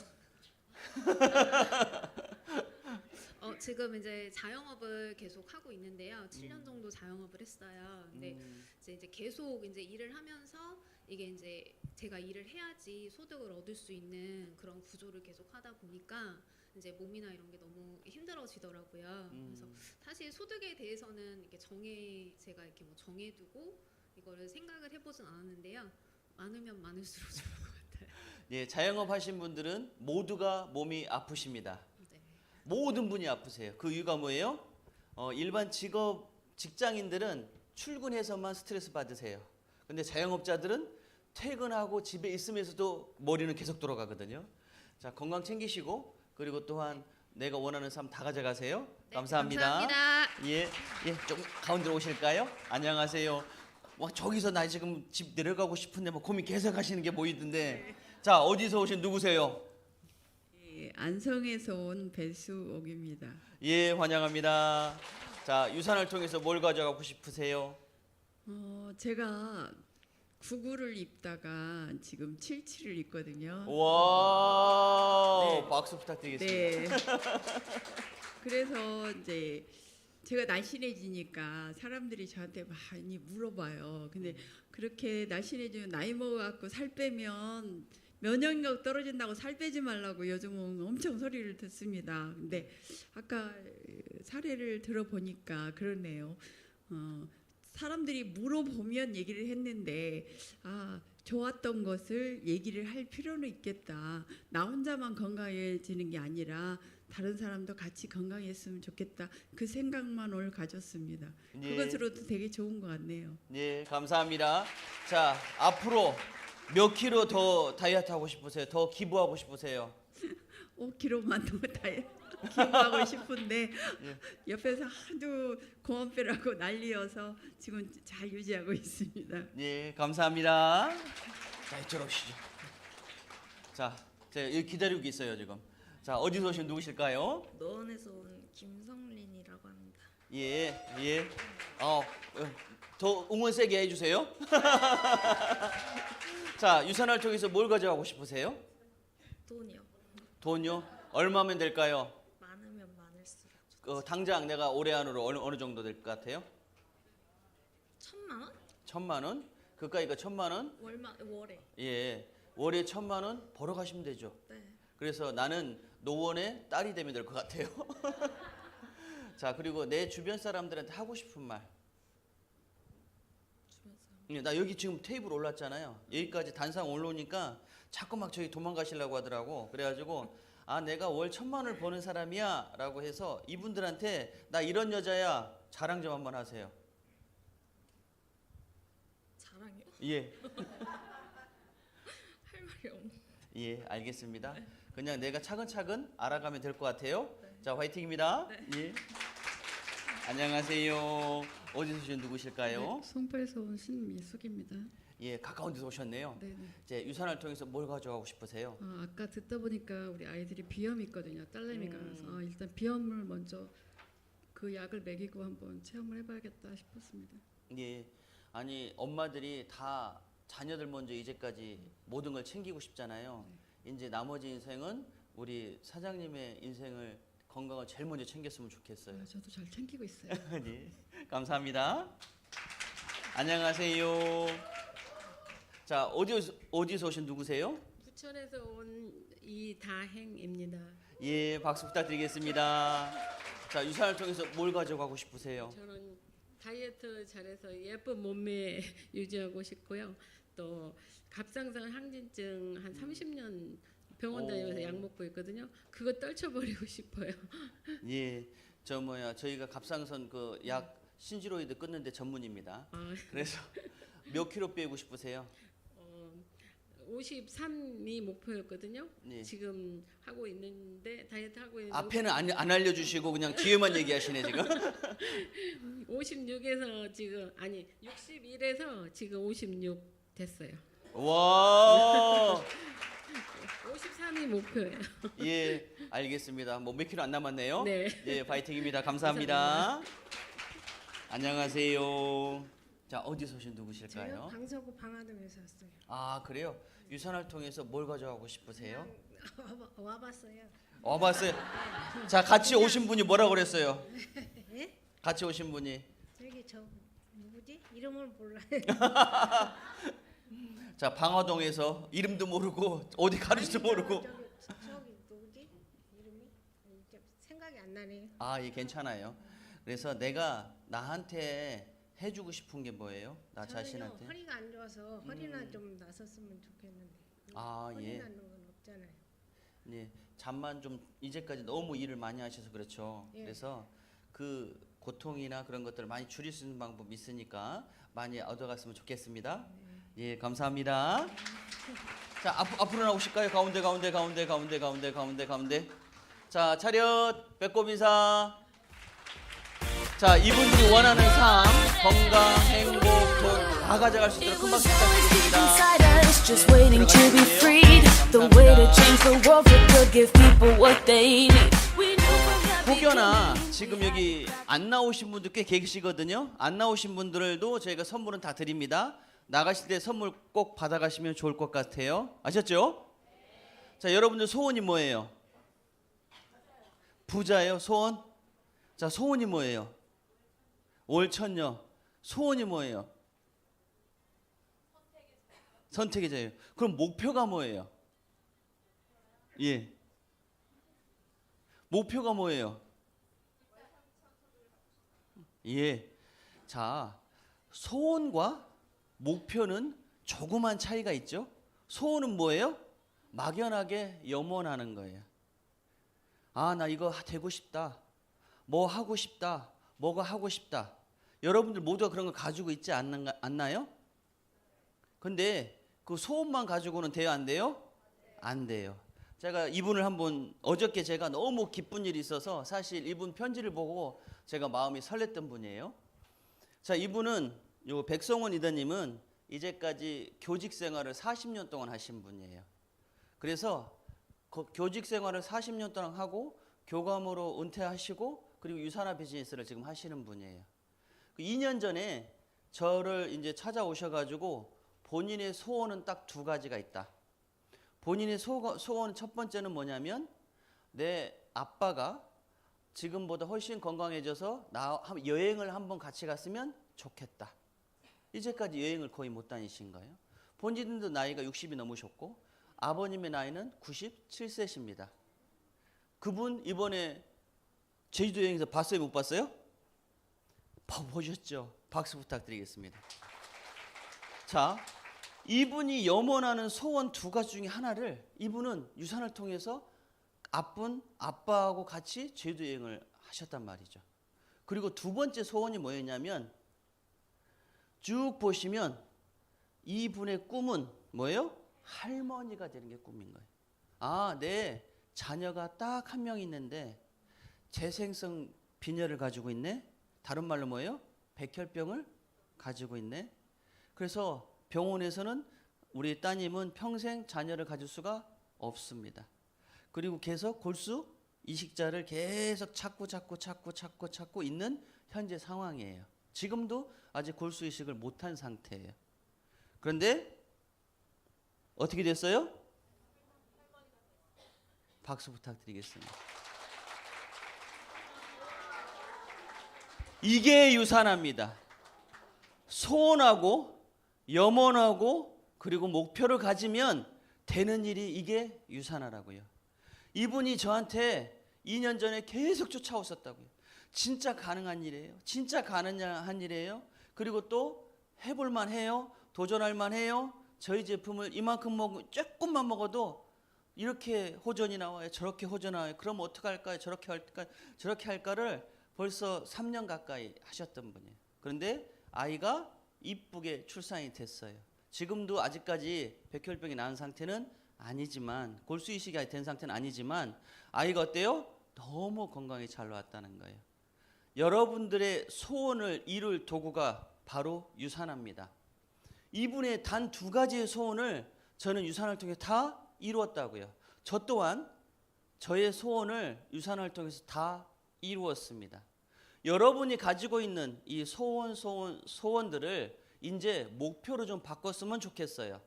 Speaker 13: 지금 이제 자영업을 계속 하고 있는데요. 7년 정도 자영업을 했어요. 근데 이제 계속 이제 일을 하면서 이게 이제 제가 일을 해야지 소득을 얻을 수 있는 그런 구조를 계속 하다 보니까 이제 몸이나 이런 게 너무 힘들어지더라고요. 그래서 사실 소득에 대해서는 이렇게 제가 이렇게 뭐 정해두고 이거를 생각을 해보진 않았는데요. 많으면 많을수록 좋을 것 같아요.
Speaker 10: 예, 자영업 하신 분들은 모두가 몸이 아프십니다.
Speaker 13: 네.
Speaker 10: 모든 분이 아프세요. 그 이유가 뭐예요? 일반 직업 직장인들은 출근해서만 스트레스 받으세요. 근데 자영업자들은 퇴근하고 집에 있으면서도 머리는 계속 돌아가거든요. 자, 건강 챙기시고 그리고 또한 내가 원하는 삶 다 가져가세요. 감사합니다.
Speaker 13: 감사합니다.
Speaker 10: 예, 좀 가운데로 오실까요? 안녕하세요. 와, 저기서 나 지금 집 내려가고 싶은데 뭐 고민 계속 하시는 게 보이던데. 자, 어디서 오신 누구세요?
Speaker 12: 안성에서 온 배수옥입니다.
Speaker 10: 예, 환영합니다. 자, 유산을 통해서 뭘 가져가고 싶으세요?
Speaker 12: 제가 99를 입다가 지금 77을 입거든요.
Speaker 10: 와,
Speaker 12: 네.
Speaker 10: 박수 부탁드리겠습니다.
Speaker 12: 네. 그래서 이제 제가 날씬해지니까 사람들이 저한테 많이 물어봐요. 근데 그렇게 날씬해지면 나이 먹어갖고 살 빼면 면역력 떨어진다고 살 빼지 말라고 요즘은 엄청 소리를 듣습니다. 근데 아까 사례를 들어보니까 그러네요. 사람들이 물어보면 얘기를 했는데 좋았던 것을 얘기를 할 필요는 있겠다. 나 혼자만 건강해지는 게 아니라 다른 사람도 같이 건강했으면 좋겠다. 그 생각만 오늘 가졌습니다.
Speaker 10: 예.
Speaker 12: 그것으로도 되게 좋은 것 같네요.
Speaker 10: 네, 감사합니다. 자, 앞으로 몇 킬로 더 다이어트 하고 싶으세요? 더 기부하고 싶으세요?
Speaker 12: 5kg만 더 기부하고 싶은데 옆에서 하도 공원 빼라고 난리여서 지금 잘 유지하고 있습니다.
Speaker 10: 네, 감사합니다. 자, 이쪽으로 오시죠. 자, 제가 여기 기다리고 있어요 지금. 자, 어디서 오신 누구실까요?
Speaker 12: 노원에서 온 김성린이라고 합니다.
Speaker 10: 예. 더 응원 세게 해주세요. 자, 유산을 통해서 뭘 가져가고 싶으세요?
Speaker 12: 돈이요.
Speaker 10: 돈요? 얼마면 될까요?
Speaker 12: 많으면 많을수록.
Speaker 10: 당장 내가 올해 안으로 어느 정도 될 것 같아요?
Speaker 12: 1,000만 원?
Speaker 10: 1,000만 원? 그까이가 1,000만 원?
Speaker 12: 월에.
Speaker 10: 예, 월에 1,000만 원 벌어 가시면 되죠.
Speaker 12: 네.
Speaker 10: 그래서 나는 노원의 딸이 되면 될 것 같아요. 자, 그리고 내 주변 사람들한테 하고 싶은 말. 나 여기 지금 테이블 올랐잖아요. 여기까지 단상 올라오니까 자꾸 막 저기 도망가시려고 하더라고. 그래가지고 내가 월 1,000만 원을 버는 사람이야 라고 해서 이분들한테 나 이런 여자야 자랑 좀 한번 하세요.
Speaker 12: 자랑이요?
Speaker 10: 예.
Speaker 12: 할 말이 없네.
Speaker 10: 예, 알겠습니다. 그냥 내가 차근차근 알아가면 될 것 같아요. 자, 화이팅입니다. 예. 안녕하세요. 어디서 오신 누구실까요?
Speaker 12: 송파에서 온 신미숙입니다.
Speaker 10: 예, 가까운 데서 오셨네요.
Speaker 12: 네네.
Speaker 10: 이제 유산을 통해서 뭘 가져가고 싶으세요?
Speaker 12: 아까 듣다 보니까 우리 아이들이 비염이 있거든요. 딸내미가 그래서 일단 비염을 먼저 그 약을 먹이고 한번 체험을 해봐야겠다 싶었습니다.
Speaker 10: 예, 아니 엄마들이 다 자녀들 먼저 이제까지 모든 걸 챙기고 싶잖아요. 이제 나머지 인생은 우리 사장님의 인생을 건강을 제일 먼저 챙겼으면 좋겠어요.
Speaker 12: 저도 잘 챙기고 있어요.
Speaker 10: 네, 감사합니다. 안녕하세요. 자, 어디서 오신 누구세요?
Speaker 12: 부천에서 온 이다행입니다.
Speaker 10: 예, 박수 부탁드리겠습니다. 자, 유산을 통해서 뭘 가져가고 싶으세요?
Speaker 12: 저는 다이어트 잘해서 예쁜 몸매 유지하고 싶고요. 또 갑상선 항진증 한 30년 병원 다니면서 약 먹고 있거든요. 그거 떨쳐버리고 싶어요.
Speaker 10: 예, 저희가 갑상선 그 약 신지로이드 끊는데 전문입니다. 그래서 몇 킬로 빼고 싶으세요?
Speaker 12: 53이 목표였거든요.
Speaker 10: 예.
Speaker 12: 지금 하고 있는데 다이어트 하고 있는데
Speaker 10: 앞에는 안 알려주시고 그냥 뒤에만 얘기하시네 지금.
Speaker 12: 56에서 지금 61에서 지금 56 됐어요.
Speaker 10: 와.
Speaker 12: 53이 목표예요.
Speaker 10: 예, 알겠습니다. 뭐 몇 킬로 안 남았네요.
Speaker 12: 네.
Speaker 10: 예, 파이팅입니다. 감사합니다. 안녕하세요. 자, 어디서 오신 누구실까요?
Speaker 12: 강서구 방화동에서 왔어요.
Speaker 10: 아, 그래요? 유산을 통해서 뭘 가져가고 싶으세요?
Speaker 12: 와봤어요.
Speaker 10: 와봤어요. 자, 같이 오신 분이 뭐라고 그랬어요?
Speaker 12: 예?
Speaker 10: 같이 오신 분이.
Speaker 12: 저기 저 누구지? 이름을 몰라요.
Speaker 10: 자, 방화동에서 이름도 모르고 어디 가는지도 모르고.
Speaker 12: 저기 누구지? 이름이 생각이 안 나네요.
Speaker 10: 예, 괜찮아요. 그래서 내가 나한테 해주고 싶은 게 뭐예요? 나 자신한테?
Speaker 12: 허리가 안 좋아서 허리나 좀 나섰으면 좋겠는데. 허리
Speaker 10: 예.
Speaker 12: 나는 건 없잖아요.
Speaker 10: 네, 잠만 좀 이제까지 너무 일을 많이 하셔서 그렇죠.
Speaker 12: 예.
Speaker 10: 그래서 그 고통이나 그런 것들을 많이 줄일 수 있는 방법이 있으니까 많이 얻어갔으면 좋겠습니다. 예, 감사합니다. 자, 앞으로 나오실까요? 가운데. 자, 차렷, 배꼽 인사. 자, 이분들이 원하는 삶, 건강, 행복, 돈 다 가져갈 수 있도록 큰 박수 부탁드립니다.
Speaker 2: inside us, just waiting to be freed. The way to change the world to give people what they need. We know from the
Speaker 10: 혹여나 지금 여기 안 나오신 분들 꽤 계시거든요. 안 나오신 분들도 저희가 선물은 다 드립니다. 나가실 때 선물 꼭 받아가시면 좋을 것 같아요. 아셨죠? 자, 여러분들 소원이 뭐예요? 부자예요, 소원? 자, 소원이 뭐예요? 올천녀. 소원이 뭐예요? 선택의 자유. 그럼 목표가 뭐예요? 예. 목표가 뭐예요? 예. 자, 소원과 목표는 조그만 차이가 있죠. 소원은 뭐예요? 막연하게 염원하는 거예요. 아, 나 이거 되고 싶다. 뭐 하고 싶다. 뭐가 하고 싶다. 여러분들 모두가 그런 거 가지고 있지 않나요? 근데 그 소원만 가지고는 돼요, 안 돼요? 안 돼요. 제가 이분을 한번 어저께 제가 너무 기쁜 일이 있어서 사실 이분 편지를 보고 제가 마음이 설렜던 분이에요. 자, 이분은 요 백성원 이다님은 이제까지 교직 생활을 40년 동안 하신 분이에요. 그래서 교직 생활을 40년 동안 하고 교감으로 은퇴하시고 그리고 유산화 비즈니스를 지금 하시는 분이에요. 2년 전에 저를 이제 찾아오셔가지고 본인의 소원은 딱 2가지가 있다. 본인의 소원 첫 번째는 뭐냐면 내 아빠가 지금보다 훨씬 건강해져서 나 여행을 한번 같이 갔으면 좋겠다. 이제까지 여행을 거의 못 다니신 거예요. 본인도 나이가 60이 넘으셨고 아버님의 나이는 97세십니다. 그분 이번에 제주도 여행에서 봤어요, 못 봤어요? 보셨죠? 박수 부탁드리겠습니다. 자, 이분이 염원하는 소원 2가지 중에 하나를 이분은 유산을 통해서 아빠하고 같이 제주도 여행을 하셨단 말이죠. 그리고 2번째 소원이 뭐였냐면 쭉 보시면 이분의 꿈은 뭐예요? 할머니가 되는 게 꿈인 거예요. 아, 내 자녀가 딱 1명 있는데 재생성 빈혈을 가지고 있네. 다른 말로 뭐예요? 백혈병을 가지고 있네. 그래서 병원에서는 우리 따님은 평생 자녀를 가질 수가 없습니다. 그리고 계속 골수 이식자를 계속 찾고 있는 현재 상황이에요. 지금도 아직 골수 이식을 못한 상태예요. 그런데 어떻게 됐어요? 박수 부탁드리겠습니다. 이게 유산합니다. 소원하고 염원하고 그리고 목표를 가지면 되는 일이 이게 유산하라고요. 이분이 저한테 2년 전에 계속 쫓아오셨다고요. 진짜 가능한 일이에요. 진짜 가능한 일이에요. 그리고 또 해볼만 해요. 도전할만 해요. 저희 제품을 이만큼 조금만 먹어도 이렇게 호전이 나와요. 저렇게 호전 나와요. 그럼 어떻게 할까요? 저렇게 할까를 벌써 3년 가까이 하셨던 분이에요. 그런데 아이가 이쁘게 출산이 됐어요. 지금도 아직까지 백혈병이 나은 상태는 아니지만 골수 이식이 된 상태는 아니지만 아이가 어때요? 너무 건강히 잘 나왔다는 거예요. 여러분들의 소원을 이룰 도구가 바로 유산합니다. 이분의 단 2가지의 소원을 저는 유산을 통해 다 이루었다고요. 저 또한 저의 소원을 유산을 통해서 다 이루었습니다. 여러분이 가지고 있는 이 소원들을 이제 목표로 좀 바꿨으면 좋겠어요.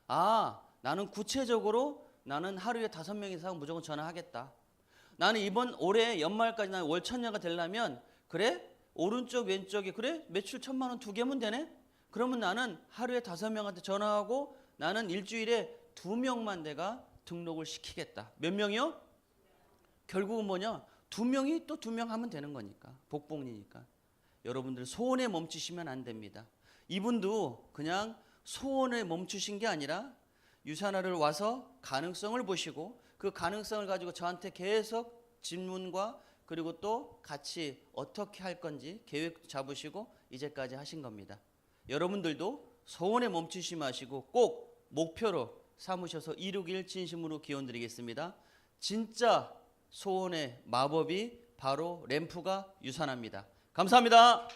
Speaker 10: 아, 나는 구체적으로 나는 하루에 5명 이상 무조건 전화하겠다. 나는 이번 올해 연말까지 나는 월천녀가 되려면 그래? 오른쪽 왼쪽에 그래? 매출 1,000만 원 2개면 되네? 그러면 나는 하루에 5명한테 전화하고 나는 일주일에 2명만 내가 등록을 시키겠다. 몇 명이요? 결국은 뭐냐? 2명이 또 2명 하면 되는 거니까. 복복리니까. 여러분들 소원에 멈추시면 안 됩니다. 이분도 그냥 소원에 멈추신 게 아니라 유산화를 와서 가능성을 보시고 그 가능성을 가지고 저한테 계속 질문과 그리고 또 같이 어떻게 할 건지 계획 잡으시고 이제까지 하신 겁니다. 여러분들도 소원에 멈추지 마시고 꼭 목표로 삼으셔서 이루길 진심으로 기원드리겠습니다. 진짜 소원의 마법이 바로 램프가 유산합니다. 감사합니다.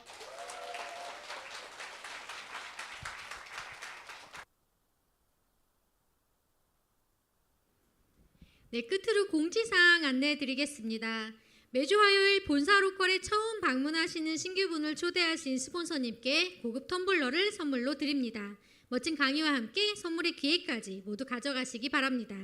Speaker 6: 네, 끝으로 공지사항 안내해 드리겠습니다. 매주 화요일 본사 로컬에 처음 방문하시는 신규분을 초대하신 스폰서님께 고급 텀블러를 선물로 드립니다. 멋진 강의와 함께 선물의 기회까지 모두 가져가시기 바랍니다.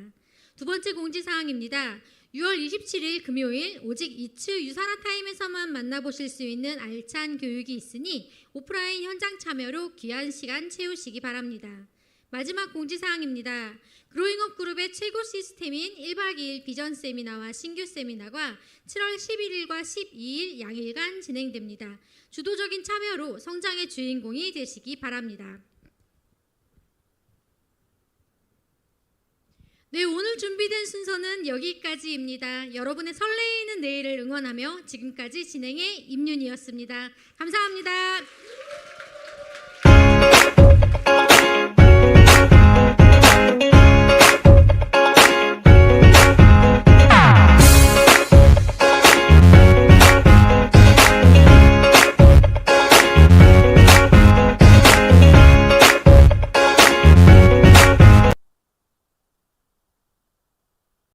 Speaker 6: 두 번째 공지사항입니다. 6월 27일 금요일 오직 이츠 유산화 타임에서만 만나보실 수 있는 알찬 교육이 있으니 오프라인 현장 참여로 귀한 시간 채우시기 바랍니다. 마지막 공지사항입니다. 그로잉업 그룹의 최고 시스템인 1박 2일 비전 세미나와 신규 세미나가 7월 11일과 12일 양일간 진행됩니다. 주도적인 참여로 성장의 주인공이 되시기 바랍니다. 네, 오늘 준비된 순서는 여기까지입니다. 여러분의 설레이는 내일을 응원하며 지금까지 진행의 임윤이었습니다. 감사합니다.